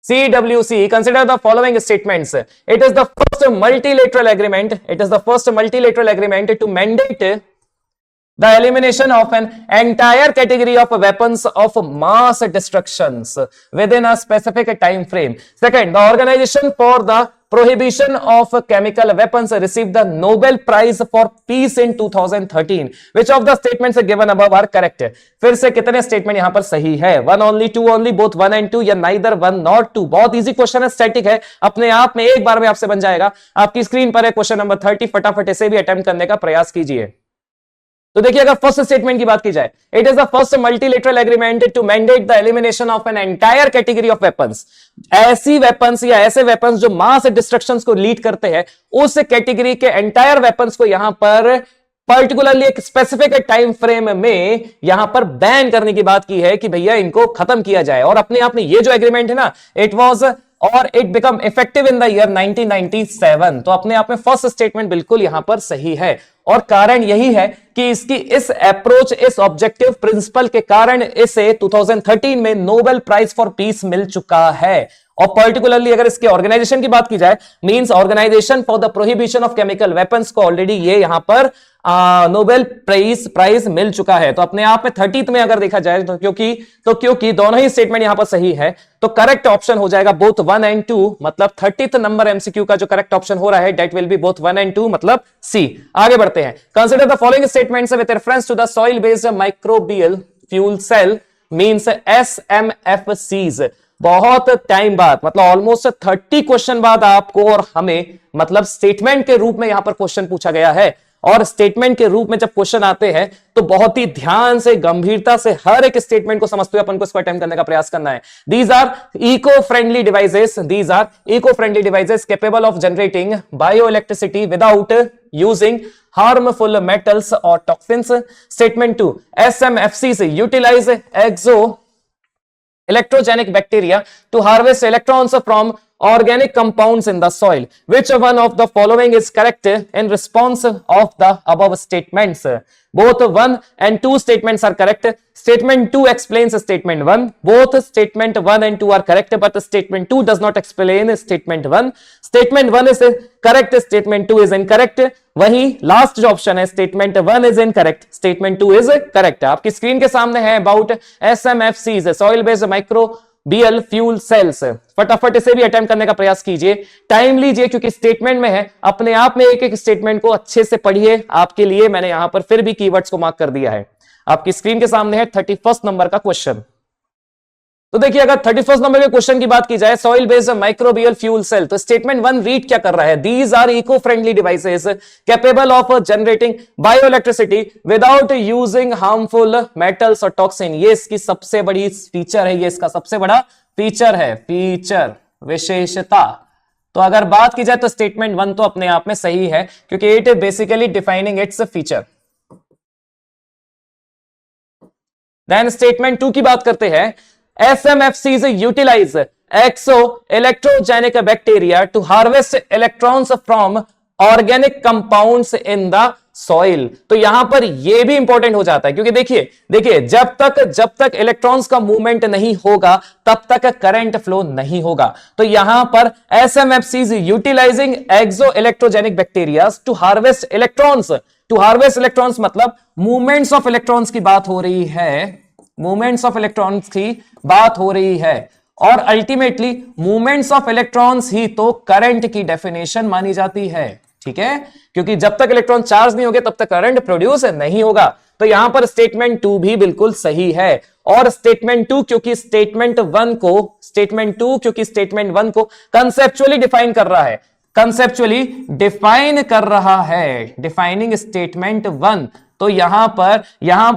CWC, consider the following statements. It is the first multilateral agreement. It is the first multilateral agreement to mandate the elimination of an entire category of weapons of mass destructions within a specific time frame. Second, the Organization for the Prohibition of Chemical Weapons received the Nobel Prize for Peace in 2013. Which of the statements given above are correct? फिर से कितने स्टेटमेंट यहां पर सही है? One only, two only, both one and two, या नाइदर वन नॉट टू? बहुत इजी क्वेश्चन है, स्टैटिक है, अपने आप में एक बार में आपसे बन जाएगा। आपकी स्क्रीन पर है क्वेश्चन नंबर 30, फटाफट इसे भी अटेम्प्ट करने का प्रयास कीजिए। तो देखिए अगर फर्स्ट स्टेटमेंट की बात की जाए, it is the first multilateral agreement to mandate the elimination of an entire category of weapons. ऐसी वेपन्स या ऐसे वेपन्स जो मास डिस्ट्रक्शंस को लीड करते हैं, उस कैटेगरी के एंटायर वेपन्स को यहां पर पर्टिकुलरली एक स्पेसिफिक टाइम फ्रेम में यहां पर बैन करने की बात की है कि भैया इनको खत्म किया जाए। और अपने आप में ये जो एग्रीमेंट है ना, इट वाज और it become effective in the year 1997। तो अपने आप में फर्स्ट स्टेटमेंट बिल्कुल यहां पर सही है, और कारण यही है कि इसकी इस अप्रोच, इस ऑब्जेक्टिव प्रिंसिपल के कारण इसे 2013 में नोबेल प्राइज फॉर पीस मिल चुका है। और पर्टिकुलरली अगर इसके ऑर्गेनाइजेशन की बात की जाए, means organisation for the prohibition of chemical weapons को ऑलरेडी ये यहां पर नोबेल प्राइज मिल चुका है। तो अपने आप में 30th में अगर देखा जाए तो क्योंकि दोनों ही स्टेटमेंट यहां पर सही है, तो करेक्ट ऑप्शन हो जाएगा बोथ 1 एंड 2। मतलब 30th नंबर एमसीक्यू का जो करेक्ट ऑप्शन हो रहा है that will be both 1 and 2, मतलब सी। आगे बढ़ते हैं, consider the following statements with reference to the soil based microbial fuel cell means SMFCs। बहुत टाइम बाद, मतलब ऑलमोस्ट 30 क्वेश्चन बाद आपको और हमें, मतलब स्टेटमेंट के रूप में यहां पर क्वेश्चन पूछा गया है। और स्टेटमेंट के रूप में जब क्वेश्चन आते हैं तो बहुत ही ध्यान से, गंभीरता से हर एक स्टेटमेंट को समझते हुए अपन को इसको अटेम्प्ट करने का प्रयास करना है। These are eco friendly devices capable of generating bio electricity without using harmful metals or toxins. Statement 2, SMFCs utilize electrogenic bacteria to harvest electrons from organic compounds in the soil. Which one of the following is correct in response of the above statements? Both 1 and 2 statements are correct. Statement 2 explains statement 1. Both statement 1 and 2 are correct, but statement 2 does not explain statement 1. Statement 1 is correct, statement 2 is incorrect. वही लास्ट जो ऑप्शन है statement 1 is incorrect, statement 2 is correct. आपकी स्क्रीन के सामने है about SMFCs, soil based microbial fuel cells. फटाफट इसे भी अटेम्प्ट करने का प्रयास कीजिए, टाइम लीजिए, क्योंकि स्टेटमेंट में है। अपने आप में एक एक स्टेटमेंट को अच्छे से पढ़िए। आपके लिए मैंने यहां पर फिर भी कीवर्ड्स को मार्क कर दिया है। आपकी स्क्रीन के सामने है 31st नंबर का क्वेश्चन। तो देखिए अगर 31st नंबर के क्वेश्चन की बात की जाए, soil based microbial fuel cell, तो स्टेटमेंट 1 रीड क्या कर रहा है? These are eco friendly devices capable of generating bio electricity without using harmful metals or toxin. ये इसकी सबसे बड़ी फीचर है, ये इसका सबसे बड़ा फीचर है, फीचर, विशेषता। तो अगर बात की जाए तो स्टेटमेंट 1 तो अपने आप में सही है, क्योंकि it basically defining its feature. Then statement 2 की बात करते हैं, SMFCs utilize exo-electrogenic bacteria to harvest electrons from organic compounds in the soil. तो यहां पर यह भी इंपॉर्टेंट हो जाता है, क्योंकि देखिए जब तक इलेक्ट्रॉन्स का मूवमेंट नहीं होगा तब तक करंट फ्लो नहीं होगा। तो यहां पर SMFCs utilising exo electrogenic bacteria to harvest electrons मतलब मूवमेंट्स ऑफ इलेक्ट्रॉन्स की बात हो रही है, और अल्टीमेटली मूवमेंट्स ऑफ इलेक्ट्रॉन्स ही तो करंट की डेफिनेशन मानी जाती है। ठीक है, क्योंकि जब तक इलेक्ट्रॉन चार्ज नहीं होंगे तब तक करंट प्रोड्यूस नहीं होगा। तो यहां पर स्टेटमेंट 2 भी बिल्कुल सही है। और स्टेटमेंट 2 क्योंकि स्टेटमेंट 1 को कंसेप्चुअली डिफाइन कर रहा है, डिफाइनिंग स्टेटमेंट 1। तो यहां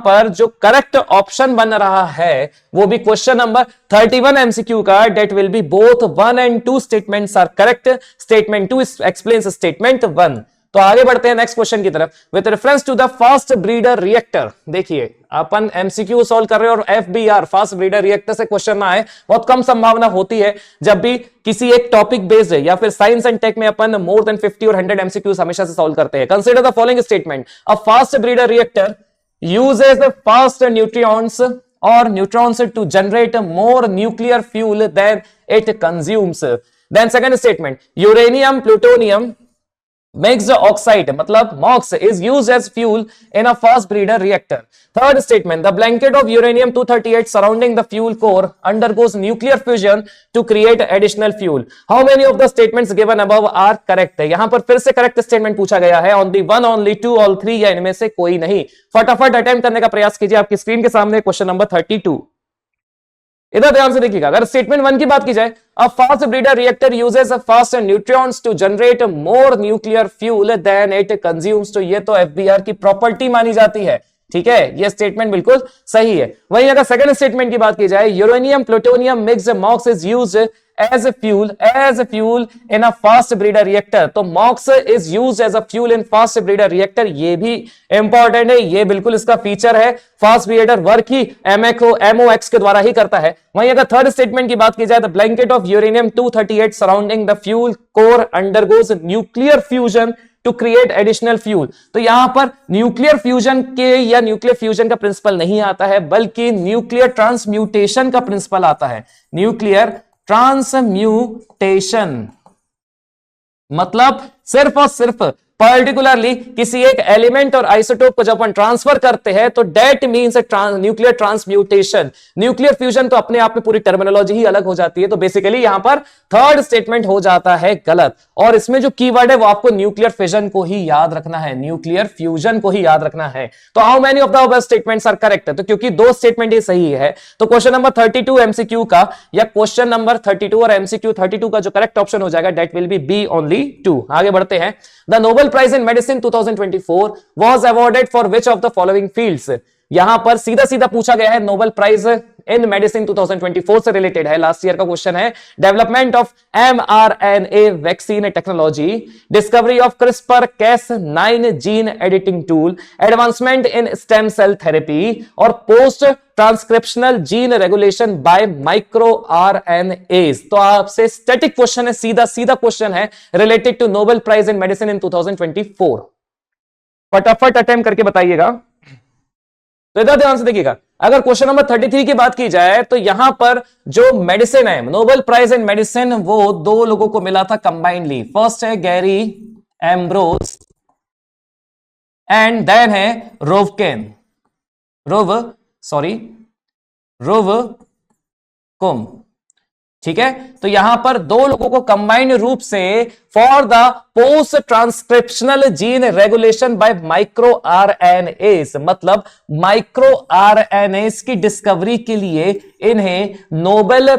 पर जो करेक्ट ऑप्शन बन रहा है वो भी क्वेश्चन नंबर 31 एमसीक्यू का, that will be both 1 and 2 statements are correct. Statement 2 explains statement 1। तो आगे बढ़ते हैं नेक्स्ट क्वेश्चन की तरफ। With reference to the fast breeder reactor, देखिए अपन एमसीक्यू सॉल्व कर रहे हैं और एफबीआर फास्ट ब्रीडर रिएक्टर से क्वेश्चन ना आए बहुत कम संभावना होती है। जब भी किसी एक टॉपिक बेस्ड है या फिर साइंस एंड टेक में अपन मोर देन 50 और 100 एमसीक्यूज हमेशा से सॉल्व करते हैं। Consider the following statement, a fast breeder reactor uses fast neutrons to generate more nuclear fuel than it consumes. Then second statement, uranium plutonium mixed oxide मतलब MOX is used as fuel in a fast breeder reactor. Third statement, the blanket of uranium-238 surrounding the fuel core undergoes nuclear fusion to create additional fuel. How many of the statements given above are correct? है यहां पर फिर से करेक्ट स्टेटमेंट पूछा गया है, on the 1 only, 2 all 3 या इनमें से कोई नहीं। फटाफट अटेम्प्ट करने का प्रयास कीजिए। आपकी स्क्रीन के सामने क्वेश्चन नंबर 32। इधर ध्यान से देखिएगा, अगर स्टेटमेंट 1 की बात की जाए, a fast breeder reactor uses fast neutrons to generate more nuclear fuel than it consumes, तो ये तो एफबीआर की प्रॉपर्टी मानी जाती है। ठीक है, ये स्टेटमेंट बिल्कुल सही है। वहीं अगर सेकंड स्टेटमेंट की बात की जाए, uranium plutonium mixed MOX is used as a fuel in a fast breeder reactor, तो MOX is used as a fuel in fast breeder reactor, ये भी इंपॉर्टेंट है, ये बिल्कुल इसका फीचर है। फास्ट ब्रीडर वर्क ही MOX के द्वारा ही करता है। वहीं अगर थर्ड स्टेटमेंट की बात की जाए, the blanket of uranium surrounding the fuel core undergoes nuclear fusion to create additional fuel, तो यहां पर न्यूक्लियर फ्यूजन के या न्यूक्लियर फ्यूजन का प्रिंसिपल नहीं आता है, बल्कि न्यूक्लियर ट्रांसम्यूटेशन का प्रिंसिपल आता है। न्यूक्लियर ट्रांसम्यूटेशन मतलब सिर्फ और सिर्फ पर्टिकुलरली किसी एक एलिमेंट और आइसोटोप को जब अपन ट्रांसफर करते हैं तो that means nuclear transmutation. Nuclear fusion तो अपने आप में पूरी टर्मिनोलॉजी ही अलग हो जाती है। तो बेसिकली यहां पर थर्ड स्टेटमेंट हो जाता है गलत, और इसमें जो कीवर्ड है वो आपको न्यूक्लियर फिजन को ही याद रखना है, न्यूक्लियर फ्यूजन को ही याद रखना है। तो how many of the above statements are correct, तो क्योंकि दो स्टेटमेंट ही सही है तो क्वेश्चन नंबर 32 एमसीक्यू का या क्वेश्चन नंबर 32 और एमसीक्यू 32 का जो करेक्ट ऑप्शन हो जाएगा that will be B only 2। आगे बढ़ते हैं। The Nobel prize in medicine 2024 was awarded for which of the following fields? यहां पर सीधा सीधा पूछा गया है, नोबेल प्राइज इन मेडिसिन 2024 से रिलेटेड है, लास्ट ईयर का क्वेश्चन है। Development of mRNA vaccine technology, discovery of CRISPR-Cas9 gene editing tool, advancement in stem cell therapy और post transcriptional gene regulation by micro RNAs। तो आपसे स्टैटिक क्वेश्चन है, सीधा सीधा क्वेश्चन है related to Nobel prize in medicine in 2024। फटाफट अटेम्प्ट करके बताइएगा। तो इधर ध्यान से देखिएगा, अगर क्वेश्चन नंबर 33 की बात की जाए तो यहां पर जो मेडिसिन है, नोबेल प्राइज इन मेडिसिन, वो दो लोगों को मिला था कंबाइनली। फर्स्ट है गैरी एम्ब्रोस एंड देन है रोवकुम। ठीक है, तो यहां पर दो लोगों को कंबाइंड रूप से for the post transcriptional gene regulation by micro RNAs, मतलब माइक्रो RNAs की डिस्कवरी के लिए इन्हें Nobel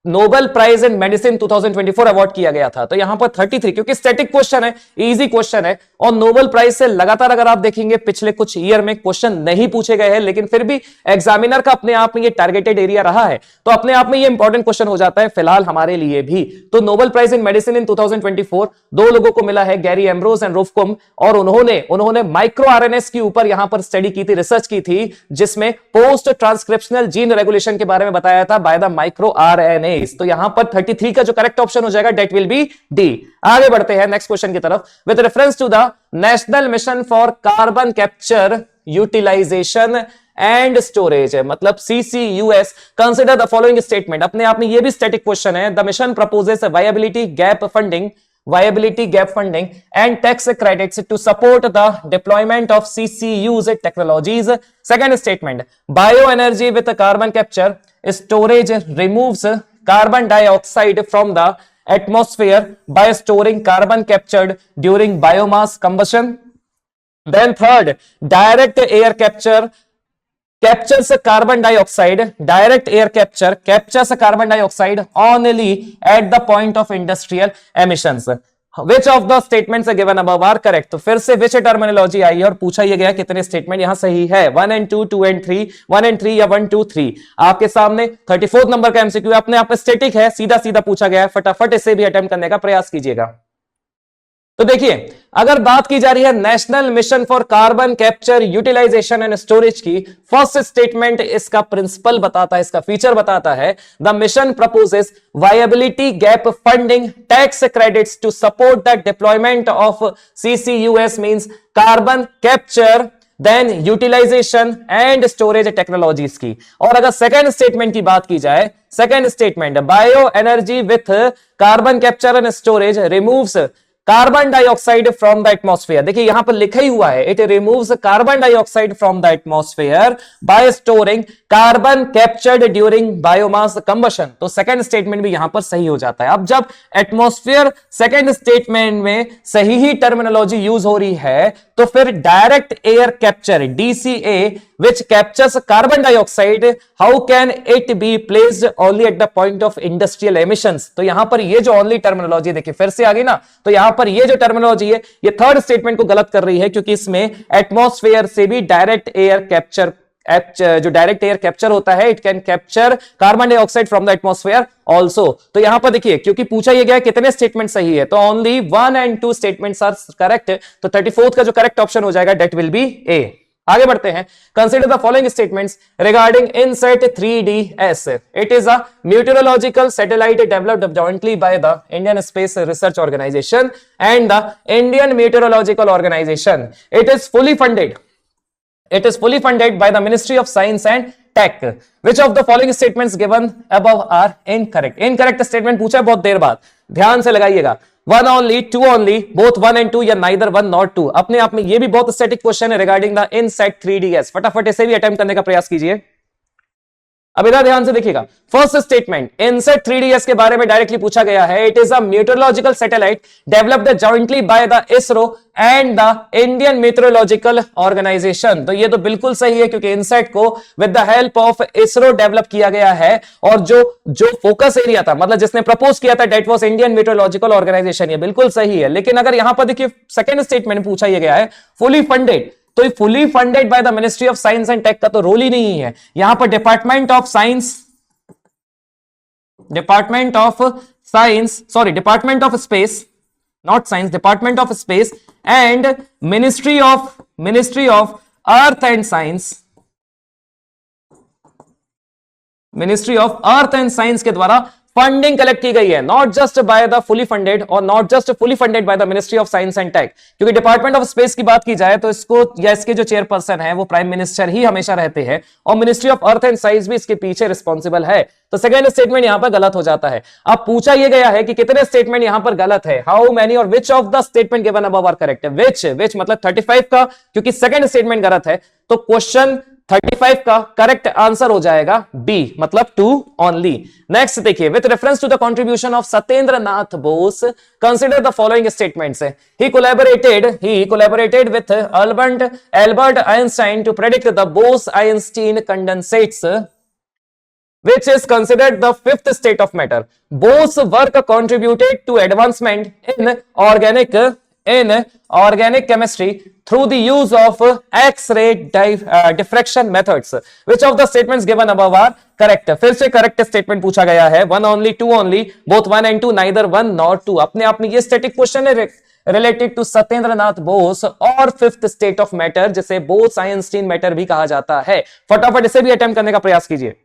Nobel prize in medicine 2024 award किया गया था। तो यहां पर 33, क्योंकि स्टैटिक क्वेश्चन है, इजी क्वेश्चन है, और नोबेल प्राइज से लगातार अगर आप देखेंगे पिछले कुछ ईयर में क्वेश्चन नहीं पूछे गए हैं, लेकिन फिर भी एग्जामिनर का अपने आप में ये टारगेटेड एरिया रहा है, तो अपने आप में ये इंपॉर्टेंट क्वेश्चन हो जाता है फिलहाल हमारे लिए भी। तो Nobel prize in medicine in 2024 दो लोगों को मिला है, गैरी एम्ब्रोस एंड रुफकुम, और उन्होंने माइक्रो आरएनएस के ऊपर यहां पर स्टडी की थी, रिसर्च की थी, जिसमें पोस्ट ट्रांसक्रिप्शनल जीन रेगुलेशन के बारे में बताया था बाय द माइक्रो आरएनए। तो यहां पर 33 का जो करेक्ट ऑप्शन हो जाएगा डेट विल बी डी। आगे बढ़ते हैं नेक्स्ट क्वेश्चन की तरफ। With reference to the national mission for carbon capture utilisation and storage, मतलब CCUS, consider the following statement. अपने आप में यह भी स्टैटिक क्वेश्चन है। The mission proposes viability gap funding and tax credits to support the deployment of CCUS technologies. Second statement, bioenergy with carbon capture storage removes carbon dioxide from the atmosphere by storing carbon captured during biomass combustion. Then third, direct air capture captures carbon dioxide, direct air capture captures carbon dioxide only at the point of industrial emissions. Which of the statements given above are correct? तो फिर से which टर्मिनोलॉजी आई है और पूछा यह गया कितने स्टेटमेंट यहां सही है, 1 and 2, 2 and 3, 1 and 3 या 1, 2, 3। आपके सामने 34 नंबर का एमसीक्यू अपने आप स्टैटिक है, सीधा सीधा पूछा गया है, फटाफट इसे भी अटेम्प्ट करने का प्रयास कीजिएगा। तो देखिए, अगर बात की जा रही है national mission for carbon capture utilisation and storage की, फर्स्ट स्टेटमेंट इसका प्रिंसिपल बताता है, इसका फीचर बताता है, the mission proposes viability gap funding tax credits to support the deployment of CCUS means carbon capture then utilisation and storage technologies की। और अगर सेकेंड स्टेटमेंट की बात की जाए, second statement bio energy with carbon capture and storage removes carbon dioxide from the atmosphere. देखिए यहां पर लिखा ही हुआ है, it removes carbon dioxide from the atmosphere bye storing carbon captured during biomass combustion. तो सेकंड स्टेटमेंट भी यहां पर सही हो जाता है। अब जब एटमॉस्फेयर सेकंड स्टेटमेंट में सही ही टर्मिनोलॉजी यूज हो रही है, तो फिर direct air capture DCA which captures carbon dioxide, how can it be placed only at the point of industrial emissions? तो यहां पर ये जो only टर्मिनोलॉजी देखिए फिर से आ गई ना, तो यहां पर ये जो टर्मिनोलॉजी है ये थर्ड स्टेटमेंट को गलत कर रही है, क्योंकि इसमें एटमॉस्फेयर से भी डायरेक्ट एयर कैप्चर, जो डायरेक्ट एयर कैप्चर होता है, it can capture carbon dioxide from the atmosphere also. तो यहां पर देखिए, क्योंकि पूछा यह गया कितने स्टेटमेंट सही है, तो only 1 and 2 statements are correct. तो 34th का जो करेक्ट ऑप्शन हो जाएगा डेट विल बी ए। आगे बढ़ते हैं। Consider the following statements regarding INSAT 3DS। It is a meteorological satellite developed jointly by the Indian Space Research Organization and the Indian Meteorological Organization. It is fully funded by the Ministry of Science and Tech. Which of the following statements given above are incorrect? Incorrect statement पूछा है बहुत देर बाद, ध्यान से लगाइएगा। 1 only, 2 only, both 1 and 2 या neither 1 nor 2। अपने आप में ये भी बहुत स्टैटिक क्वेश्चन है रिगार्डिंग द इनसेट 3DS। फटाफट इसे भी अटेम्प्ट करने का प्रयास कीजिए। अब इधर ध्यान से देखिएगा, फर्स्ट स्टेटमेंट इनसेट 3DS के बारे में डायरेक्टली पूछा गया है। It is a meteorological satellite developed jointly by the ISRO and the Indian Meteorological Organization। तो ये तो बिल्कुल सही है, क्योंकि इनसेट को with the help of ISRO develop किया गया है, और जो फोकस एरिया था, मतलब जिसने प्रपोज किया था, that was Indian meteorological organisation. ये बिल्कुल सही है। लेकिन अगर यहां पर देखिए सेकंड स्टेटमेंट पूछा गया है फुली फंडेड, तो fully funded by the ministry of science and tech का तो रोल ही नहीं है। यहां पर department of space, not science, department of space and ministry of earth and science के द्वारा फंडिंग कलेक्ट की गई है, not just by the fully funded और not just fully funded by the ministry of science and tech. क्योंकि डिपार्टमेंट ऑफ स्पेस की बात की जाए तो इसको या इसके जो चेयरपर्सन है वो प्राइम मिनिस्टर ही हमेशा रहते हैं, और ministry of earth and science भी इसके पीछे रिस्पॉन्सिबल है। तो सेकंड स्टेटमेंट यहां पर गलत हो जाता है। अब पूछा यह गया है कि कितने स्टेटमेंट यहां पर गलत है, हाउ मेनी और which of the statement given above are correct. Which मतलब 35 का, क्योंकि सेकंड स्टेटमेंट गलत है, तो क्वेश्चन 35 का करेक्ट आंसर हो जाएगा बी, मतलब 2 ओनली। नेक्स्ट देखिए, with reference to the contribution of Satyendra Nath Bose, consider the following statements. He collaborated with Albert Einstein to predict the Bose Einstein condensates which is considered the fifth state of matter. Both work contributed to advancement in organic chemistry through the use of X-ray diffraction methods. Which of the statements given above are correct? फिर से correct statement पूछा गया है. One only, two only, both one and two, neither one nor two. अपने आप में ये static question है रिलेटेड टू सत्येंद्रनाथ बोस और फिफ्थ स्टेट ऑफ मैटर, जिसे बोस आइंस्टीन मैटर भी कहा जाता है. फटाफट इसे भी अटेम्प्ट करने का प्रयास कीजिए.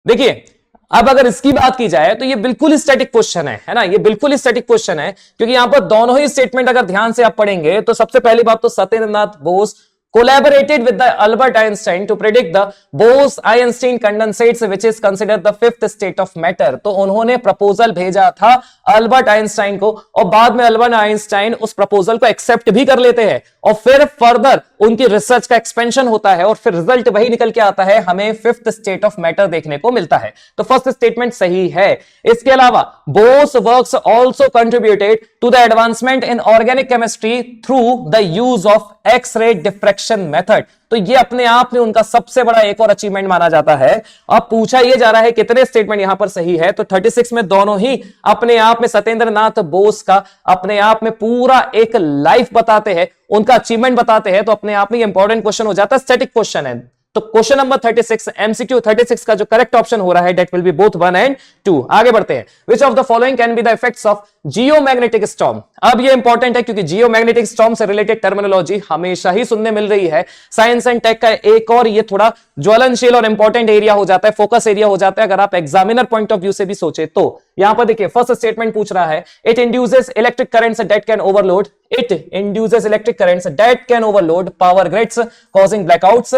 देखिए, अब अगर इसकी बात की जाए तो ये बिल्कुल ही स्टैटिक क्वेश्चन है ना, ये बिल्कुल ही स्टैटिक क्वेश्चन है, क्योंकि यहां पर दोनों ही स्टेटमेंट अगर ध्यान से आप पढ़ेंगे तो सबसे पहली बात तो Satyendranath Bose collaborated with the Albert Einstein to predict the Bose-Einstein condensates, which is considered the fifth state of matter. तो उन्होंने प्रपोजल भेजा था अल्बर्ट आइंस्टाइन को और बाद में अल्बर्ट आइंस्टाइन उस प्रपोजल को एक्सेप्ट भी कर लेते हैं और फिर फर्दर उनकी रिसर्च का एक्सपेंशन होता है और फिर रिजल्ट वही निकल के आता है, हमें फिफ्थ स्टेट ऑफ मैटर देखने को मिलता है. तो फर्स्ट स्टेटमेंट सही है. इसके अलावा Bose works also contributed to the advancement in organic chemistry through the use of X-ray diffraction method. तो ये अपने आप में उनका सबसे बड़ा एक और अचीवमेंट माना जाता है. अब पूछा ये जा रहा है कितने स्टेटमेंट यहां पर सही है, तो 36 में दोनों ही अपने आप में सत्येंद्रनाथ बोस का अपने आप में पूरा एक लाइफ बताते हैं, उनका अचीवमेंट बताते हैं. तो अपने आप में इंपॉर्टेंट क्वेश्चन हो जाता है, स्टैटिक क्वेश्चन है. तो क्वेश्चन नंबर 36 एमसीक्यू 36 का जो करेक्ट ऑप्शन हो रहा है that will be both 1 and 2. आगे बढ़ते हैं. Which of the following can be the effects of geomagnetic storm. अब ये इंपॉर्टेंट है क्योंकि जियोमैग्नेटिक स्टॉर्म से रिलेटेड टर्मिनोलॉजी हमेशा ही सुनने मिल रही है. साइंस एंड टेक का एक और ये थोड़ा ज्वलनशील और इंपॉर्टेंट एरिया हो जाता है, फोकस एरिया हो जाता है अगर आप एग्जामिनर पॉइंट ऑफ व्यू से भी सोचे तो. यहां पर देखिए फर्स्ट स्टेटमेंट पूछ रहा है, it induces electric currents that can overload. It induces electric currents that can overload power grids, causing blackouts.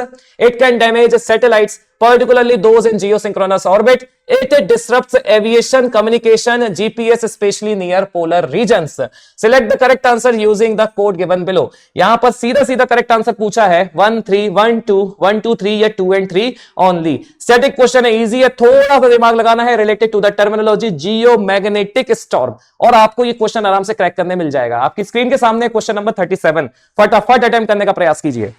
It can damage satellites, particularly those in geosynchronous orbit. It disrupts aviation communication, GPS, especially near polar regions. Select the correct answer using the code given below. यहां पर सीधा सीधा करेक्ट आंसर पूछा है 1 3 1 2 1 2 3 या 2 and 3 only. स्टैटिक क्वेश्चन है, इजी है, थोड़ा सा दिमाग लगाना है related to the terminology geomagnetic storm और आपको ये क्वेश्चन आराम से क्रैक करने मिल जाएगा. आपकी स्क्रीन के सामने क्वेश्चन नंबर 37, फटाफट अटेम्प्ट करने का प्रयास कीजिए.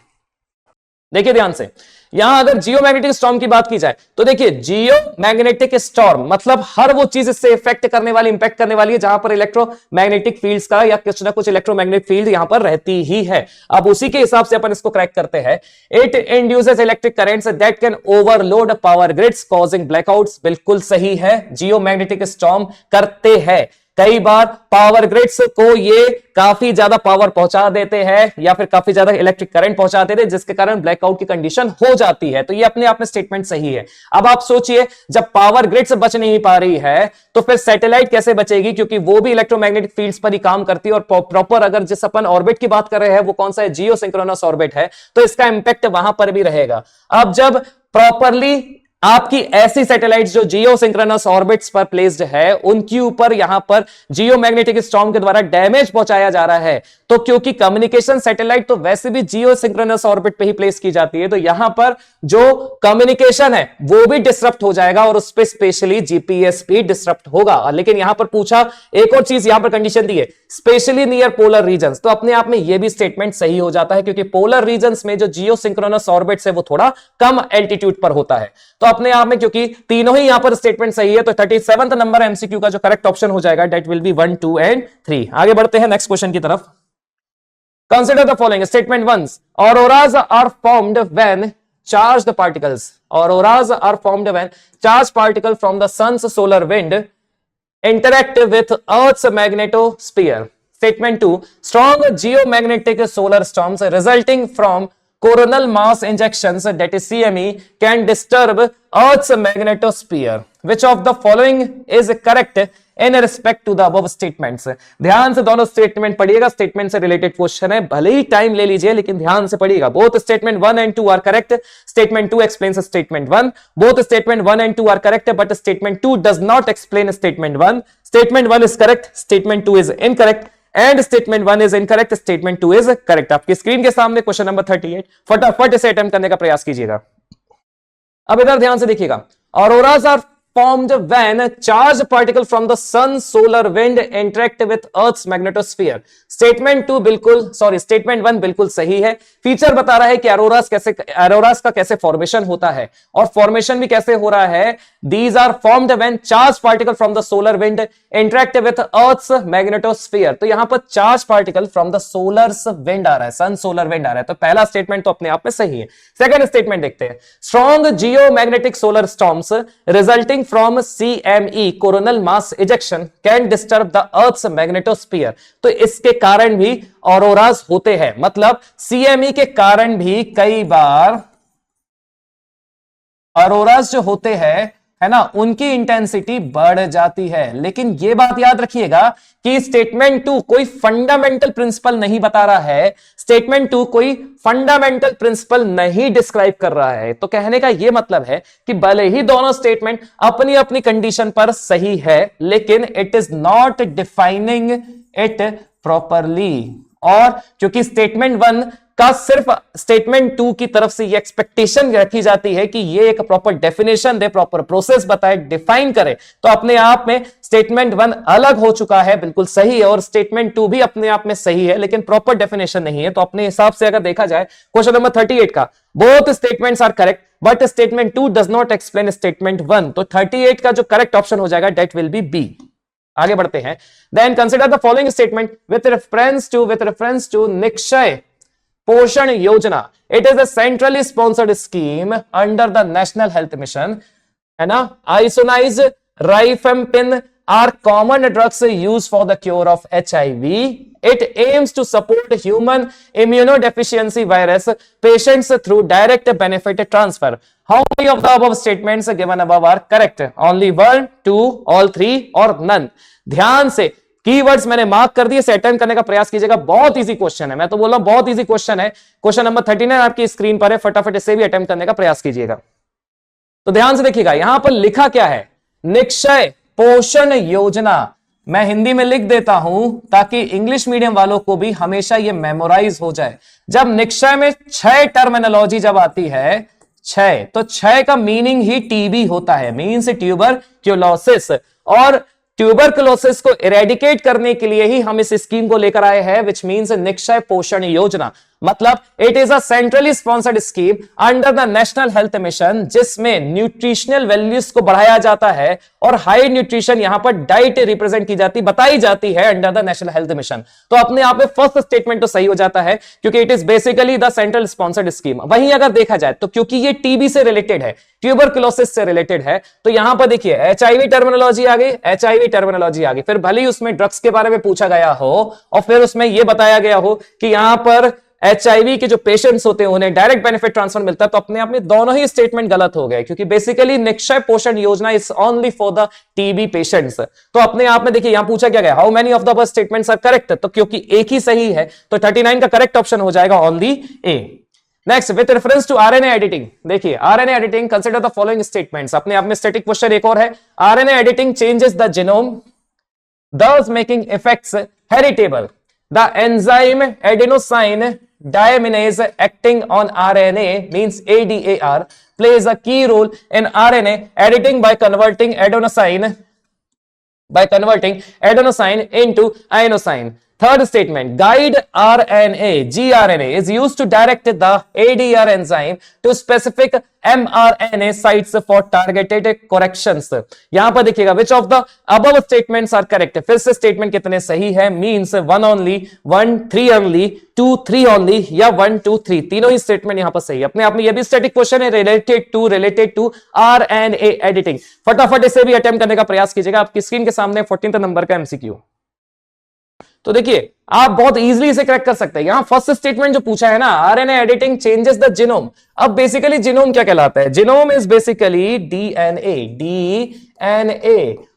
देखिए ध्यान से, यहां अगर जियोमैग्नेटिक स्टॉर्म की बात की जाए तो देखिए जियोमैग्नेटिक स्टॉर्म मतलब हर वो चीज इससे इफेक्ट करने वाली, इंपैक्ट करने वाली है जहां पर इलेक्ट्रोमैग्नेटिक फील्ड्स का या कुछ ना कुछ इलेक्ट्रोमैग्नेटिक फील्ड यहां पर रहती ही है. अब उसी के हिसाब से अपन इसको क्रैक करते हैं. It induces electric currents that can overload power grids causing blackouts. बिल्कुल सही है, जियोमैग्नेटिक स्टॉर्म करते हैं. कई बार पावर ग्रिड्स को ये काफी ज्यादा पावर पहुंचा देते हैं या फिर काफी ज्यादा इलेक्ट्रिक करंट पहुंचा देते हैं जिसके कारण ब्लैकआउट की कंडीशन हो जाती है. तो ये अपने आप में स्टेटमेंट सही है. अब आप सोचिए, जब पावर ग्रिड्स बच नहीं पा रही है तो फिर सैटेलाइट कैसे बचेगी, क्योंकि वो भी इलेक्ट्रोमैग्नेटिक फील्ड्स पर ही काम करती है और प्रॉपर अगर जिस अपन ऑर्बिट की बात कर रहे हैं वो कौन सा है, जियोसिंक्रोनस ऑर्बिट है, तो इसका इंपैक्ट वहां पर भी रहेगा. अब जब प्रॉपरली आपकी ऐसी सैटेलाइट्स जो जियोसिंक्रोनस ऑर्बिट्स पर प्लेस्ड है उनके ऊपर यहां पर जियोमैग्नेटिक स्टॉर्म के द्वारा डैमेज पहुंचाया जा रहा है, तो क्योंकि कम्युनिकेशन सैटेलाइट तो वैसे भी जियोसिंक्रोनस ऑर्बिट पे ही प्लेस की जाती है, तो यहां पर जो कम्युनिकेशन है वो भी डिसरप्ट हो जाएगा और उस पर स्पेशली जीपीएस भी डिसरप्ट होगा. लेकिन यहां पर पूछा एक और चीज, यहां पर कंडीशन दी है स्पेशली नियर पोलर रीजन्स, तो अपने आप में यह भी स्टेटमेंट सही हो जाता है क्योंकि पोलर रीजन्स में जो जियोसिंक्रोनस ऑर्बिट्स है वो थोड़ा कम एल्टीट्यूड पर होता है. तो अपने आप में क्योंकि तीनों ही यहां पर स्टेटमेंट सही है तो 37वां नंबर एमसीक्यू का जो करेक्ट ऑप्शन हो जाएगा दैट विल बी 1 2 and 3. आगे बढ़ते हैं नेक्स्ट क्वेश्चन की तरफ. Consider the following. Statement 1, auroras are formed when charged particles. Auroras are formed when charged particles from the sun's solar wind interact with Earth's magnetosphere. Statement 2, strong geomagnetic solar storms resulting from coronal mass injections, that is CME, can disturb Earth's magnetosphere. Which of the following is correct in respect to the above statements? ध्यान से दोनों स्टेटमेंट पढ़िएगा, स्टेटमेंट से रिलेटेड क्वेश्चन है, भले ही टाइम ले लीजिए लेकिन ध्यान से पढ़िएगा. Both statement 1 and 2 are correct. Statement 2 explains statement 1. Both statement 1 and 2 are correct, but statement 2 does not explain statement 1. Statement 1 is correct, statement 2 is incorrect. And statement 1 is incorrect, statement 2 is correct. आपकी स्क्रीन के सामने क्वेश्चन नंबर 38, फटाफट इसे अटेम्प्ट करने का प्रयास कीजिएगा. अब इधर ध्यान से देखिएगा. Auroras are formed when charged particle from the sun, solar wind interact with Earth's magnetosphere. Statement 1 बिल्कुल सही है। फीचर बता रहा है कि एरोरास का कैसे फॉर्मेशन होता है, और फॉर्मेशन भी कैसे हो रहा है। These are formed when charged particle from the solar wind interact with Earth's magnetosphere. तो यहां पर charge particle from the solar wind आ रहा है, सन सोलर विंड आ रहा है। तो पहला स्टेटमेंट तो अपने आप में सही है। सेकंड स्टेटमेंट देखते हैं। Strong geomagnetic solar storms resulting from CME coronal mass ejection can disturb the earth's magnetosphere. तो इसके कारण भी ऑरोरास होते हैं, मतलब CME के कारण भी कई बार ऑरोरास जो होते हैं, है ना, उनकी इंटेंसिटी बढ़ जाती है। लेकिन यह बात याद रखिएगा कि स्टेटमेंट 2 कोई फंडामेंटल प्रिंसिपल नहीं बता रहा है। स्टेटमेंट 2 कोई फंडामेंटल प्रिंसिपल नहीं डिस्क्राइब कर रहा है। तो कहने का यह मतलब है कि भले ही दोनों स्टेटमेंट अपनी अपनी कंडीशन पर सही है, लेकिन it is not defining it properly. और क्योंकि स्टेटमेंट 1 का सिर्फ स्टेटमेंट 2 की तरफ से ये एक्सपेक्टेशन रखी जाती है कि ये एक प्रॉपर डेफिनेशन दे, प्रॉपर प्रोसेस बताए, डिफाइन करे, तो अपने आप में स्टेटमेंट 1 अलग हो चुका है, बिल्कुल सही है, और स्टेटमेंट 2 भी अपने आप में सही है, लेकिन प्रॉपर डेफिनेशन नहीं है। तो अपने हिसाब से अगर देखा जाए क्वेश्चन नंबर 38 का, both statements are correct but statement 2 does not explain statement 1। तो 38 का जो करेक्ट ऑप्शन हो जाएगा दैट विल बी बी। आगे बढ़ते हैं। Then consider the following statement with reference to Nikshay Poshan Yojana. It is a centrally sponsored scheme under the national health mission, है ना। Isoniazid rifampicin are common drugs use for the cure of HIV. It aims to support human immunodeficiency virus patients through direct benefit transfer. How many of the above statements given above are correct? Only 1, 2, all 3 और none. ध्यान से कीवर्ड्स मैंने मार्क कर दिए, अटेम्प्ट करने का प्रयास कीजिएगा। बहुत इजी क्वेश्चन है, मैं तो बोल रहा हूं बहुत इजी क्वेश्चन है। क्वेश्चन नंबर 39 आपकी स्क्रीन पर है, फटाफट इसे भी अटेम्प्ट करने का प्रयास कीजिएगा। तो ध्यान से देखिएगा, यहां पर लिखा क्या है, निक्षय पोषण योजना। मैं हिंदी में लिख देता हूं ताकि इंग्लिश मीडियम वालों को भी हमेशा ये मेमोराइज हो जाए। जब निक्षय में 6 टर्मिनोलॉजी जब आती है, 6, तो 6 का मीनिंग ही टीबी होता है, मीन्स ट्यूबरक्यूलोसिस। और ट्यूबरक्लोसिस को इरेडिकेट करने के लिए ही हम इस स्कीम को लेकर आए हैं, विच मीन्स निक्षय पोषण योजना। मतलब it is a centrally sponsored scheme under the national health mission, जिसमें न्यूट्रिशनल वैल्यूज को बढ़ाया जाता है और हाई न्यूट्रिशन यहां पर डाइट रिप्रेजेंट की जाती, बताई जाती है under the national health mission. तो अपने आप में फर्स्ट स्टेटमेंट तो सही हो जाता है, क्योंकि it is basically the central sponsored scheme. वहीं अगर देखा जाए तो क्योंकि ये टीबी से रिलेटेड है, ट्यूबरक्लोसिस से रिलेटेड है, तो यहां पर देखिए HIV टर्मिनोलॉजी आ गई, HIV टर्मिनोलॉजी आ गई। फिर भले ही उसमें ड्रग्स के बारे में पूछा गया हो और फिर उसमें यह बताया गया हो कि यहां पर HIV के जो पेशेंट्स होते हैं उन्हें डायरेक्ट बेनिफिट ट्रांसफर मिलता है, तो अपने आप में दोनों ही स्टेटमेंट गलत हो गए, क्योंकि basically Nikshay Poshan Yojana is only for the TB patients. तो अपने आप में देखिए यहां पूछा क्या गया, how many of the above statements are correct, तो क्योंकि एक ही सही है तो 39 का करेक्ट ऑप्शन हो जाएगा only A. Next, with reference to RNA editing, देखिए RNA editing, consider the following statements. अपने आप में स्टैटिक क्वेश्चन एक और है, RNA editing changes the genome thus making effects heritable. The enzyme adenosine diaminase acting on RNA means ADAR plays a key role in RNA editing by converting adenosine into inosine. Third statement, guide RNA, gRNA is used to direct the ADR enzyme to specific mRNA sites for targeted corrections. यहां पर देखिएगा which of the above statements are correct. फिर से स्टेटमेंट कितने सही है, means 1 only, 1 3 only, 2 3 only या 1 2 3, तीनों ही स्टेटमेंट यहां पर सही है। अपने आप में यह भी स्टैटिक क्वेश्चन है, रिलेटेड टू RNA एडिटिंग। फटाफट इसे भी अटेम्प्ट करने का प्रयास कीजिएगा। आपकी स्क्रीन के सामने 14 नंबर का MCQ। तो देखिए आप बहुत इजीली इसे क्रैक कर सकते हैं। यहां फर्स्ट स्टेटमेंट जो पूछा है ना, RNA editing changes the genome. अब बेसिकली जीनोम क्या कहलाता है, जीनोम इज बेसिकली DNA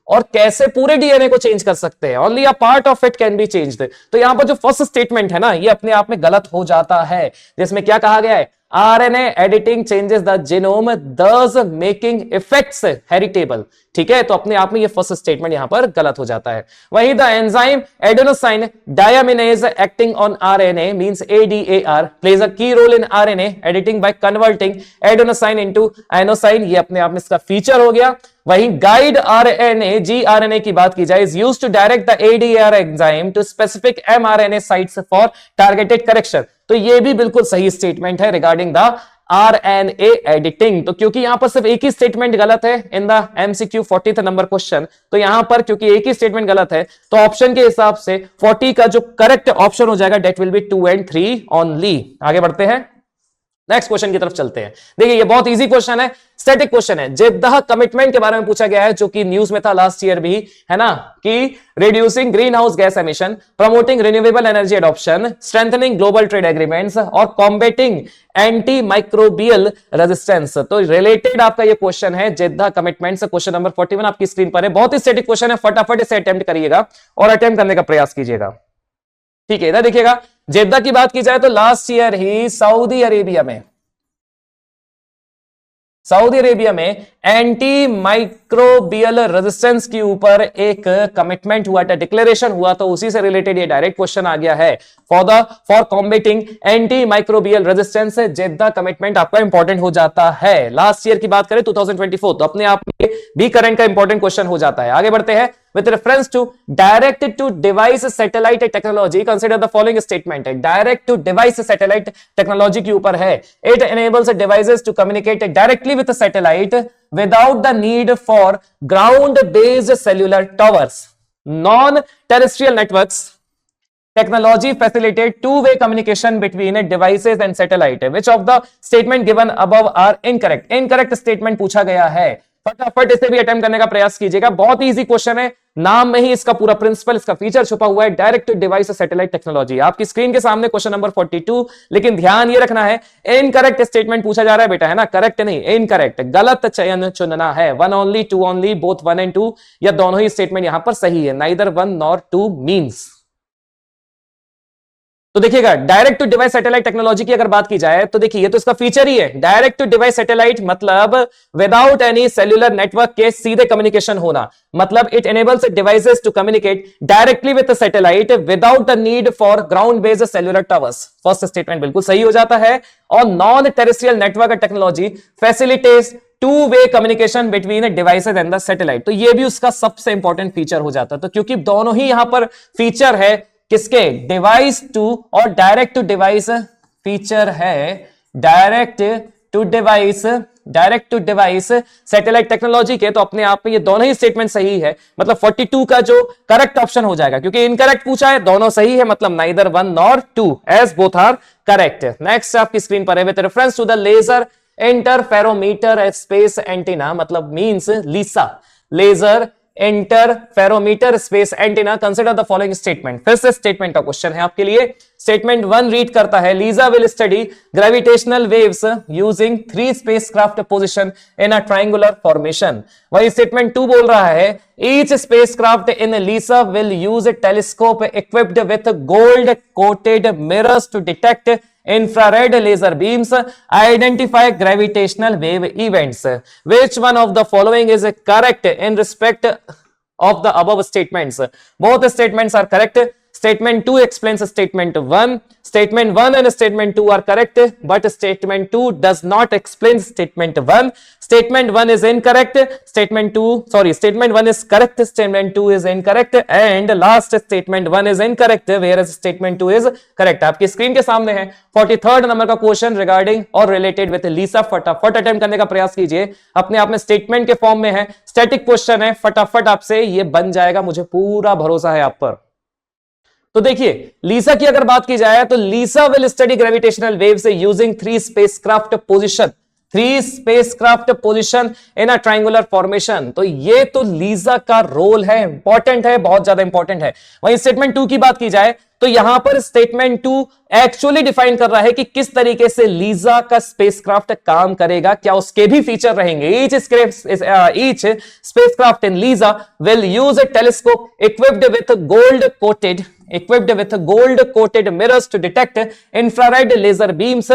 और कैसे पूरे DNA को चेंज कर सकते हैं, only a part of it can be changed. तो यहां पर जो फर्स्ट स्टेटमेंट है ना, ये अपने आप में गलत हो जाता है, जिसमें क्या कहा गया है, RNA editing changes the genome thus making effects heritable। ठीक है, तो अपने आप में ये फर्स्ट स्टेटमेंट यहां पर गलत हो जाता है। वहीं the enzyme adenosine deaminase acting on RNA means ADAR plays a key role in RNA editing by converting adenosine into inosine, ये अपने आप में इसका फीचर हो गया। वहीं गाइड आरएनए जीआरएनए की बात की जाए is used to direct the ADR enzyme to specific mRNA sites for targeted correction. तो ये भी बिल्कुल सही स्टेटमेंट है रिगार्डिंग द आरएनए एडिटिंग। तो क्योंकि यहां पर सिर्फ एक ही स्टेटमेंट गलत है in the MCQ 40th number question, तो यहां पर क्योंकि एक ही स्टेटमेंट गलत है तो ऑप्शन के हिसाब से 40 का जो करेक्ट ऑप्शन हो जाएगा that will be 2 and 3 only. आगे बढ़ते हैं, नेक्स्ट क्वेश्चन की तरफ चलते हैं। देखिए ये बहुत इजी क्वेश्चन है, स्टैटिक क्वेश्चन है। जेद्दाह कमिटमेंट के बारे में पूछा गया है जो कि न्यूज में था लास्ट ईयर भी, है ना, कि reducing green house gas emission, promoting renewable energy adoption, strengthening global trade agreements और कॉम्बेटिंग एंटी माइक्रोबियल रेजिस्टेंस। तो रिलेटेड आपका ये क्वेश्चन है जेद्दाह कमिटमेंट से। क्वेश्चन नंबर 41 आपकी स्क्रीन पर है। बहुत ही स्टैटिक क्वेश्चन है, फटाफट इसे अटेम्प्ट करिएगा और अटेम्प्ट करने का प्रयास कीजिएगा। ठीक है, इधर देखिएगा, जेद्दाह की बात की जाए तो लास्ट ईयर ही सऊदी अरेबिया में एंटी माइक्रोबियल रेजिस्टेंस के ऊपर एक कमिटमेंट हुआ था, डिक्लेरेशन हुआ, तो उसी से रिलेटेड ये डायरेक्ट क्वेश्चन आ गया है। For combating anti microbial resistance Jeddah commitment आपका इंपॉर्टेंट हो जाता है। लास्ट ईयर की बात करें 2024, तो अपने आप में भी करंट का इंपॉर्टेंट क्वेश्चन हो जाता है। आगे बढ़ते हैं। With reference to direct to device satellite technology, consider the following statement. Direct to device satellite technology के ऊपर है। It enables devices to communicate directly with the satellite without the need for ground-based cellular towers. Non-terrestrial networks technology facilitate two-way communication between devices and satellite. Which of the statement given above are incorrect? Incorrect statement पूछा गया है। फटाफट इसे भी अटेम्प्ट करने का प्रयास कीजिएगा। बहुत ही इजी क्वेश्चन है, नाम में ही इसका पूरा प्रिंसिपल, इसका फीचर छुपा हुआ है, direct to device satellite technology. आपकी स्क्रीन के सामने क्वेश्चन नंबर 42, लेकिन ध्यान ये रखना है इनकरेक्ट स्टेटमेंट पूछा जा रहा है बेटा, है ना, करेक्ट नहीं, इनकरेक्ट, गलत चयन चुनना है। 1 only, 2 only, both 1 and 2, या दोनों ही स्टेटमेंट यहां पर सही है। Neither 1 nor 2 means. तो देखिएगा, direct to device satellite technology की अगर बात की जाए तो देखिए ये तो इसका फीचर ही है। डायरेक्ट टू डिवाइस सैटेलाइट मतलब विदाउट एनी सेल्यूलर नेटवर्क के सीधे कम्युनिकेशन होना, मतलब it enables devices to communicate directly with satellite without the need for ground based cellular towers. First statement बिल्कुल सही हो जाता है। और non terrestrial network technology facilitates two way communication between devices and the satellite. तो ये भी उसका सबसे इंपॉर्टेंट फीचर हो जाता है। तो क्योंकि दोनों ही यहां पर फीचर है किसके, डिवाइस टू और डायरेक्ट टू डिवाइस फीचर है, direct to device satellite technology के, तो अपने आप में ये दोनों ही स्टेटमेंट सही है। मतलब 42 का जो करेक्ट ऑप्शन हो जाएगा, क्योंकि इनकरेक्ट पूछा है, दोनों सही है, मतलब neither 1 nor 2 as both are correct. Next आपकी स्क्रीन पर है, with reference to the laser interferometer space antenna, मतलब means LISA, laser interferometer space antenna, consider the following statement. फिर से स्टेटमेंट का क्वेश्चन है आपके लिए। स्टेटमेंट 1 रीड करता है, LISA will study gravitational waves using 3 spacecraft position in a triangular formation. वही स्टेटमेंट 2 बोल रहा है, each spacecraft in LISA will use a telescope equipped with gold coated mirrors to detect infrared laser beams, identify gravitational wave events. Which one of the following is correct in respect of the above statements? Both statements are correct. Statement 2 explains statement 1. Statement 1 and statement 2 are correct, but statement 2 does not explain statement 1. Statement 1 is incorrect. Statement 1 is correct. Statement 2 is incorrect. And last statement 1 is incorrect, whereas statement 2 is correct. आपकी स्क्रीन के सामने है 43rd नंबर का क्वेश्चन रिगार्डिंग और रिलेटेड विद लीसा। फटाफट अटेम्प्ट करने का प्रयास कीजिए, अपने आप में स्टेटमेंट के फॉर्म में है, स्टैटिक क्वेश्चन है, फटाफट आपसे ये बन जाएगा, मुझे पूरा भरोसा है आप पर। तो देखिए लीसा की अगर बात की जाए तो LISA will study gravitational waves using 3 spacecraft position in a triangular formation. तो ये तो लीजा का रोल है, इंपॉर्टेंट है, बहुत ज्यादा इंपॉर्टेंट है। वहीं स्टेटमेंट 2 की बात की जाए तो यहां पर स्टेटमेंट 2 एक्चुअली डिफाइन कर रहा है कि किस तरीके से लीजा का स्पेसक्राफ्ट काम करेगा, क्या उसके भी फीचर रहेंगे। Each spacecraft in Lisa will use a telescope equipped with gold coated mirrors to detect infrared laser beams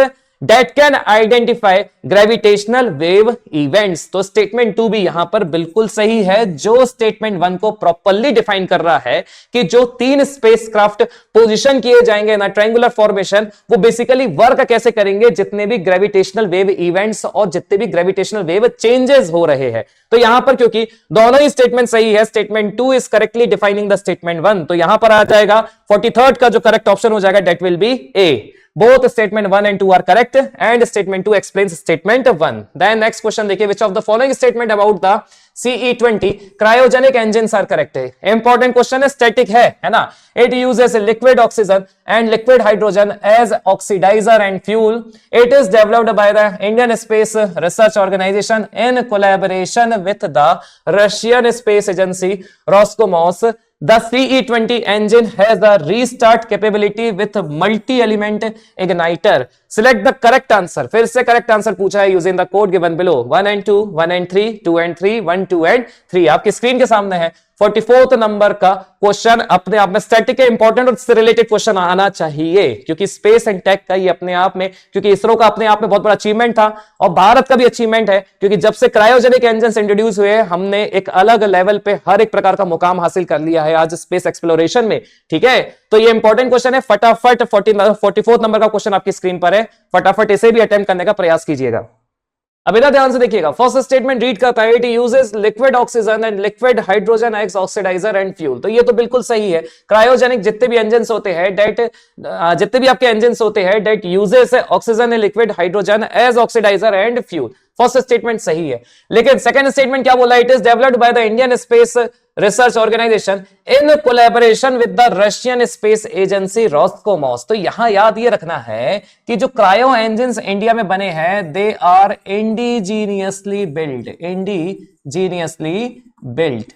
that can identify gravitational wave events। तो स्टेटमेंट 2 भी यहां पर बिल्कुल सही है, जो स्टेटमेंट 1 को प्रॉपर्ली डिफाइन कर रहा है कि जो 3 स्पेसक्राफ्ट पोजीशन किए जाएंगे ना ट्रायंगुलर फॉर्मेशन, वो बेसिकली वर्क कैसे करेंगे, जितने भी ग्रेविटेशनल वेव इवेंट्स और जितने भी ग्रेविटेशनल वेव चेंजेस हो रहे हैं। तो यहां पर क्योंकि दोनों ही स्टेटमेंट सही है, statement 2 is correctly defining the statement 1, तो यहां पर आ जाएगा 43rd का जो करेक्ट ऑप्शन हो जाएगा that will be A. Both statement 1 and 2 are correct and statement 2 explains statement 1. Then next question देखिए, which of the following statement about the CE20 cryogenic engines are correct है। Important question है, static है ना। It uses liquid oxygen and liquid hydrogen as oxidizer and fuel. It is developed by the Indian Space Research Organization in collaboration with the Russian Space Agency Roscosmos. The CE20 engine has a restart capability with multi-element igniter. Select the correct answer. फिर से correct answer पूछा है using the code given below 1 and 2, 1 and 3, 2 and 3, 1, 2 and 3। आपकी स्क्रीन के सामने है 44th नंबर का क्वेश्चन। अपने आप में स्टैटिक इंपॉर्टेंट और इससे रिलेटेड क्वेश्चन आना चाहिए, क्योंकि स्पेस एंड टेक का ये अपने आप में, क्योंकि इसरो का अपने आप में बहुत बड़ा अचीवमेंट था और भारत का भी अचीवमेंट है, क्योंकि जब से क्रायोजेनिक इंजन इंट्रोड्यूस हुए हमने एक अलग लेवल पे हर एक प्रकार का मुकाम हासिल कर लिया है आज स्पेस एक्सप्लोरेशन में। ठीक है, तो ये इंपॉर्टेंट क्वेश्चन है। फटाफट 44th नंबर का क्वेश्चन आपकी स्क्रीन पर है, फटाफट इसे भी अटेम्प्ट करने का प्रयास कीजिएगा। अब इधर ध्यान से देखिएगा, फर्स्ट स्टेटमेंट रीड करता है, it uses liquid oxygen and liquid hydrogen as oxidiser and fuel. तो ये तो बिल्कुल सही है। क्रायोजेनिक जितने भी इंजन्स होते हैं जितने भी आपके इंजन्स होते हैं that uses oxygen and liquid hydrogen as oxidiser and fuel. First statement सही है, लेकिन सेकंड स्टेटमेंट क्या बोला, it is developed by the Indian space research organisation in collaboration with the Russian space agency Roscosmos. तो यहां याद ये रखना है कि जो क्रायो इंजन्स इंडिया में बने हैं दे आर इंडिजीनियसली बिल्ड।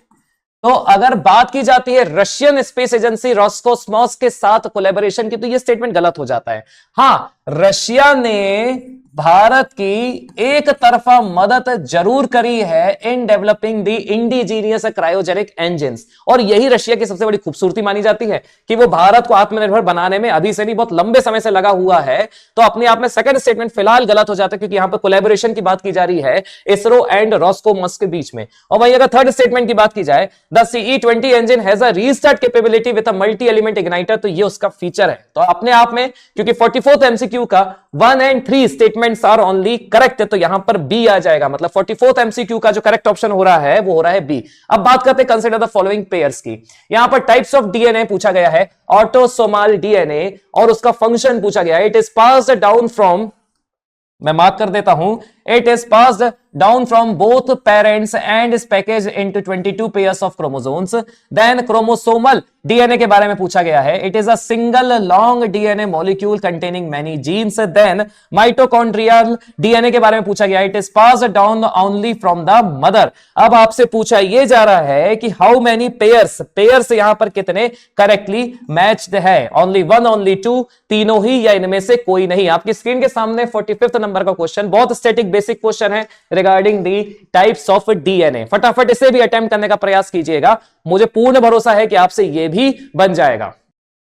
तो अगर बात की जाती है रशियन स्पेस एजेंसी रॉस्कोसमॉस के साथ कोलैबोरेशन की, तो ये स्टेटमेंट गलत हो जाता है। हां, रशिया ने भारत की एक तरफा मदद जरूर करी है in developing the indigenous cryogenic engines, और यही रशिया की सबसे बड़ी खूबसूरती मानी जाती है कि वो भारत को आत्मनिर्भर बनाने में अभी से नहीं बहुत लंबे समय से लगा हुआ है। तो अपने आप में सेकंड स्टेटमेंट फिलहाल गलत हो जाता है, क्योंकि यहां पर कोलैबोरेशन की बात की जा रही है इसरो एंड रॉस्कोमॉस के बीच में। और वहीं अगर थर्ड स्टेटमेंट की बात की जाए, the CE20 engine has a restart capability with a multi element igniter, तो ये उसका फीचर है। तो अपने आप में क्योंकि 44th MCQ का 1 and 3 statements are only correct है, तो यहां पर बी आ जाएगा। मतलब 44th MCQ का जो करेक्ट ऑप्शन हो रहा है वो हो रहा है बी। अब बात करते हैं कंसीडर द फॉलोइंग पेयर्स की। यहां पर टाइप्स ऑफ डीएनए पूछा गया है, ऑटोसोमल डीएनए, और उसका फंक्शन पूछा गया है। It is passed down from, मैं मार्क कर देता हूं, it is passed down from both parents and is packaged into 22 pairs of chromosomes. Then chromosomal DNA के बारे में पूछा गया है, it is a single long DNA molecule containing many genes. Then mitochondrial DNA के बारे में पूछा गया है, it is passed down only from the mother. अब आपसे पूछा ये जा रहा है कि how many pairs यहां पर कितने करेक्टली मैच्ड है, only one, only two, तीनों ही या इनमें से कोई नहीं। आपकी स्क्रीन के सामने 45th नंबर का क्वेश्चन, बहुत स्टैटिक बेसिक क्वेश्चन है regarding the types of DNA. फटाफट इसे भी अटेम्प्ट करने का प्रयास कीजिएगा, मुझे पूर्ण भरोसा है कि आपसे यह भी बन जाएगा।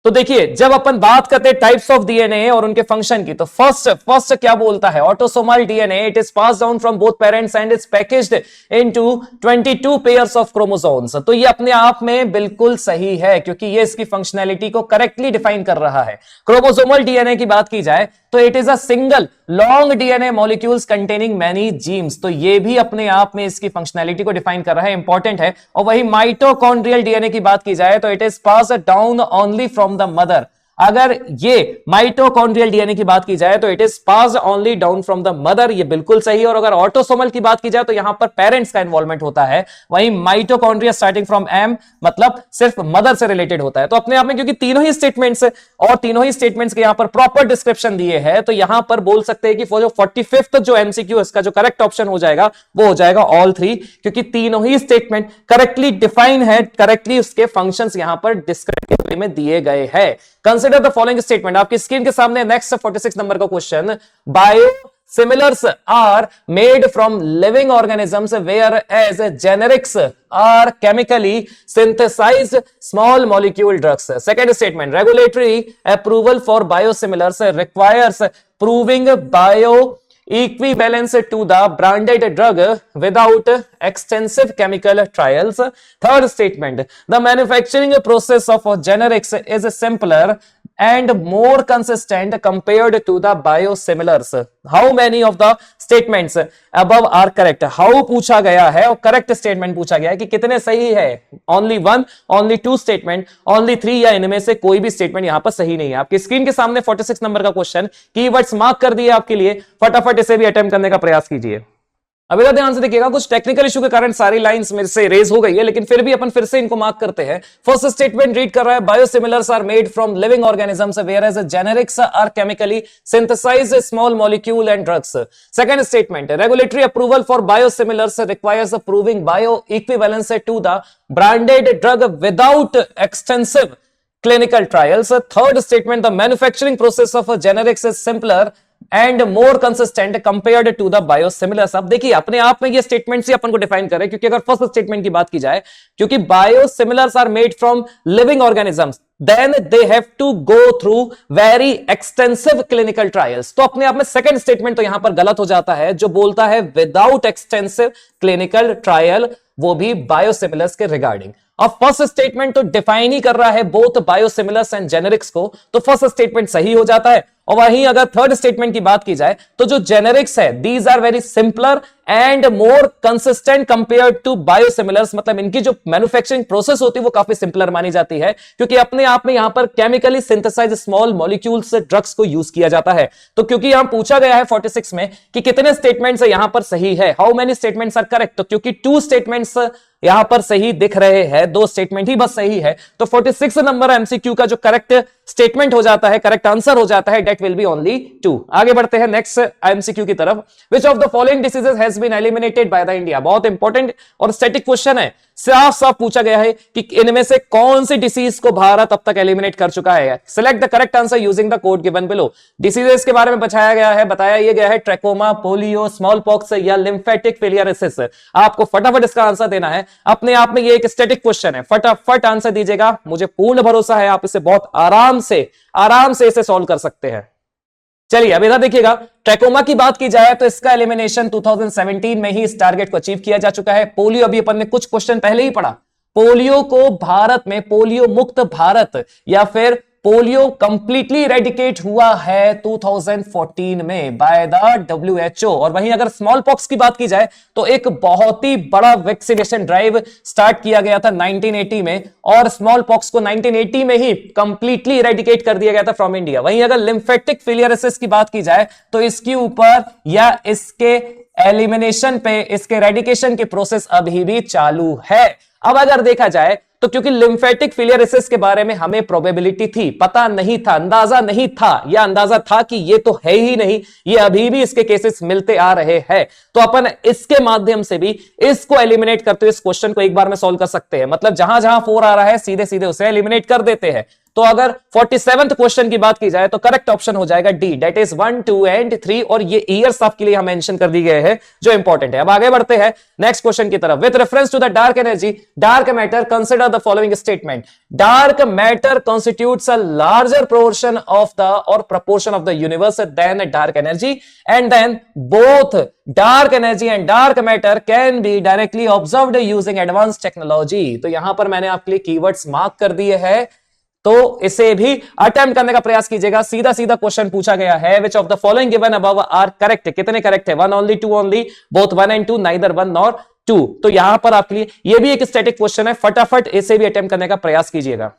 तो देखिए, जब अपन बात करते हैं टाइप्स ऑफ डीएनए और उनके फंक्शन की, तो फर्स्ट क्या बोलता है, autosomal DNA it is pass down from both parents and is packaged into 22 pairs of chromosomes. तो ये अपने आप में बिल्कुल सही है, क्योंकि ये इसकी फंक्शनैलिटी को करेक्टली डिफाइन कर रहा है। क्रोमोसोमल डीएनए की बात की जाए तो it is a single long DNA molecules containing many genes, तो ये भी अपने आप में इसकी फंक्शनैलिटी को डिफाइन कर रहा है, इंपॉर्टेंट है। और वही माइटोकॉन्ड्रियल डीएनए की बात की जाए तो it is passed down only from the mother. अगर ये माइटोकॉन्ड्रियल डीएनए की बात की जाए तो it is passed only down from the mother, ये बिल्कुल सही है। और अगर ऑटोसोमल की बात की जाए तो यहां पर पेरेंट्स का इन्वॉल्वमेंट होता है, वहीं माइटोकॉन्ड्रिया स्टार्टिंग फ्रॉम एम मतलब सिर्फ मदर से रिलेटेड होता है। तो अपने आप में क्योंकि तीनों ही स्टेटमेंट्स के यहां पर प्रॉपर डिस्क्रिप्शन दिए हैं, तो यहां पर बोल सकते हैं कि जो 45th जो एमसीक्यू इसका जो करेक्ट ऑप्शन हो जाएगा वो हो जाएगा ऑल 3, क्योंकि तीनों ही स्टेटमेंट करेक्टली डिफाइन है, करेक्टली उसके फंक्शंस यहां पर डिस्क्रिप्टिव में दिए गए हैं। Consider the following statement. आपकी स्क्रीन के सामने नेक्स्ट 46 नंबर का question, bio similars are made from living organisms, whereas generics are chemically synthesized small molecule drugs. Second statement, regulatory approval for biosimilars requires proving bio equivalence to the branded drug without extensive chemical trials. Third statement, the manufacturing process of generics is simpler and more consistent compared to the biosimilars. How many of the statements above are correct? How पूछा गया है और correct statement पूछा गया है कि कितने सही है? Only one, only two statement, only three या इनमें से कोई भी statement यहां पर सही नहीं है. आपकी स्क्रीन के सामने 46 नंबर का क्वेश्चन कीवर्ड्स मार्क कर दिए आपके लिए. फटाफट इसे भी अटेम्प्ट करने का प्रयास कीजिए. अब इधर ध्यान से देखिएगा, कुछ टेक्निकल इशू के कारण सारी लाइंस मेरे से रेज हो गई है, लेकिन फिर भी अपन फिर से इनको मार्क करते हैं. फर्स्ट स्टेटमेंट रीड कर रहा है, biosimilars are made from living organisms whereas generics are chemically synthesised small molecule and drugs. Second statement, regulatory approval for biosimilars requires proving bio equivalence to the branded drug without extensive clinical trials. Third statement, the manufacturing process of generics is simpler and more consistent compared to the biosimilars. अब देखिए अपने आप में ये स्टेटमेंट्स ही अपन को डिफाइन करें, क्योंकि अगर फर्स्ट स्टेटमेंट की बात की जाए, क्योंकि biosimilars are made from living organisms, then they have to go through very extensive clinical trials. तो अपने आप में सेकंड स्टेटमेंट तो यहां पर गलत हो जाता है, जो बोलता है विदाउट एक्सटेंसिव क्लिनिकल ट्रायल, वो भी बायोसिमिलर्स के रिगार्डिंग. अब फर्स्ट स्टेटमेंट तो डिफाइन ही कर रहा है बोथ बायोसिमिलर्स एंड जेनेरिक्स को, तो फर्स्ट स्टेटमेंट सही हो जाता है. और वहीं अगर थर्ड स्टेटमेंट की बात की जाए, तो जो जेनेरिक्स है, these are very simpler and more consistent compare to biosimilars, मतलब इनकी जो मैन्युफैक्चरिंग प्रोसेस होती है वो काफी सिंपलर मानी जाती है, क्योंकि अपने आप में यहां पर chemically synthesise small molecules drugs को यूज किया जाता है. तो क्योंकि यहां पूछा गया है 46 में कि कितने स्टेटमेंट्स यहां पर सही है, how many statements are correct, तो क्योंकि 2 स्टेटमेंट्स यहां पर सही दिख रहे हैं, 2 स्टेटमेंट ही बस सही है, तो 46 नंबर एमसीक्यू का जो करेक्ट स्टेटमेंट हो जाता है, करेक्ट आंसर हो जाता है, डेट विल बी ओनली 2. आगे बढ़ते हैं नेक्स्ट एमसीक्यू की तरफ. Which of the following diseases has been eliminated by the India. बहुत इंपॉर्टेंट और स्टैटिक क्वेश्चन है. साफ साफ पूछा गया है कि इनमें से कौन सी डिसीज को भारत अब तक एलिमिनेट कर चुका है. Select the correct answer using the code given below. Diseases के बारे में बताया गया है ट्रैकोमा, पोलियो, स्मॉल पॉक्स या लिम्फेटिक फिलियरिसिस. आपको फटाफट इसका आंसर देना है. अपने आप में ये एक स्टैटिक क्वेश्चन है, फटाफट आंसर दीजिएगा. मुझे पूर्ण भरोसा है आप इसे बहुत आराम से इसे सॉल्व कर सकते हैं. चलिए अब इधर देखिएगा, ट्रैकोमा की बात की जाए तो इसका एलिमिनेशन 2017 में ही इस टारगेट को अचीव किया जा चुका है. पोलियो अभी अपन ने कुछ क्वेश्चन पहले ही पढ़ा. पोलियो को भारत में पोलियो मुक्त भारत या फिर पोलियो कंप्लीटली इरेडिकेट हुआ है 2014 में बाय द WHO. और वहीं अगर स्मॉल पॉक्स की बात की जाए तो एक बहुत ही बड़ा वैक्सीनेशन ड्राइव स्टार्ट किया गया था 1980 में, और स्मॉल पॉक्स को 1980 में ही कंप्लीटली इरेडिकेट कर दिया गया था फ्रॉम इंडिया. वहीं अगर लिम्फेटिक फिलियरिसिस की बात की जाए तो इसके ऊपर या इसके एलिमिनेशन पे, इसके रेडिकेशन की प्रोसेस अभी भी चालू है. अब अगर देखा जाए तो क्योंकि लिम्फेटिक फिलियरिसिस के बारे में हमें प्रोबेबिलिटी थी, पता नहीं था, अंदाजा नहीं था, या अंदाजा था कि ये तो है ही नहीं, ये अभी भी इसके केसेस मिलते आ रहे हैं, तो अपन इसके माध्यम से भी इसको एलिमिनेट करते हुए इस क्वेश्चन को एक बार में सॉल्व कर सकते हैं. मतलब जहां जहां 4 आ रहा है सीधे सीधे उसे एलिमिनेट कर देते हैं. तो अगर 47th क्वेश्चन की बात की जाए तो करेक्ट ऑप्शन हो जाएगा डी, दैट इज 1, 2 एंड 3. और ये ईयर्स आपके लिए हम मेंशन कर दी गए हैं जो इंपॉर्टेंट है. अब आगे बढ़ते हैं नेक्स्ट क्वेश्चन की तरफ. With reference to the dark energy, dark matter, consider the following statement. Dark matter constitutes a larger proportion of the और proportion of the universe than dark energy, and then both dark energy and dark matter can be directly observed using advance technology. तो यहां पर मैंने आपके लिए कीवर्ड्स मार्क कर दिए हैं, तो इसे भी अटेम्प्ट करने का प्रयास कीजिएगा. सीधा सीधा क्वेश्चन पूछा गया है, which of the following given above are correct. कितने करेक्ट है? 1 only, 2 only, both 1 and 2, neither 1 nor 2. तो यहां पर आपके लिए ये भी एक स्टैटिक क्वेश्चन है, फटाफट इसे भी अटेम्प्ट करने का प्रयास कीजिएगा.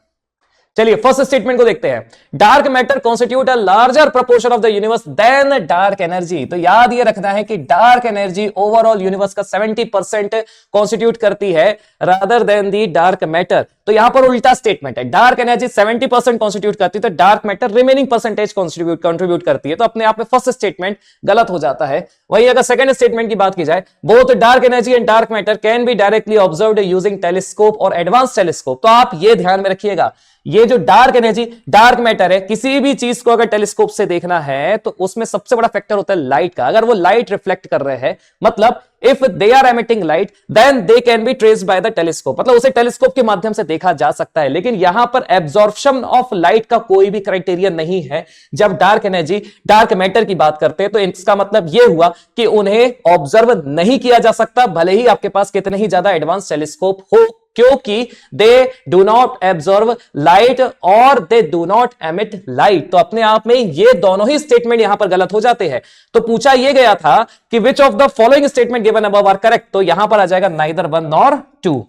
चलिए फर्स्ट स्टेटमेंट को देखते हैं. Dark matter constitute a larger proportion of the universe than dark energy. तो याद ये रखना है कि डार्क एनर्जी ओवरऑल यूनिवर्स का 70% कॉन्स्टिट्यूट करती है rather than the Dark matter. तो यहां पर उल्टा स्टेटमेंट है, डार्क एनर्जी 70% कॉन्स्टिट्यूट करती है, तो dark matter remaining percentage contribute करती है. तो अपने आप में फर्स्ट स्टेटमेंट गलत हो जाता है. वही अगर सेकंड स्टेटमेंट की बात की जाए, both dark energy and dark matter can be directly observed using telescope और एडवांस टेलीस्कोप। तो आप ये ध्यान में रखिएगा, ये जो डार्क एनर्जी डार्क मैटर है, किसी भी चीज को अगर टेलीस्कोप से देखना है तो उसमें सबसे बड़ा फैक्टर होता है लाइट का। अगर वो लाइट रिफ्लेक्ट कर रहे हैं, मतलब if they are emitting light then they can be traced by the telescope, मतलब उसे टेलीस्कोप के माध्यम से देखा जा सकता है। लेकिन यहां पर एब्जॉर्प्शन ऑफ लाइट का कोई भी क्राइटेरिया नहीं है जब डार्क एनर्जी डार्क मैटर की बात करते हैं। तो इसका मतलब यह हुआ कि उन्हें ऑब्जर्व नहीं किया जा सकता, भले ही आपके पास कितने ही ज्यादा एडवांस टेलीस्कोप हो, क्योंकि they do not absorb light और they do not emit light. तो अपने आप में ये दोनों ही स्टेटमेंट यहां पर गलत हो जाते हैं। तो पूछा यह गया था कि which of the following statement given above are correct, तो यहां पर आ जाएगा नाइदर 1 नॉर 2।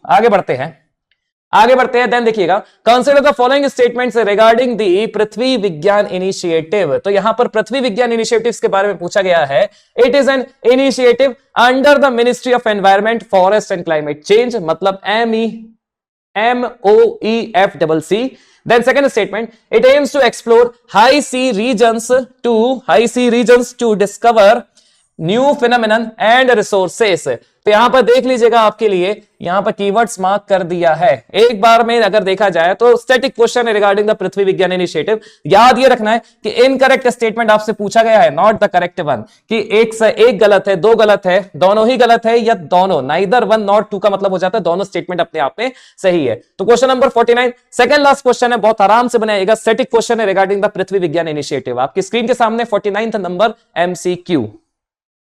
आगे बढ़ते हैं देन देखिएगा, consider the following statements regarding the Prithvi Vigyan initiative. तो यहां पर पृथ्वी विज्ञान इनिशिएटिव्स के बारे में पूछा गया है। It is an initiative under the ministry of environment forest and climate change, मतलब MOEFCC। Then second statement, it aims to explore high sea regions to discover new phenomenon and resources। तो यहां पर देख लीजिएगा, आपके लिए यहां पर कीवर्ड्स मार्क कर दिया है। एक बार में अगर देखा जाए तो स्टैटिक क्वेश्चन है regarding the Prithvi Vigyan initiative. याद ये रखना है कि इनकरेक्ट स्टेटमेंट आपसे पूछा गया है, नॉट द करेक्ट वन, कि एक गलत है, दो गलत है, दोनों ही गलत है, या दोनों, नाइदर 1 नॉट 2 का मतलब हो जाता है दोनों स्टेटमेंट अपने आप में सही है। तो question number 49 second last question है, बहुत आराम से बनाएगा, स्टैटिक क्वेश्चन है regarding the Prithvi Vigyan initiative. आपकी स्क्रीन के सामने 49th नंबर MCQ।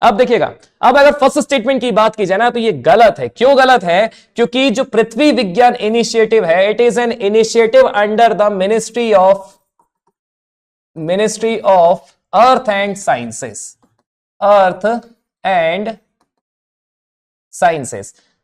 अब देखिएगा, अब अगर फर्स्ट स्टेटमेंट की बात की जाए ना तो ये गलत है। क्यों गलत है? क्योंकि जो पृथ्वी विज्ञान इनिशिएटिव है, it is an initiative under the ministry of earth and sciences.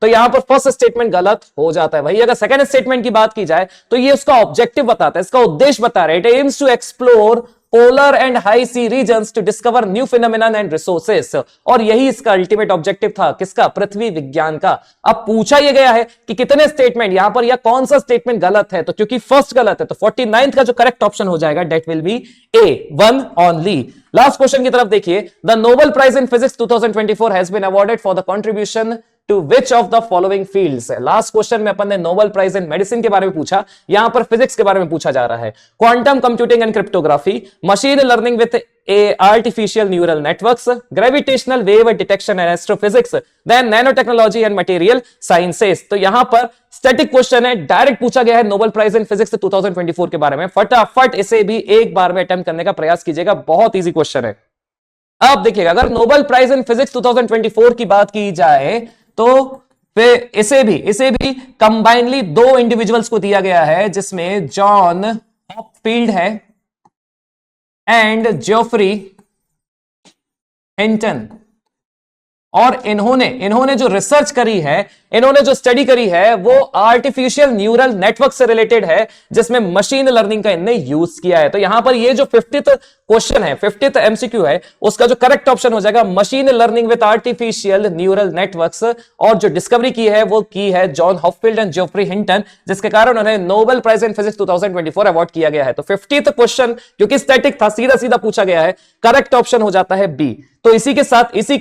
तो यहां पर फर्स्ट स्टेटमेंट गलत हो जाता है भाई। अगर सेकंड स्टेटमेंट की बात की जाए तो ये उसका ऑब्जेक्टिव बताता है, इसका उद्देश्य बता रहा है। It aims to explore polar and high sea regions to discover new phenomenon and resources, और यही इसका अल्टीमेट ऑब्जेक्टिव था, किसका? पृथ्वी विज्ञान का। अब पूछा यह गया है कि कितने स्टेटमेंट यहां पर, या कौन सा स्टेटमेंट गलत है, तो क्योंकि फर्स्ट गलत है तो 49th का जो करेक्ट ऑप्शन हो जाएगा that will be A, 1 only. Last question की तरफ देखिए, the Nobel prize in physics 2024 has been awarded for the contribution to which of the following fields. Last question में अपन ने नोबेल प्राइज इन मेडिसिन के बारे में पूछा, यहां पर फिजिक्स के बारे में पूछा जा रहा है। Quantum computing and cryptography, machine learning with artificial neural networks, gravitational wave detection and astrophysics, then nano technology and material sciences. तो यहां पर स्टैटिक क्वेश्चन है, डायरेक्ट पूछा गया है नोबेल प्राइज इन फिजिक्स 2024 के बारे में। फटाफट इसे भी एक बार में अटेम्प्ट करने का प्रयास कीजिएगा, बहुत इजी क्वेश्चन है। अब देखिएगा, अगर नोबेल प्राइज इन फिजिक्स 2024 की बात की जाए तो फिर इसे भी कंबाइनली 2 इंडिविजुअल्स को दिया गया है, जिसमें जॉन हॉपफील्ड है एंड जेफरी हिंटन। और इन्होंने जो रिसर्च करी है, इन्होंने जो स्टडी करी है, वो आर्टिफिशियल न्यूरल नेटवर्क से रिलेटेड है, जिसमें मशीन लर्निंग का इन्होंने यूज किया है। तो यहां पर ये जो 50th क्वेश्चन है, 50th MCQ है, उसका जो करेक्ट ऑप्शन हो जाएगा machine learning with artificial neural networks. और जो डिस्कवरी की है वो की है John Hopfield and Geoffrey Hinton, जिसके कारण उन्हें Nobel prize in physics 2024 award किया गया है। तो 50th क्वेश्चन क्योंकि स्टैटिक था, सीधा पूछा गया है, करेक्ट ऑप्शन हो जाता है B। तो इसी के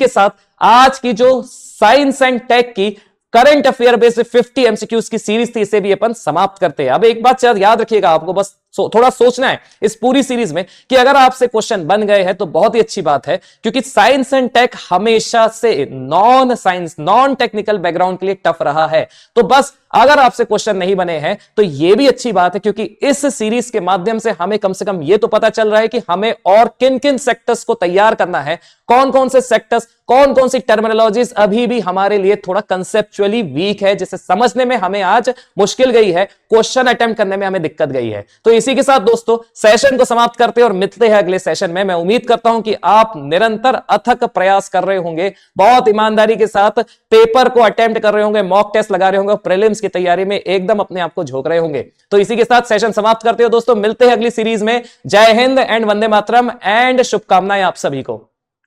साथ आज की जो साइंस एंड टेक की करंट अफेयर बेस्ड 50 MCQs की सीरीज थी, इसे भी अपन समाप्त करते हैं। अब एक बात याद रखिएगा, आपको बस थोड़ा सोचना है इस पूरी सीरीज में कि अगर आपसे क्वेश्चन बन गए हैं तो बहुत ही अच्छी बात है, क्योंकि साइंस एंड टेक हमेशा से नॉन टेक्निकल बैकग्राउंड के लिए टफ रहा है। तो बस अगर आपसे क्वेश्चन नहीं बने हैं तो यह भी अच्छी बात है, क्योंकि इस सीरीज के माध्यम से हमें कम से कम यह तो पता चल रहा है कि हमें और किन किन सेक्टर्स को तैयार करना है, कौन कौन से सेक्टर्स, कौन कौन सी टर्मिनोलॉजीज अभी भी हमारे लिए थोड़ा कंसेप्चुअली वीक है, जिसे समझने में हमें आज मुश्किल गई है, क्वेश्चन अटेम्प्ट करने में हमें दिक्कत गई है। तो इसी के साथ दोस्तों सेशन को समाप्त करते हैं और मिलते हैं अगले सेशन में। मैं उम्मीद करता हूं कि आप निरंतर अथक प्रयास कर रहे होंगे, बहुत ईमानदारी के साथ पेपर को अटेम्प्ट कर रहे होंगे, मॉक टेस्ट लगा रहे होंगे, प्रीलिम्स की तैयारी में एकदम अपने आप को झोंक रहे होंगे। तो इसी के साथ सेशन समाप्त करते हो दोस्तों, मिलते हैं अगली सीरीज में। जय हिंद एंड वंदे मातरम एंड शुभकामनाएं आप सभी को।